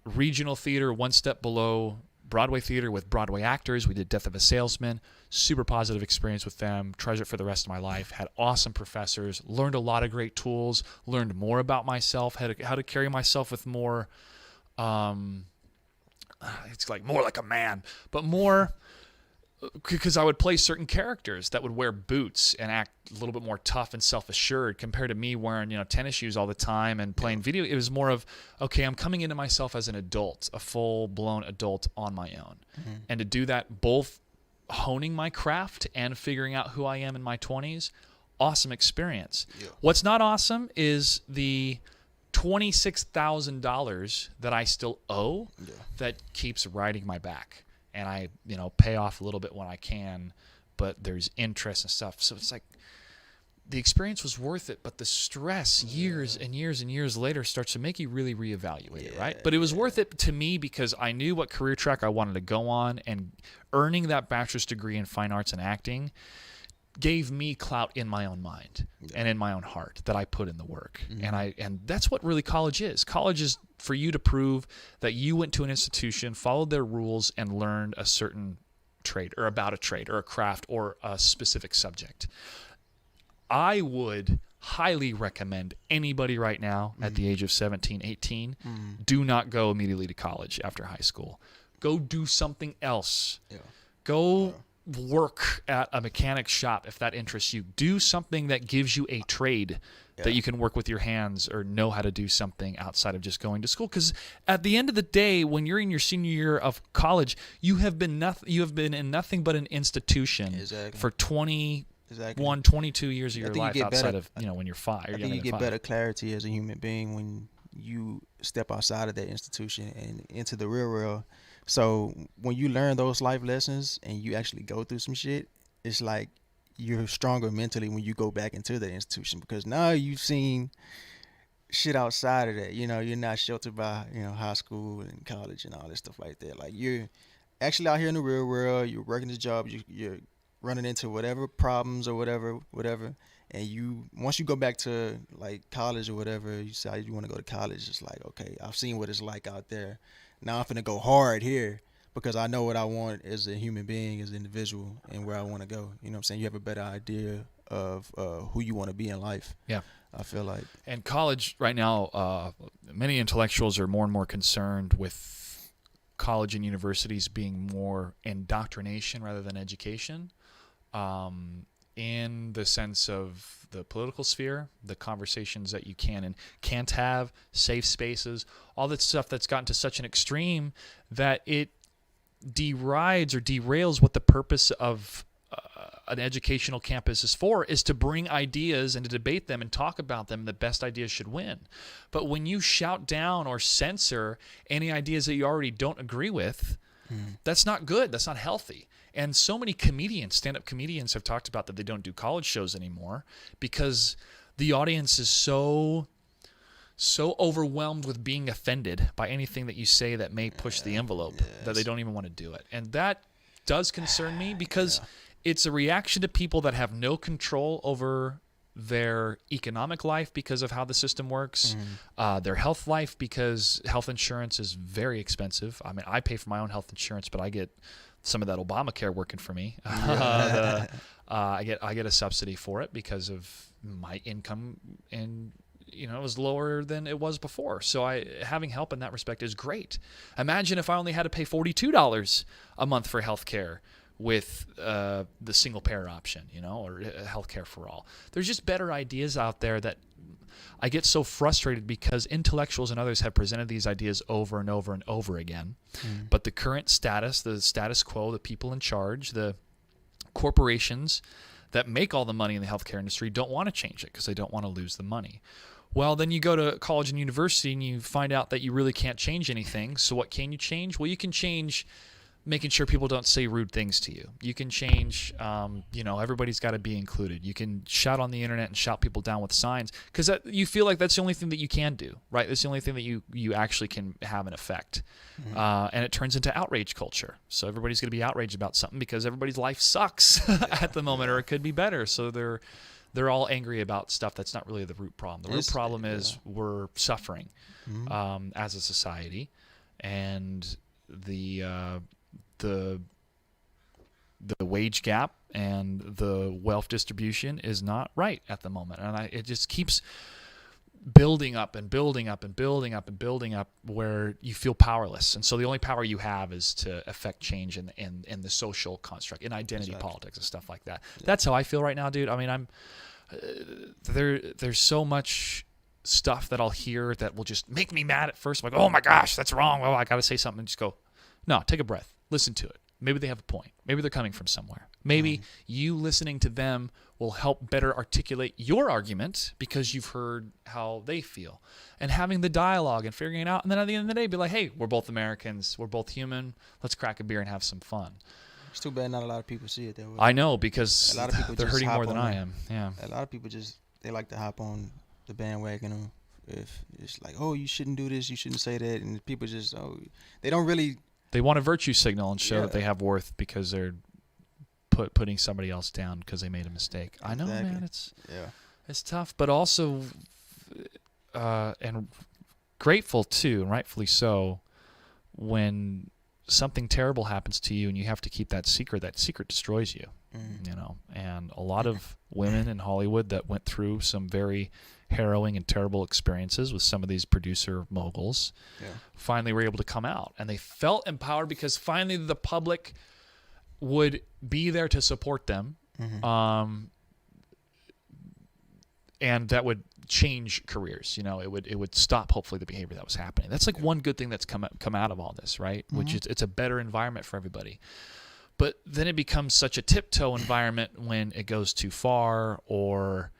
regional theater, one step below Broadway theater with Broadway actors. We did Death of a Salesman. Super positive experience with them. Treasure it for the rest of my life. Had awesome professors. Learned a lot of great tools. Learned more about myself. How to carry myself with more, it's like more like a man, but more, because I would play certain characters that would wear boots and act a little bit more tough and self-assured compared to me wearing, tennis shoes all the time and playing video. It was more of, okay, I'm coming into myself as an adult, a full-blown adult on my own. And to do that, both honing my craft and figuring out who I am in my 20s, awesome experience. Yeah. What's not awesome is the $26,000 that I still owe that keeps riding my back. And I, pay off a little bit when I can, but there's interest and stuff. So it's like the experience was worth it, but the stress years and years and years later starts to make you really reevaluate it, right? But it was worth it to me because I knew what career track I wanted to go on, and earning that bachelor's degree in fine arts and acting gave me clout in my own mind and in my own heart that I put in the work. And that's what really college is. College is for you to prove that you went to an institution, followed their rules, and learned a certain trade or about a trade or a craft or a specific subject. I would highly recommend anybody right now at the age of 17, 18, do not go immediately to college after high school. Go do something else. Go work at a mechanic shop if that interests you. Do something that gives you a trade that you can work with your hands or know how to do something outside of just going to school. Because at the end of the day, when you're in your senior year of college, you have been in nothing but an institution for 21, 22 years of your life outside of when you're 5. I think you get better clarity as a human being when you step outside of that institution and into the real world. So when you learn those life lessons and you actually go through some shit, it's like you're stronger mentally when you go back into the institution, because now you've seen shit outside of that. You know, you're not sheltered by, you know, high school and college and all this stuff like that. Like, you're actually out here in the real world. You're working the job. You're running into whatever problems or whatever. And you, once you go back to like college or whatever, you decide you want to go to college. It's like, okay, I've seen what it's like out there. Now I'm finna go hard here because I know what I want as a human being, as an individual, and where I want to go. You know what I'm saying? You have a better idea of who you want to be in life. Yeah. I feel like. And college right now, many intellectuals are more and more concerned with college and universities being more indoctrination rather than education, in the sense of the political sphere, the conversations that you can and can't have, safe spaces, all that stuff that's gotten to such an extreme that it derides or derails what the purpose of an educational campus is for, is to bring ideas and to debate them and talk about them. The best ideas should win. But when you shout down or censor any ideas that you already don't agree with, that's not good. That's not healthy. And so many comedians, stand-up comedians, have talked about that they don't do college shows anymore because the audience is so overwhelmed with being offended by anything that you say that may push the envelope that they don't even want to do it. And that does concern me because it's a reaction to people that have no control over their economic life because of how the system works, their health life because health insurance is very expensive. I mean, I pay for my own health insurance, but I get some of that Obamacare working for me. I get a subsidy for it because of my income, and you know, it was lower than it was before. So having help in that respect is great. Imagine if I only had to pay $42 a month for health care with the single payer option, you know, or healthcare for all. There's just better ideas out there that I get so frustrated because intellectuals and others have presented these ideas over and over and over again. But the current status, the status quo, the people in charge, the corporations that make all the money in the healthcare industry don't want to change it because they don't want to lose the money. Well, then you go to college and university and you find out that you really can't change anything. So what can you change? Well, you can change making sure people don't say rude things to you. You can change, everybody's got to be included. You can shout on the internet and shout people down with signs because you feel like that's the only thing that you can do, right? That's the only thing that you actually can have an effect. And it turns into outrage culture. So everybody's going to be outraged about something because everybody's life sucks at the moment, or it could be better. So they're all angry about stuff that's not really the root problem. The root problem is we're suffering as a society, and the wage gap and the wealth distribution is not right at the moment. And it just keeps building up and building up and building up and building up where you feel powerless. And so the only power you have is to affect change in the social construct, in identity politics and stuff like that. Yeah. That's how I feel right now, dude. I mean, there's so much stuff that I'll hear that will just make me mad at first. I'm like, oh my gosh, that's wrong. Well, I got to say something. And just go, no, take a breath. Listen to it. Maybe they have a point. Maybe they're coming from somewhere. Maybe you listening to them will help better articulate your argument because you've heard how they feel. And having the dialogue and figuring it out. And then at the end of the day, be like, hey, we're both Americans. We're both human. Let's crack a beer and have some fun. It's too bad not a lot of people see it that way. I know, because a lot of people they're hurting more than I am. Yeah. A lot of people they like to hop on the bandwagon if it's like, oh, you shouldn't do this, you shouldn't say that. And people just, they don't really... They want a virtue signal and show that they have worth because they're putting somebody else down because they made a mistake. I know, man. It's tough, but also and grateful too, and rightfully so, when something terrible happens to you and you have to keep that secret destroys you. You know, and a lot of women in Hollywood that went through some very harrowing and terrible experiences with some of these producer moguls finally were able to come out, and they felt empowered because finally the public would be there to support them, and that would change careers. You know, it would stop hopefully the behavior that was happening. That's like one good thing that's come out of all this, right? Which is it's a better environment for everybody. But then it becomes such a tiptoe environment when it goes too far, or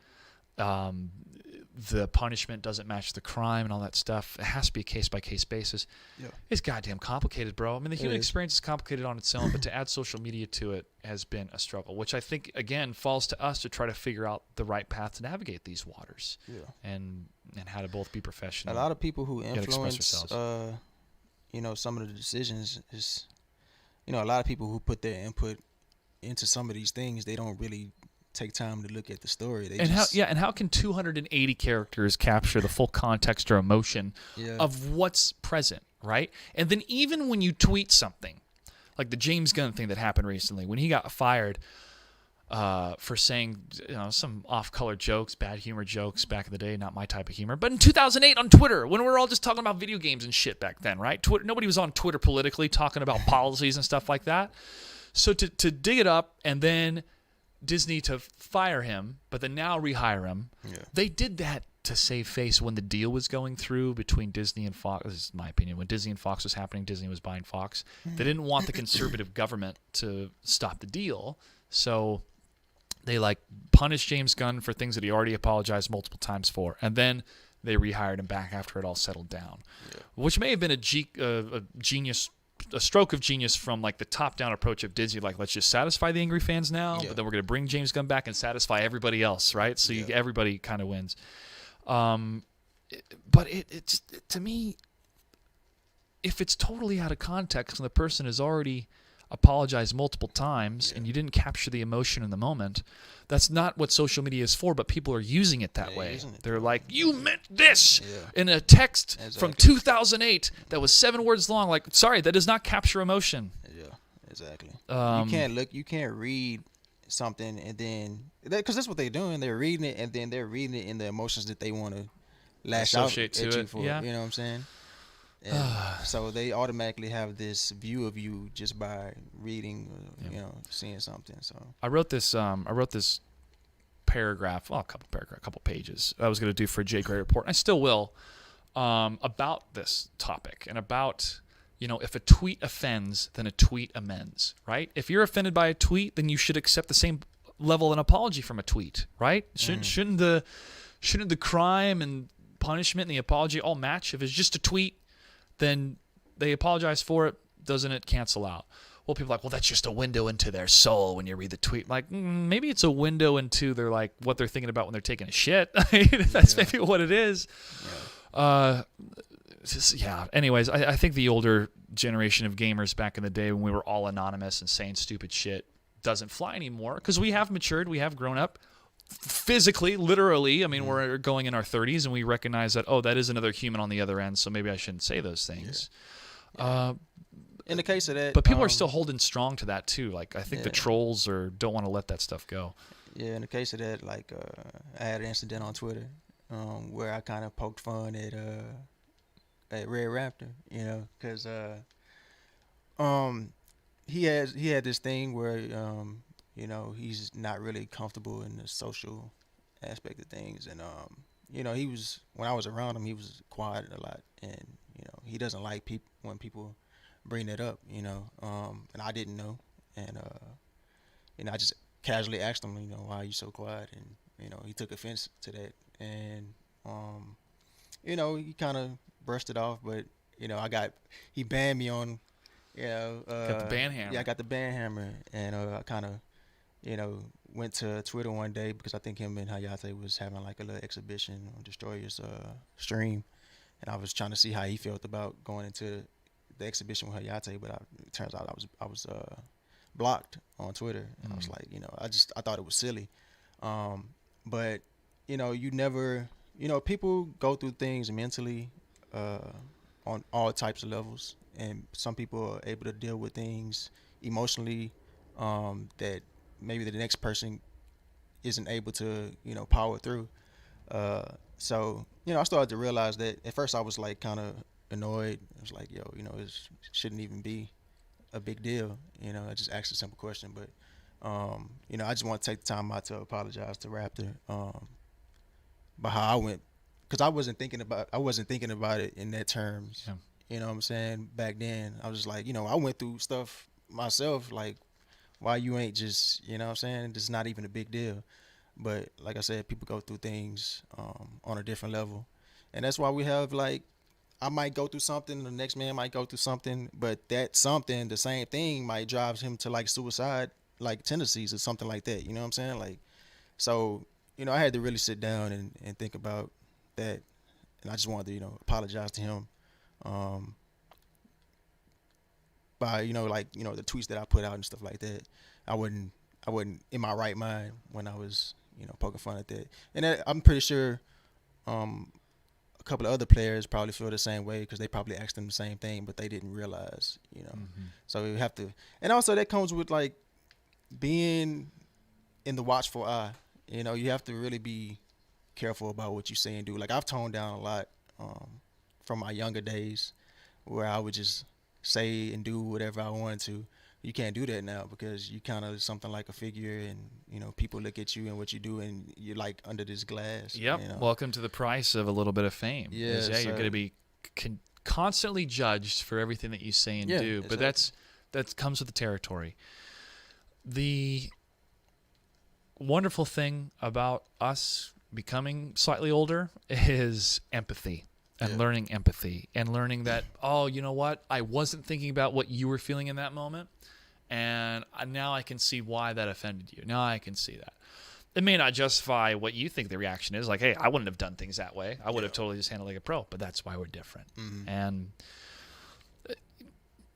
the punishment doesn't match the crime and all that stuff. It has to be a case-by-case basis. Yeah. It's goddamn complicated, bro. I mean, the human is. experience is complicated on its own, but to add social media to it has been a struggle, which I think, again, falls to us to try to figure out the right path to navigate these waters and how to both be professional. A lot of people who Gotta express influence, ourselves. some of the decisions is, a lot of people who put their input into some of these things, they don't really take time to look at the story. They how can 280 characters capture the full context or emotion of what's present, right? And then even when you tweet something, like the James Gunn thing that happened recently, when he got fired for saying some off-color jokes, bad humor jokes back in the day, not my type of humor. But in 2008 on Twitter, when we were all just talking about video games and shit back then, right? Nobody was on Twitter politically talking about policies and stuff like that. So to dig it up and then Disney to fire him, but then now rehire him. Yeah. They did that to save face when the deal was going through between Disney and Fox. This is my opinion. When Disney and Fox was happening, Disney was buying Fox. They didn't want the conservative government to stop the deal, so they punished James Gunn for things that he already apologized multiple times for, and then they rehired him back after it all settled down, which may have been a stroke of genius from the top-down approach of Disney, let's just satisfy the angry fans now, but then we're going to bring James Gunn back and satisfy everybody else, right? So everybody kind of wins. But it's to me, if it's totally out of context and the person has already apologized multiple times and you didn't capture the emotion in the moment, that's not what social media is for, but people are using it that way. They're like, you meant this in a text from 2008 that was 7 words long. Sorry, that does not capture emotion. Yeah, exactly. You can't read something and then, because that's what they're doing. They're reading it and then they're reading it in the emotions that they want to lash out at you for. Yeah. You know what I'm saying? And so they automatically have this view of you just by reading, seeing something. So I wrote this paragraph, a couple pages. I was going to do for a J.Gray report, and I still will, about this topic and about if a tweet offends, then a tweet amends, right? If you're offended by a tweet, then you should accept the same level of an apology from a tweet, right? Shouldn't the crime and punishment and the apology all match? If it's just a tweet, then they apologize for it. Doesn't it cancel out? Well, people are like, well, that's just a window into their soul when you read the tweet. Maybe it's a window into their what they're thinking about when they're taking a shit. That's maybe what it is. Anyways, I think the older generation of gamers back in the day when we were all anonymous and saying stupid shit doesn't fly anymore because we have matured, we have grown up. Physically, literally, I mean, we're going in our 30s and we recognize that, that is another human on the other end, so maybe I shouldn't say those things. In the case of that, but people are still holding strong to that too. I think the trolls don't want to let that stuff go. Yeah, in the case of that, I had an incident on Twitter where I kind of poked fun at Red Raptor, because he had this thing where he's not really comfortable in the social aspect of things, and he was, when I was around him, he was quiet a lot, and he doesn't like when people bring that up, and I didn't know, and I just casually asked him, why are you so quiet, and he took offense to that, and he kind of brushed it off, but he banned me on, got the ban hammer. Yeah, I got the ban hammer, and I kind of went to Twitter one day because I think him and Hayate was having a little exhibition on Destroyer's stream, and I was trying to see how he felt about going into the exhibition with Hayate, but it turns out I was blocked on Twitter, and I was like, I thought it was silly, but you never, people go through things mentally on all types of levels, and some people are able to deal with things emotionally that maybe the next person isn't able to, power through. So, I started to realize that at first I was kind of annoyed. I was like, it shouldn't even be a big deal. I just asked a simple question, but, I just want to take the time out to apologize to Raptor about how I went, because I wasn't thinking about it in that terms. Yeah. You know what I'm saying? Back then, I was just like, I went through stuff myself, why you ain't just, what I'm saying? It's not even a big deal. But like I said, people go through things on a different level, and that's why we have like I might go through something, the next man might go through something, but that something, the same thing, might drive him to like suicide, like tendencies or something like that. You know what I'm saying? Like, so I had to really sit down and think about that, and I just wanted to apologize to him. By the tweets that I put out and stuff like that. I wasn't in my right mind when I was poking fun at that. And I'm pretty sure a couple of other players probably feel the same way because they probably asked them the same thing, but they didn't realize. So you have to, and also that comes with like being in the watchful eye. You have to really be careful about what you say and do. Like I've toned down a lot from my younger days where I would just say and do whatever I wanted to. You can't do that now because you kind of something like a figure, and people look at you and what you do, and you're like under this glass. Yep. Welcome to the price of a little bit of fame. Yeah, you're going to be constantly judged for everything that you say and do. But exactly. that comes with the territory. The wonderful thing about us becoming slightly older is empathy. And learning empathy and learning that, oh, you know what? I wasn't thinking about what you were feeling in that moment. And now I can see why that offended you. Now I can see that. It may not justify what you think the reaction is. Like, hey, I wouldn't have done things that way. I would have totally just handled it like a pro. But that's why we're different. Mm-hmm. And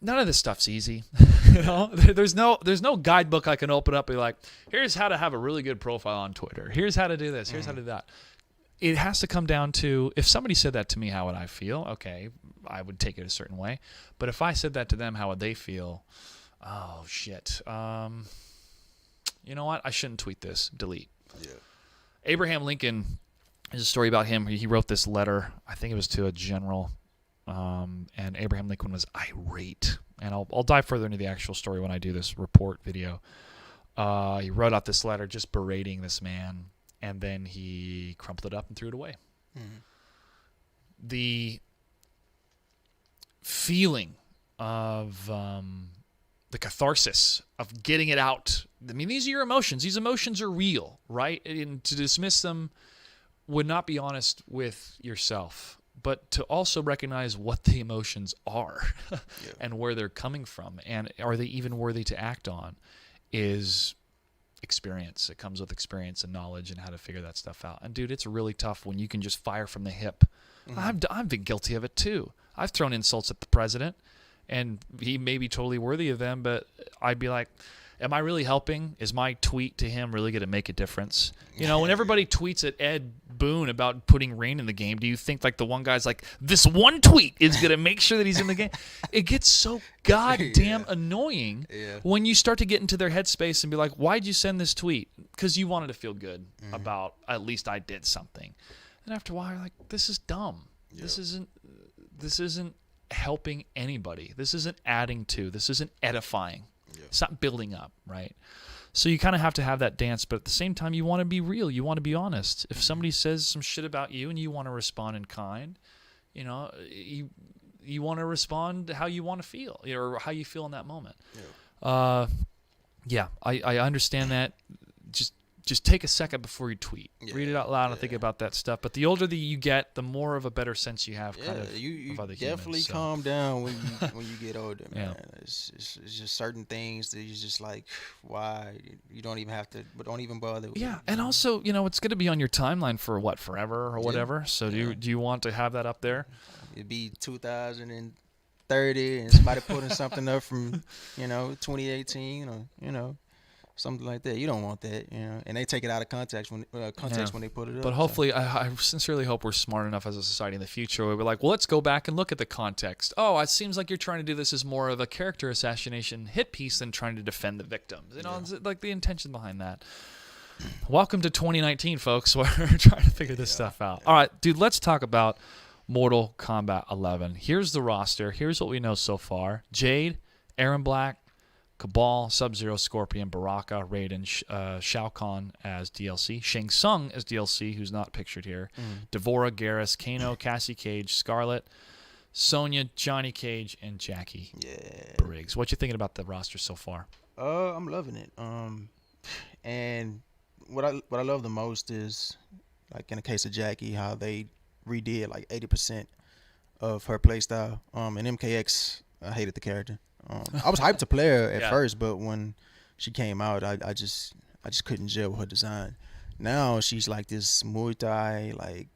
none of this stuff's easy. There's no guidebook I can open up and be like, here's how to have a really good profile on Twitter. Here's how to do this. Here's how to do that. It has to come down to, if somebody said that to me, how would I feel? Okay, I would take it a certain way. But if I said that to them, how would they feel? Oh, shit. You know what? I shouldn't tweet this. Delete. Yeah. Abraham Lincoln, there's a story about him. He wrote this letter. I think it was to a general. And Abraham Lincoln was irate. And I'll dive further into the actual story when I do this report video. He wrote out this letter just berating this man. And then he crumpled it up and threw it away. Mm-hmm. The feeling of the catharsis of getting it out. I mean, these are your emotions. These emotions are real, right? And to dismiss them would not be honest with yourself, but to also recognize what the emotions are and where they're coming from. And are they even worthy to act on is experience. It comes with experience and knowledge and how to figure that stuff out. And dude, it's really tough when you can just fire from the hip. Mm-hmm. I've been guilty of it too. I've thrown insults at the president, and he may be totally worthy of them, but I'd be like, am I really helping? Is my tweet to him really going to make a difference? When everybody tweets at Ed Boone about putting rain in the game, do you think like the one guy's like, this one tweet is going to make sure that he's in the game? It gets so goddamn annoying when you start to get into their headspace and be like, why'd you send this tweet? Because you wanted to feel good about at least I did something. And after a while, you're like, this is dumb. Yeah. This isn't helping anybody. This isn't adding to. This isn't edifying. It's not building up, right? So you kind of have to have that dance, but at the same time, you want to be real. You want to be honest. If somebody says some shit about you and you want to respond in kind, you want to respond how you want to feel or how you feel in that moment. Yeah. I understand that. Just take a second before you tweet. Read it out loud and think about that stuff. But the older that you get, the more of a better sense you have kind of other humans. Definitely calm down when you get older, man. It's just certain things that you're just like, why? You don't even have to, but don't even bother with it. And also, it's going to be on your timeline for forever or whatever. So do you want to have that up there? It'd be 2030 and somebody putting something up from, 2018 or, something like that. You don't want that, and they take it out of context when they put it up. But hopefully, I sincerely hope we're smart enough as a society in the future where we're like, well, let's go back and look at the context. Oh, it seems like you're trying to do this as more of a character assassination hit piece than trying to defend the victims. It's like the intention behind that. Welcome to 2019, folks. We're trying to figure this stuff out. All right, dude, let's talk about Mortal Kombat 11. Here's the roster. Here's what we know so far. Jade, Aaron Black, Cabal, Sub-Zero, Scorpion, Baraka, Raiden, Shao Kahn as DLC, Shang Tsung as DLC, who's not pictured here, Devora, Garrus, Kano, Cassie Cage, Scarlet, Sonya, Johnny Cage, and Jackie Briggs. What you thinking about the roster so far? I'm loving it. And what I love the most is, like in the case of Jackie, how they redid like 80% of her play style. And MKX, I hated the character. I was hyped to play her at first, but when she came out, I just couldn't gel with her design. Now she's like this Muay Thai, like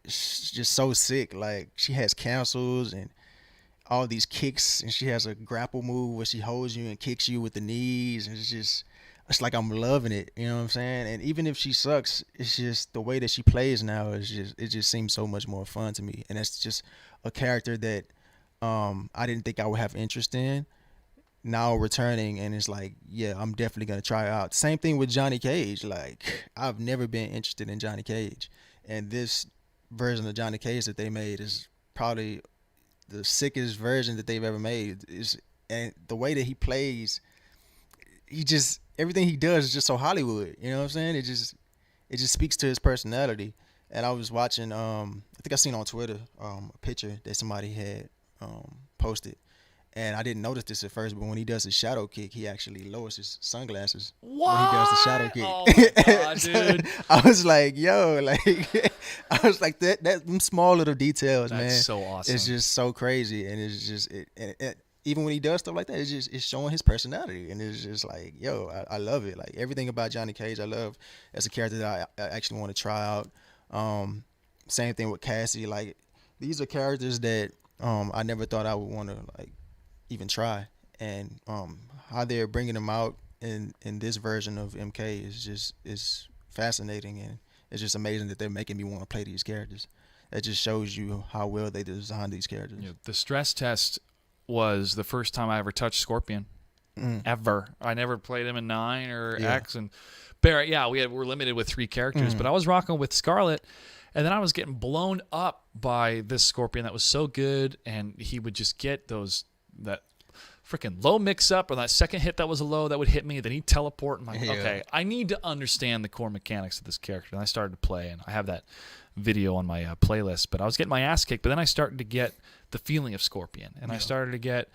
she's just so sick. Like she has cancels and all these kicks, and she has a grapple move where she holds you and kicks you with the knees, and it's like I'm loving it. You know what I'm saying? And even if she sucks, it's just the way that she plays now it just seems so much more fun to me. And that's just a character that I didn't think I would have interest in. Now returning, and it's like, yeah, I'm definitely gonna try it out. Same thing with Johnny Cage. Like I've never been interested in Johnny Cage, and this version of Johnny Cage that they made is probably the sickest version that they've ever made. And the way that he plays, everything he does is just so Hollywood. You know what I'm saying? It just speaks to his personality. And I was watching, I think I seen on Twitter a picture that somebody had posted. And I didn't notice this at first, but when he does his shadow kick, he actually lowers his sunglasses when he does the shadow kick. Oh my God, dude! I was like, yo, like, I was like that them small little details, man. That's so awesome. It's just so crazy, and it's just even when he does stuff like that, it's showing his personality, and it's just like, yo, I love it. Like everything about Johnny Cage, I love as a character that I actually want to try out. Same thing with Cassie. Like these are characters that I never thought I would want to like even try, and how they're bringing them out in this version of MK is fascinating, and it's just amazing that they're making me want to play these characters. That just shows you how well they designed these characters. Yeah, the stress test was the first time I ever touched Scorpion, ever. I never played him in 9 or X, and Barrett. Yeah, we're limited with 3 characters, but I was rocking with Scarlet. And then I was getting blown up by this Scorpion that was so good, and he would just get that freaking low mix-up, or that second hit that was a low that would hit me, then he'd teleport. I'm like, okay, I need to understand the core mechanics of this character. And I started to play, and I have that video on my playlist, but I was getting my ass kicked. But then I started to get the feeling of Scorpion, and I started to get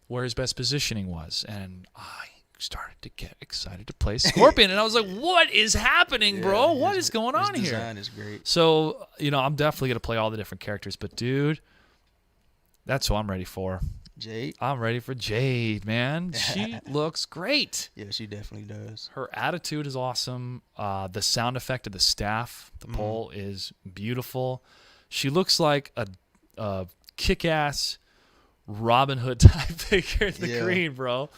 where his best positioning was, and I started to get excited to play Scorpion, and I was like, what is happening, bro? What is going on here? His design is great. So, I'm definitely going to play all the different characters, but dude, that's who I'm ready for. Jade? I'm ready for Jade, man. She looks great. Yeah, she definitely does. Her attitude is awesome. The sound effect of the staff, the pole, is beautiful. She looks like a kick-ass Robin Hood type figure in the green, bro.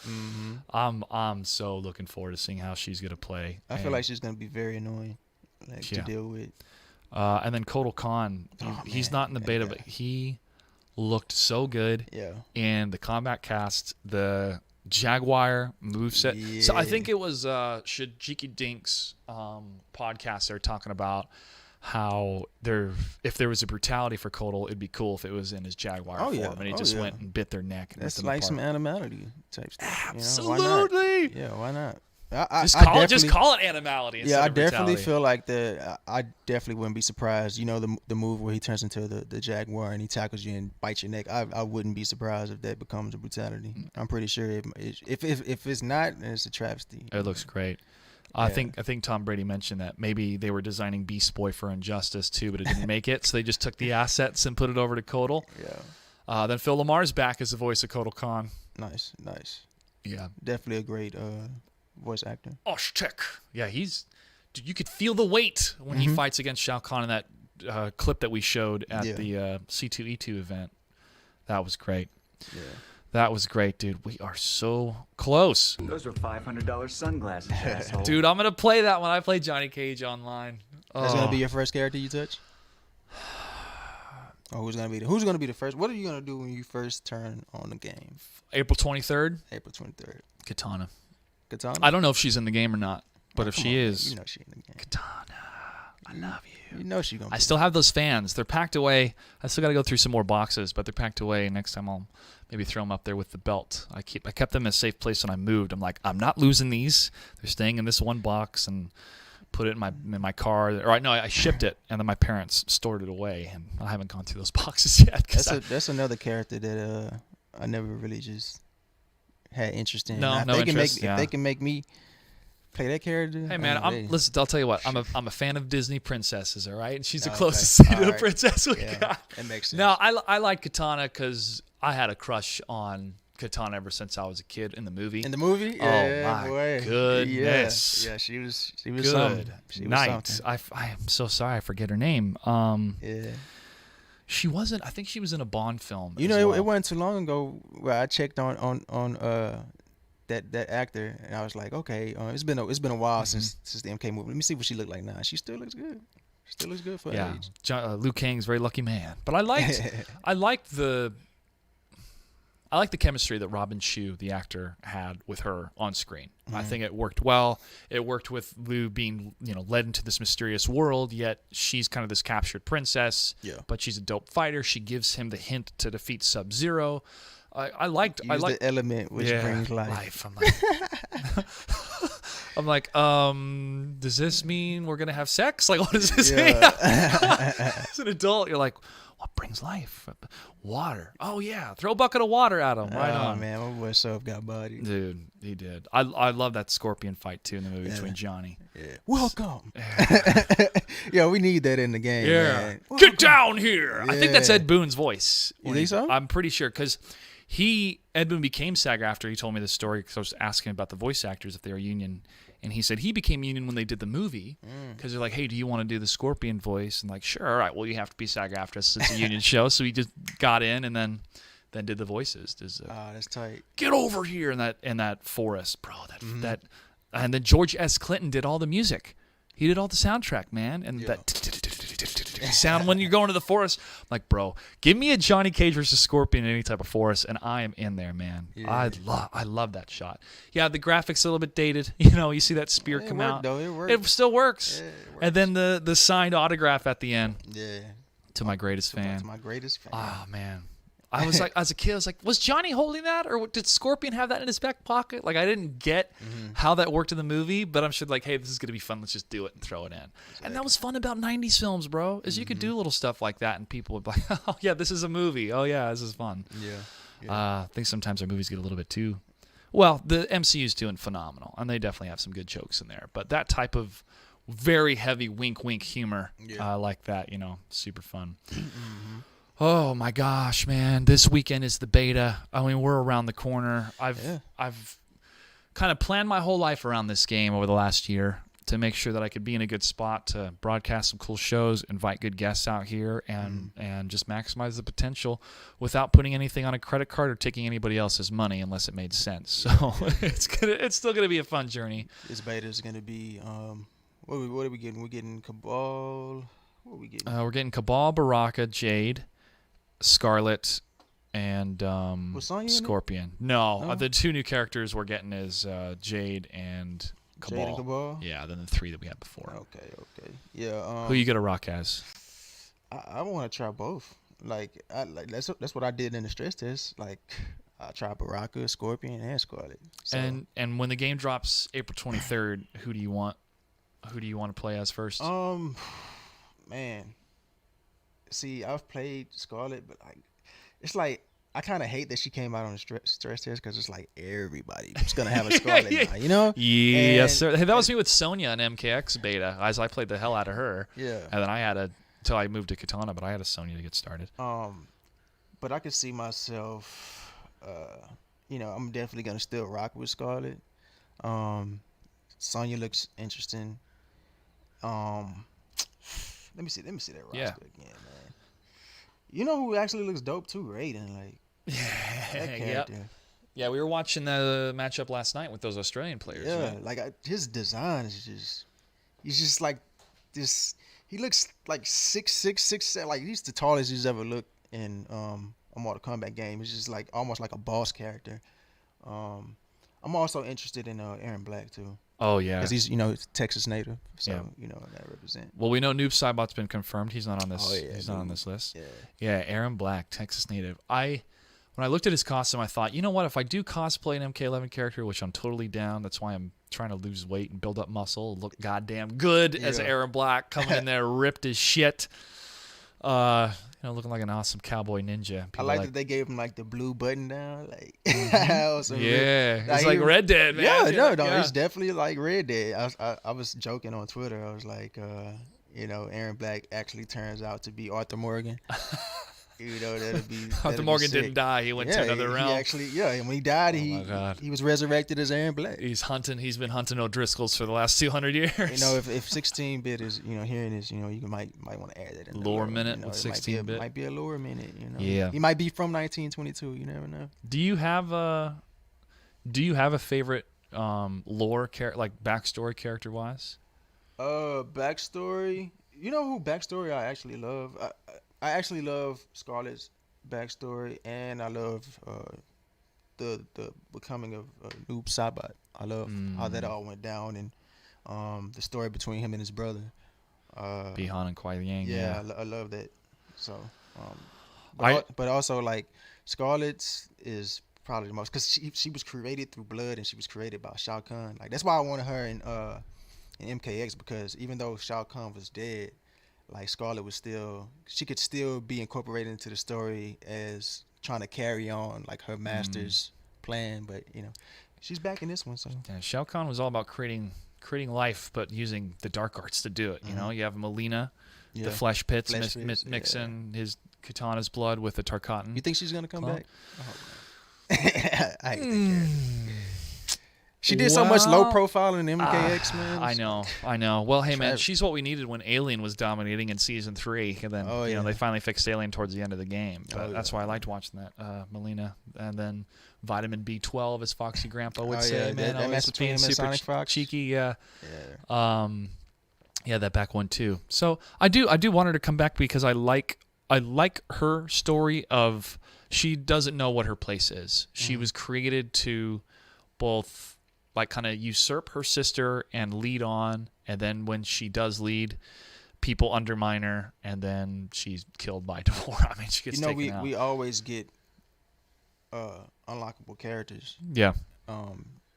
I'm so looking forward to seeing how she's gonna play. I feel like she's gonna be very annoying, to deal with. And then Kotal Khan, he's not in the beta, but he looked so good. Yeah. And the combat cast, the Jaguar moveset. Yeah. So I think it was Shijiki Dink's podcast. They're talking about how if there was a brutality for Kotal, it'd be cool if it was in his Jaguar form, and he just went and bit their neck. And that's like some animality type stuff. Absolutely. Why not? Yeah, why not? Just call it animality. Yeah, I definitely brutality. feel like I definitely wouldn't be surprised. The move where he turns into the Jaguar and he tackles you and bites your neck. I wouldn't be surprised if that becomes a brutality. I'm pretty sure if it's not, then it's a travesty. It looks great. I think Tom Brady mentioned that maybe they were designing Beast Boy for Injustice too, but it didn't make it, so they just took the assets and put it over to Kotal. Yeah. Then Phil Lamar's back as the voice of Kotal Khan. Nice. Yeah. Definitely a great voice actor. Oshtek. Yeah, dude, you could feel the weight when he fights against Shao Kahn in that clip that we showed at the C2E2 event. That was great. Yeah. That was great, dude. We are so close. Those are $500 sunglasses, asshole. Dude, I'm going to play that when I play Johnny Cage online. That's going to be your first character you touch? Or who's going to be the first? What are you going to do when you first turn on the game? April 23rd? April 23rd. Katana. Katana? I don't know if she's in the game or not, but if she is, you know she's in the game. Katana, I love you. You know she's going to I still have those fans. They're packed away. I still got to go through some more boxes, but they're packed away. Next time I'll maybe throw them up there with the belt. I kept them in a safe place when I moved. I'm like, I'm not losing these. They're staying in this one box, and put it in my car. Or no, I shipped it, and then my parents stored it away, and I haven't gone through those boxes yet. That's another character that I never really just had interest in. No if interest. If they can make me play that character. Hey man, listen. I'll tell you what. I'm a fan of Disney princesses. All right, and she's the Okay. closest thing to a All right. princess we Yeah, got. that makes sense. No, I like Katana because I had a crush on Katana ever since I was a kid in the movie. In the movie? Oh, Yeah, my boy. goodness. Yeah, she was Good something. She was night. something. I am so sorry I forget her name. Yeah. She wasn't. I think she was in a Bond film. You as know, well. it wasn't too long ago where I checked on that actor, and I was like, okay, it's been a while since the MK movie. Let me see what she looked like now. She still looks good. Still looks good for her Yeah, age. Liu Kang's a very lucky man. But I liked the chemistry that Robin Shue, the actor, had with her on screen. I think it worked well. It worked with Liu being, led into this mysterious world, yet she's kind of this captured princess. Yeah. But she's a dope fighter. She gives him the hint to defeat Sub-Zero. I liked the element which brings life. I'm like, does this mean we're gonna have sex? Like, what does this mean? As an adult, you're like, what brings life? Water. Oh yeah, throw a bucket of water at him. Right on. Man, my boy Sub got body. Dude, he did. I love that scorpion fight too in the movie between Johnny. Yeah. Welcome. Yeah, we need that in the game. Yeah. Man. Get down here. I think that's Yeah. Ed Boon's voice. You think so? I'm pretty sure because Ed Boon became SAG after he told me this story because I was asking about the voice actors if they were union. And he said he became union when they did the movie because they're like, hey, do you want to do the Scorpion voice? And like, sure, all right, well, you have to be SAG after us. It's a union show. So he just got in and then did the voices. That's tight. Get over here in that forest, bro. That and then George S. Clinton did all the music. He did all the soundtrack, man. And that sound when you're going to the forest. I'm like, bro, give me a Johnny Cage versus Scorpion in any type of forest, and I am in there, man. Yeah. I love that shot. Yeah, the graphics a little bit dated. You see that spear come out. Though. It worked. It still works. Yeah, it works. And then the signed autograph at the end. Yeah. To my greatest fan. To my greatest fan. Oh, man. I was like, as a kid, I was like, was Johnny holding that? Or did Scorpion have that in his back pocket? Like, I didn't get how that worked in the movie, but I'm sure, like, hey, this is going to be fun. Let's just do it and throw it in. Exactly. And that was fun about 90s films, bro, is you could do little stuff like that, and people would be like, oh, yeah, this is a movie. Oh, yeah, this is fun. Yeah. I think sometimes our movies get a little bit too... Well, the MCU's doing phenomenal, and they definitely have some good jokes in there. But that type of very heavy wink-wink humor like that, super fun. Oh my gosh, man! This weekend is the beta. I mean, we're around the corner. I've kind of planned my whole life around this game over the last year to make sure that I could be in a good spot to broadcast some cool shows, invite good guests out here, and just maximize the potential without putting anything on a credit card or taking anybody else's money unless it made sense. So it's still gonna be a fun journey. This beta is gonna be what are we getting? We're getting Cabal. What are we getting? We're getting Cabal, Baraka, Jade, Scarlet, and Scorpion. No, the two new characters we're getting is Jade and Cabal. Jade and Cabal? Yeah, then the three that we had before. Okay. Yeah. Who you gonna rock as? I want to try both. That's what I did in the stress test. Like, I tried Baraka, Scorpion, and Scarlet. So, and when the game drops April 23rd, who do you want to play as first? Man. See, I've played Scarlet, but it's like I kind of hate that she came out on the stress test because it's like everybody's gonna have a Scarlet now, Yes, sir. Hey, that was me with Sonya in MKX beta. As I played the hell out of her. Yeah. And then until I moved to Katana, but I had a Sonya to get started. But I could see myself, I'm definitely gonna still rock with Scarlet. Sonya looks interesting. Let me see that roster again, man. You know who actually looks dope too? Raiden, like that character. Yeah, we were watching the matchup last night with those Australian players. Yeah, his design is he's just like this. He looks like 6'6", 6'7", like he's the tallest he's ever looked in a Mortal Kombat game. It's just like almost like a boss character. I'm also interested in Aaron Black too. Oh yeah, because he's Texas native, so that represent. Well, we know Noob Saibot's been confirmed. He's not on this. He's not on this list. Yeah, Aaron Black, Texas native. When I looked at his costume, I thought, you know what? If I do cosplay an MK11 character, which I'm totally down, that's why I'm trying to lose weight and build up muscle, look goddamn good as Aaron Black coming in there ripped as shit. looking like an awesome cowboy ninja. I like that they gave him like the blue button down, like it's like Red Dead, man. Yeah, he's definitely like Red Dead. I was joking on Twitter. I was like, Aaron Black actually turns out to be Arthur Morgan. That'd be Arthur Morgan didn't die. He went to another realm. And when he died, he was resurrected as Aaron Black. He's been hunting O'Driscolls for the last 200 years. If 16-bit is hearing this, you might want to add that in. Lore minute with 16-bit. Might be a lore minute. Yeah. He might be from 1922. You never know. Do you have a favorite lore like backstory character wise? Backstory. You know who backstory I actually love? I actually love Scarlett's backstory, and I love the becoming of Noob Saibot. I love how that all went down, and the story between him and his brother. Bi-Han and Kuai Liang. Yeah, I love that. So, but also like Scarlett's is probably the most, because she was created through blood, and she was created by Shao Kahn. Like that's why I wanted her in MKX, because even though Shao Kahn was dead, like Scarlett she could still be incorporated into the story as trying to carry on like her master's plan. But she's back in this one. So yeah, Shao Kahn was all about creating life, but using the dark arts to do it. You have Melina, the flesh pits, mixing his katana's blood with the Tarkatan. You think she's gonna come back? I think she did so much low profile in MKX, man. I know. Well, hey, man, she's what we needed when Alien was dominating in season 3, and then they finally fixed Alien towards the end of the game. But that's why I liked watching that, Melina, and then Vitamin B12, as Foxy Grandpa would say. Man, that mess between him and Sonic Fox. Cheeky, yeah. That back one too. So I do want her to come back, because I like her story of she doesn't know what her place is. She was created to both like kind of usurp her sister and lead on, and then when she does lead, people undermine her, and then she's killed by Devore. I mean, she gets taken out. We always get unlockable characters. Yeah.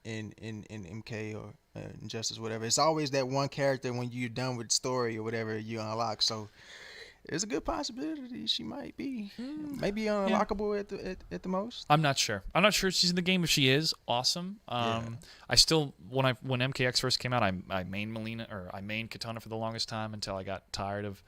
In MK or Injustice, whatever. It's always that one character when you're done with the story or whatever you unlock. So there's a good possibility she might be maybe unlockable at the most. I'm not sure. I'm not sure if she's in the game. If she is, awesome. I still when MKX first came out, I mained Melina, or I mained Katana for the longest time, until I got tired of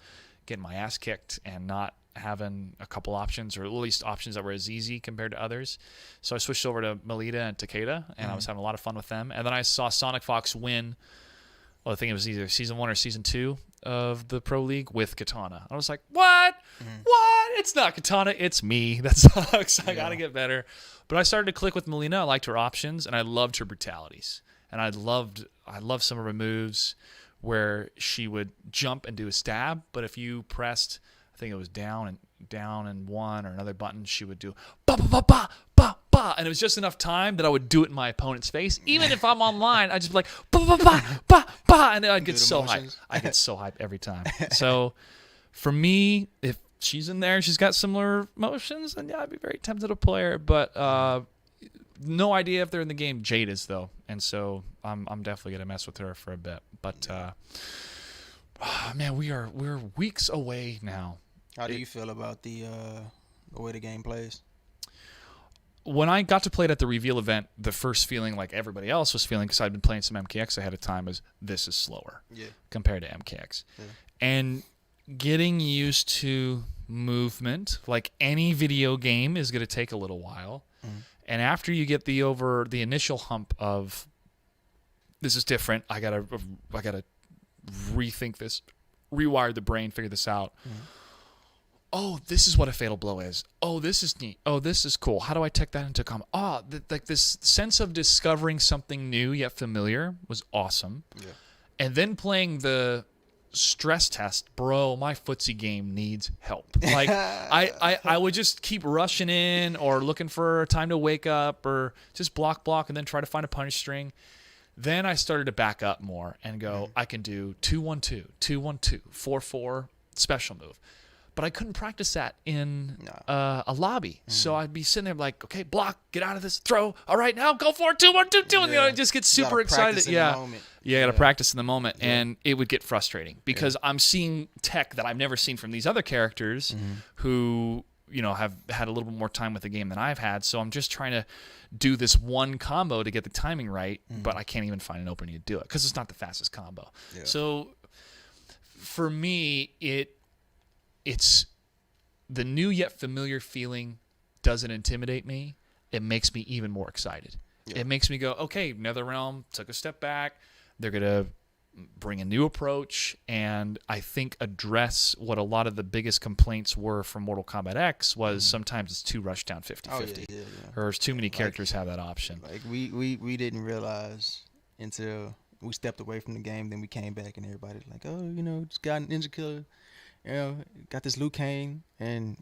getting my ass kicked and not having a couple options, or at least options that were as easy compared to others. So I switched over to Melita and Takeda, and I was having a lot of fun with them. And then I saw Sonic Fox win. Well, I think it was either season 1 or season 2 of the Pro League with Katana. I was like, what? What? It's not Katana. It's me. That sucks. I got to get better. But I started to click with Melina. I liked her options, and I loved her brutalities. And I loved some of her moves where she would jump and do a stab, but if you pressed, I think it was down and 1 or another button, she would do ba ba ba ba ba ba, and it was just enough time that I would do it in my opponent's face. Even if I'm online, I'd just be like ba ba ba ba ba, and then I'd get so hyped. I get so hyped every time. So for me, if she's in there, she's got similar motions, then yeah, I'd be very tempted to play her. But no idea if they're in the game. Jade is though, and so I'm definitely gonna mess with her for a bit. But man, we're weeks away now. How do you feel about the way the game plays? When I got to play it at the reveal event, the first feeling, like everybody else was feeling, because I'd been playing some MKX ahead of time, was this is slower compared to MKX. Yeah. And getting used to movement, like any video game, is going to take a little while. And after you get the initial hump of this is different, I gotta rethink this, rewire the brain, figure this out. Oh, this is what a fatal blow is. Oh, this is neat. Oh, this is cool. How do I take that into combat? Like this sense of discovering something new yet familiar was awesome. Yeah. And then playing the stress test, bro, my footsie game needs help. Like I would just keep rushing in or looking for time to wake up or just block and then try to find a punish string. Then I started to back up more and go, I can do 2-1-2, 2-1-2, 4-4 special move. but I couldn't practice that in Nah. a lobby. So I'd be sitting there like, okay, block, get out of this, throw. All right, now go for it, 2, 1, 2, 2. And I just get You gotta super excited. practice in the moment. Yeah, got to practice in the moment, and it would get frustrating because I'm seeing tech that I've never seen from these other characters who, have had a little bit more time with the game than I've had. So I'm just trying to do this one combo to get the timing right, but I can't even find an opening to do it because it's not the fastest combo. Yeah. So for me, it's the new yet familiar feeling doesn't intimidate me. It makes me even more excited. Yeah. It makes me go, okay, NetherRealm took a step back. They're going to bring a new approach and I think address what a lot of the biggest complaints were from Mortal Kombat X was sometimes it's too rushed down 50-50. Or there's too many characters have that option. Like we didn't realize until we stepped away from the game, then we came back and everybody's like, oh, just got an Ninja Killer, got this Liu Kang, and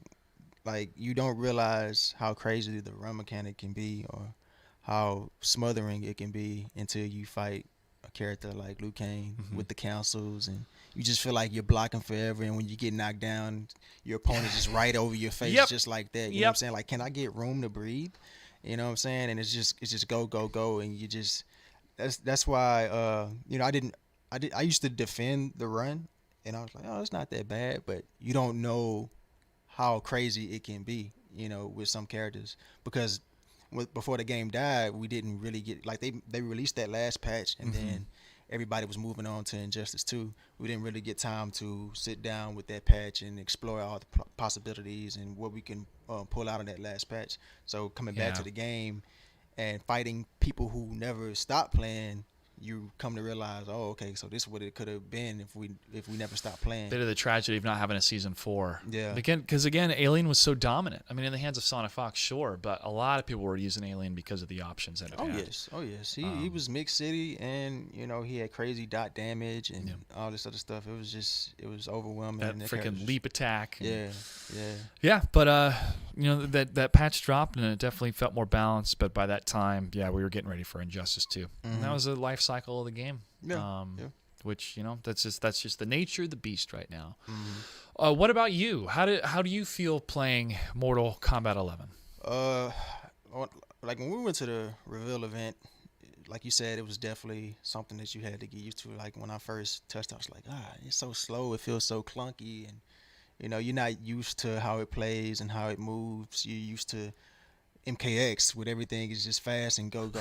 like you don't realize how crazy the run mechanic can be or how smothering it can be until you fight a character like Liu Kang with the councils, and you just feel like you're blocking forever, and when you get knocked down, your opponent's just right over your face just like that. You know what I'm saying? Like, can I get room to breathe? You know what I'm saying? And it's just go, and you just that's why I used to defend the run, and I was like, oh, it's not that bad, but you don't know how crazy it can be, with some characters, because before the game died, we didn't really get, like, they released that last patch, and then everybody was moving on to Injustice 2. We didn't really get time to sit down with that patch and explore all the possibilities and what we can pull out of that last patch. So coming back to the game and fighting people who never stopped playing, you come to realize, oh, okay, so this is what it could have been if we never stopped playing. Bit of the tragedy of not having a season 4. Yeah. Because Alien was so dominant. I mean, in the hands of Sonic Fox, sure, but a lot of people were using Alien because of the options that it had. Oh yes. He was mixed city, and he had crazy dot damage and all this other stuff. It was overwhelming. That freaking leap attack. Yeah. But that patch dropped and it definitely felt more balanced. But by that time, we were getting ready for Injustice 2. And that was a life cycle of the game. Which that's just the nature of the beast right now. What about you? How do you feel playing Mortal Kombat 11? Like when we went to the reveal event, like you said, it was definitely something that you had to get used to. Like when I first touched, I was like, it's so slow, it feels so clunky, and you're not used to how it plays and how it moves. You're used to MKX with everything is just fast and go,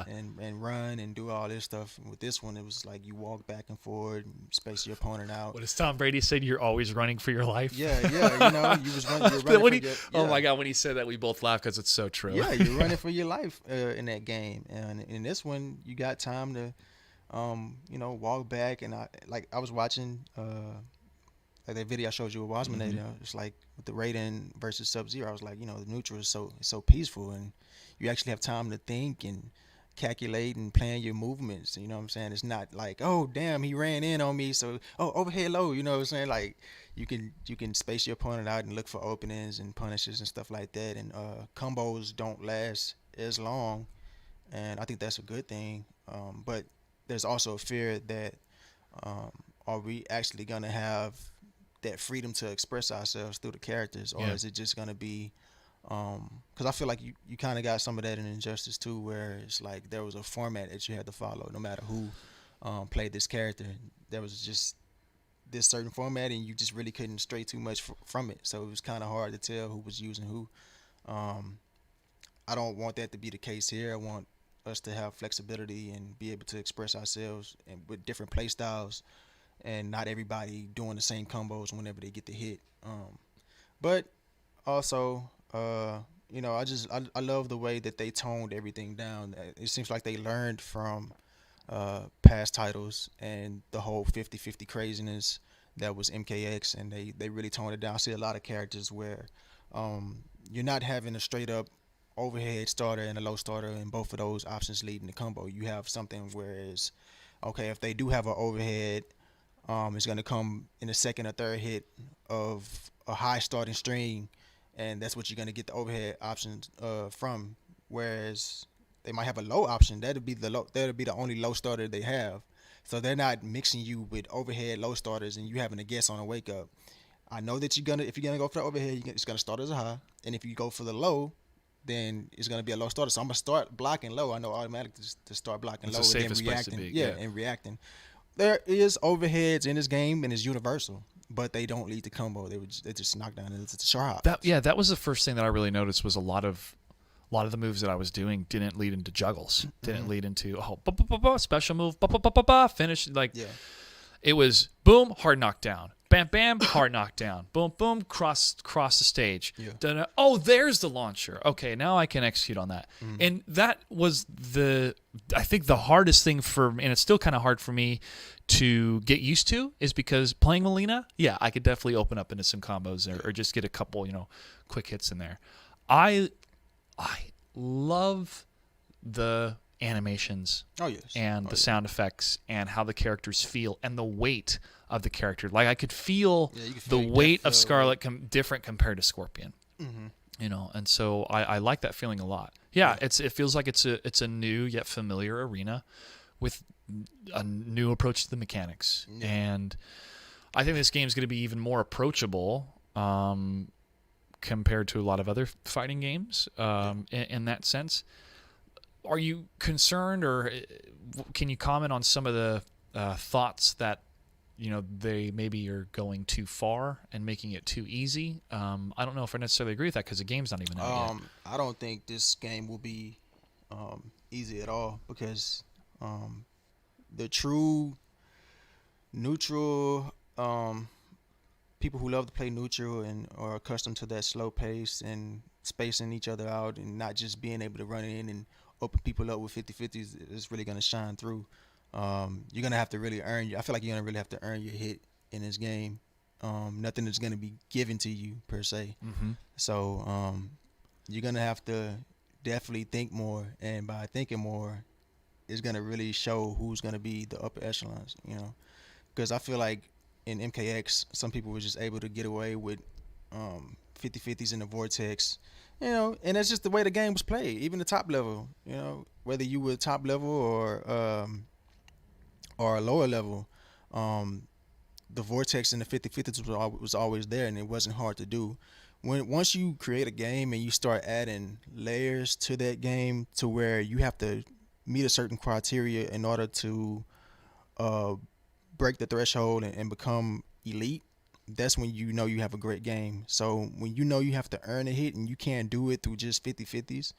and run and do all this stuff. With this one, it was like you walk back and forward, and space your opponent out. What does Tom Brady said? You're always running for your life. Yeah, you was running. You're running Oh my God, when he said that, we both laughed because it's so true. Yeah, you're running for your life in that game, and in this one, you got time to, walk back. And I was watching. Like that video I showed you with Wasminator, it's like with the Raiden versus Sub-Zero, I was like, the neutral is so peaceful, and you actually have time to think and calculate and plan your movements. You know what I'm saying? It's not like, oh damn, he ran in on me, so overhead low. You know what I'm saying? Like you can space your opponent out and look for openings and punishes and stuff like that. And combos don't last as long, and I think that's a good thing. But there's also a fear that are we actually gonna have that freedom to express ourselves through the characters, or is it just gonna be because I feel like you kind of got some of that in Injustice 2, where it's like there was a format that you had to follow no matter who played this character. There was just this certain format, and you just really couldn't stray too much from it, so it was kind of hard to tell who was using who. I don't want that to be the case here. I want us to have flexibility and be able to express ourselves and with different play styles, and not everybody doing the same combos whenever they get the hit. But also, I love the way that they toned everything down. It seems like they learned from past titles and the whole 50-50 craziness that was MKX, and they really toned it down. I see a lot of characters where you're not having a straight up overhead starter and a low starter, and both of those options leading the combo. You have something whereas, okay, if they do have an overhead, it's going to come in the second or third hit of a high starting string, and that's what you're going to get the overhead options from. Whereas they might have a low option, that'll be the only low starter they have. So they're not mixing you with overhead low starters and you having to guess on a wake up. I know that if you're gonna go for the overhead, it's gonna start as a high, and if you go for the low, then it's gonna be a low starter. So I'm gonna start blocking low. I know automatically to start blocking It's low the and then safest place to reacting. be, yeah. And reacting. There is overheads in this game, and it's universal, but they don't lead to combo. They just knock down. It's a sharp. That was the first thing that I really noticed was a lot of the moves that I was doing didn't lead into juggles, didn't lead into special move, finish like. Yeah. It was boom, hard knockdown. Bam, bam, hard knockdown. Boom, boom, cross the stage. Yeah. Oh, there's the launcher. Okay, now I can execute on that. And that was I think the hardest thing and it's still kind of hard for me to get used to, is because playing Melina, yeah, I could definitely open up into some combos or just get a couple, quick hits in there. I love the animations and the sound effects and how the characters feel and the weight of the character. Like I could feel the weight of Scarlet different compared to Scorpion. And so I like that feeling a lot. It feels like it's a new yet familiar arena with a new approach to the mechanics. And I think this game is going to be even more approachable compared to a lot of other fighting games in that sense. Are you concerned, or can you comment on some of the thoughts that they maybe are going too far and making it too easy? I don't know if I necessarily agree with that because the game's not even out yet. I don't think this game will be easy at all, because the true neutral people who love to play neutral and are accustomed to that slow pace and spacing each other out and not just being able to run in and open people up with 50-50s is really going to shine through. You're going to have to really I feel like you're going to really have to earn your hit in this game. Nothing is going to be given to you per se. So you're going to have to definitely think more, and by thinking more, it's going to really show who's going to be the upper echelons, because I feel like in MKX, some people were just able to get away with 50-50s in the Vortex, and that's just the way the game was played. Even the top level, whether you were top level or a lower level, the Vortex and the 50-50s was always there, and it wasn't hard to do. Once you create a game and you start adding layers to that game to where you have to meet a certain criteria in order to break the threshold and become elite, that's when you have a great game. So when you have to earn a hit and you can't do it through just 50-50s,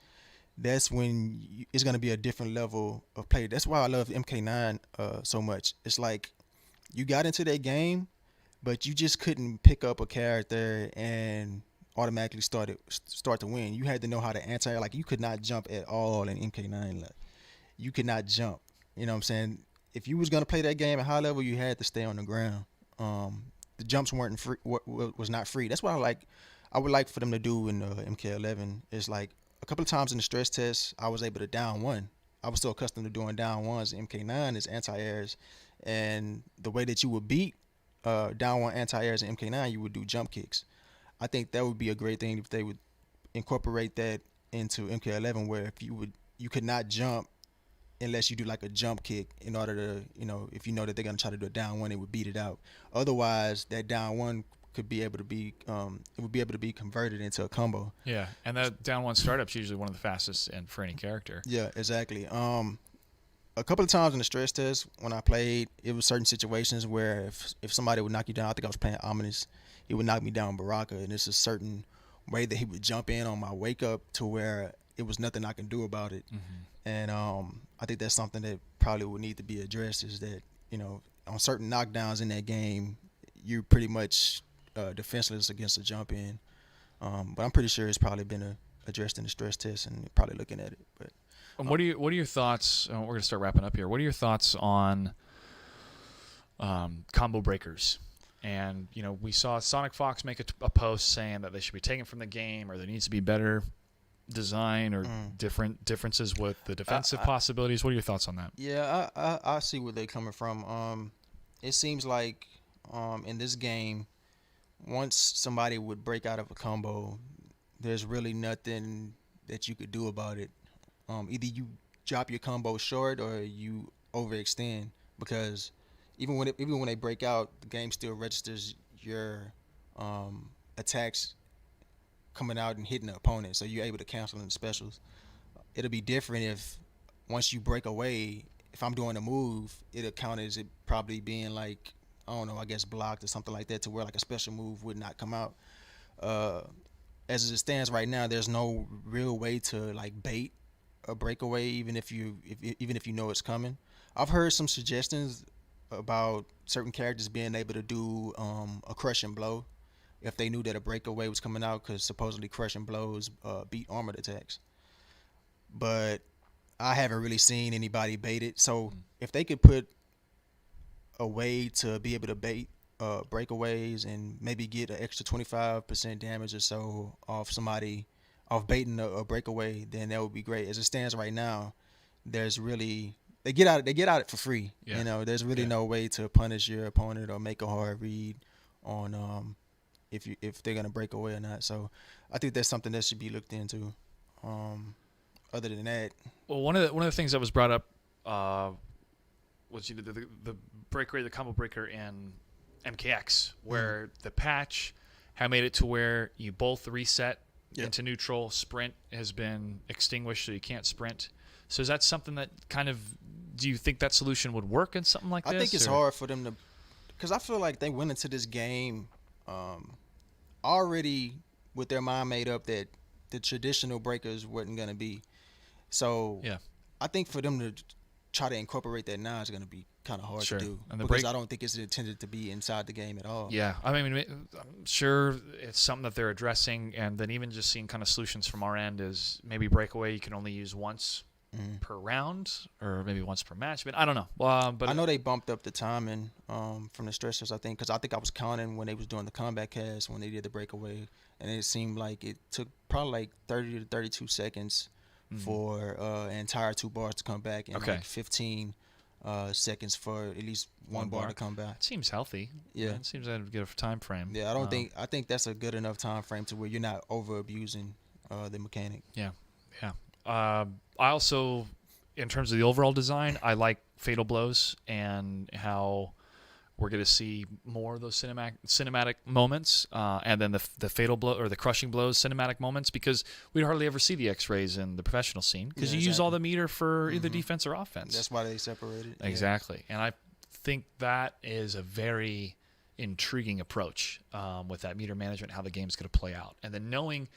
that's when it's going to be a different level of play. That's why I love MK9 so much. It's like you got into that game, but you just couldn't pick up a character and automatically start to win. You had to know how to anti. Like, you could not jump at all in MK9. Like, you could not jump. You know what I'm saying? If you was going to play that game at high level, you had to stay on the ground. The jumps weren't free, was not free. That's what I would like for them to do in MK11. Is like a couple of times in the stress test, I was able to down one. I was so accustomed to doing down ones. MK9 is anti-airs, and the way that you would beat down one anti-airs in MK9, you would do jump kicks. I think that would be a great thing if they would incorporate that into MK11, where if you could not jump unless you do like a jump kick in order to, if you know that they're going to try to do a down one, it would beat it out. Otherwise, that down one could be able to be, it would be able to be converted into a combo. Yeah, and that down one startup's usually one of the fastest and for any character. Yeah, exactly. A couple of times in the stress test when I played, it was certain situations where if somebody would knock you down, I think I was playing Ominous, he would knock me down Baraka, and it's a certain way that he would jump in on my wake up to where it was nothing I can do about it. And I think that's something that probably would need to be addressed, is that, on certain knockdowns in that game, you're pretty much defenseless against a jump in. But I'm pretty sure it's probably been addressed in the stress test, and probably looking at it. But what are your thoughts? We're going to start wrapping up here. What are your thoughts on combo breakers? And we saw Sonic Fox make a post saying that they should be taken from the game, or there needs to be better design or differences with the defensive possibilities. What are your thoughts on that? Yeah, I see where they're coming from. It seems like in this game, once somebody would break out of a combo, there's really nothing that you could do about it. Either you drop your combo short or you overextend, because even when they break out, the game still registers your attacks coming out and hitting the opponent, so you're able to cancel in the specials. It'll be different if once you break away, if I'm doing a move, it'll count as it probably being like, I don't know, I guess blocked or something like that, to where like a special move would not come out. As it stands right now, there's no real way to like bait a breakaway, even if you know it's coming. I've heard some suggestions about certain characters being able to do a crushing blow if they knew that a breakaway was coming out, because supposedly crushing blows beat armored attacks. But I haven't really seen anybody bait it. So if they could put a way to be able to bait breakaways and maybe get an extra 25% damage or so off baiting a breakaway, then that would be great. As it stands right now, there's really they get out it for free. Yeah. You know, there's really no way to punish your opponent or make a hard read on if they're gonna break away or not. So I think that's something that should be looked into. Other than that, well, one of the things that was brought up was the breaker, the combo breaker in MKX, where the patch had made it to where you both reset into neutral. Sprint has been extinguished, so you can't sprint. So is that something that kind of, do you think that solution would work in something like this? I think it's hard for them to, because I feel like they went into this game already with their mind made up that the traditional breakers wasn't going to be. So I think for them to try to incorporate that now is going to be kind of hard to do, because I don't think it's intended to be inside the game at all. Yeah, I mean, I'm sure it's something that they're addressing, and then even just seeing kind of solutions from our end is maybe breakaway you can only use once per round, or maybe once per match. But I don't know. But I know they bumped up the timing from the stressors, I think, because I think I was counting when they was doing the combat cast when they did the breakaway, and it seemed like it took probably like 30 to 32 seconds for an entire 2 bars to come back, and like 15 seconds for at least one bar to come back. It seems healthy. Yeah, it seems like a good time frame. Yeah, I think that's a good enough time frame to where you're not over abusing the mechanic. Yeah. I also, in terms of the overall design, I like fatal blows and how we're going to see more of those cinematic moments, and then the fatal blow or the crushing blows cinematic moments, because we'd hardly ever see the X-rays in the professional scene, because you use all the meter for either defense or offense. That's why they separated. Exactly. And I think that is a very intriguing approach with that meter management, how the game's going to play out. And then knowing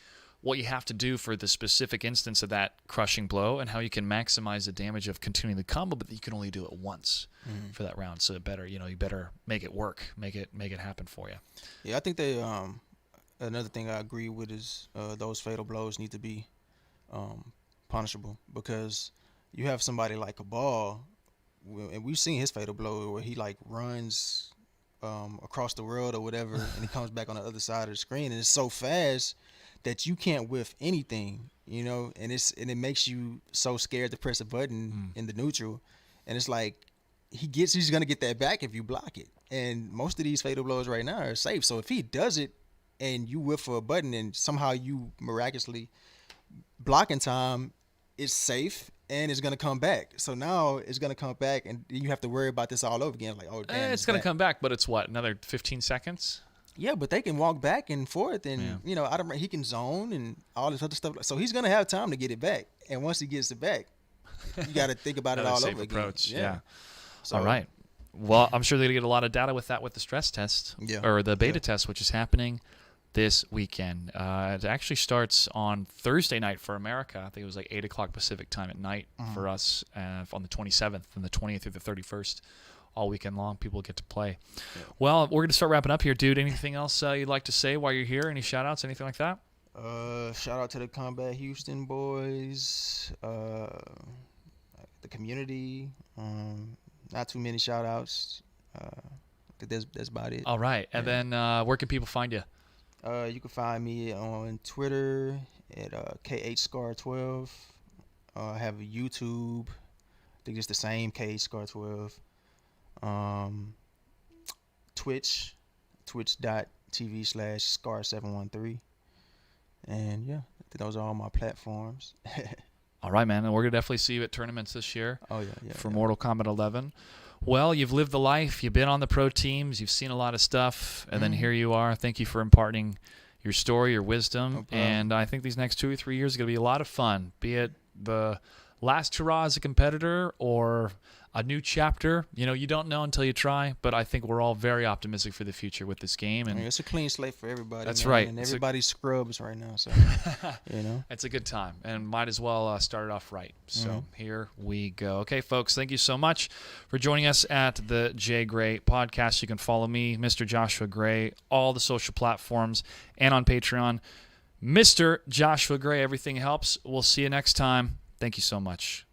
what you have to do for the specific instance of that crushing blow, and how you can maximize the damage of continuing the combo, but you can only do it once for that round. So you better make it work, make it happen for you. Yeah, I think they another thing I agree with is those fatal blows need to be punishable, because you have somebody like a ball, and we've seen his fatal blow where he like runs across the world or whatever, and he comes back on the other side of the screen, and it's so fast that you can't whiff anything, and it makes you so scared to press a button in the neutral, and it's like he's gonna get that back if you block it. And most of these fatal blows right now are safe, so if he does it and you whiff for a button and somehow you miraculously block in time, it's safe and it's gonna come back. So now it's gonna come back, and you have to worry about this all over again. Like, oh damn, it's gonna come back, but it's what, another 15 seconds? Yeah, but they can walk back and forth, and he can zone and all this other stuff. So he's gonna have time to get it back, and once he gets it back, you got to think about it all over approach. again. Yeah. So, all right. Well, I'm sure they're gonna get a lot of data with the stress test, or the beta test, which is happening this weekend. It actually starts on Thursday night for America. I think it was like 8:00 Pacific time at night for us on the 27th, and the 20th through the 31st. All weekend long, people get to play. Yeah. Well, we're going to start wrapping up here, dude. Anything else you'd like to say while you're here? Any shout-outs, anything like that? Shout out to the Combat Houston boys, the community. Not too many shout-outs. That's about it. All right. And then where can people find you? You can find me on Twitter at KHScar12. I have a YouTube. I think it's the same KHScar12. twitch.tv/scar713, and I think those are all my platforms. All right, man, and we're gonna definitely see you at tournaments this year. Oh yeah, for Mortal Kombat 11. Well, you've lived the life. You've been on the pro teams. You've seen a lot of stuff. And then here you are. Thank you for imparting your story, your wisdom. And I think these next 2 or 3 years are going to be a lot of fun, be it the last hurrah as a competitor or a new chapter. You don't know until you try, but I think we're all very optimistic for the future with this game. And it's a clean slate for everybody. That's man. right. And everybody's scrubs right now, so It's a good time, and might as well start it off right. So here we go. Okay, folks, thank you so much for joining us at the J.Gray podcast. You can follow me, Mr. Joshua Gray, all the social platforms, and on Patreon. Mr. Joshua Gray, everything helps. We'll see you next time. Thank you so much.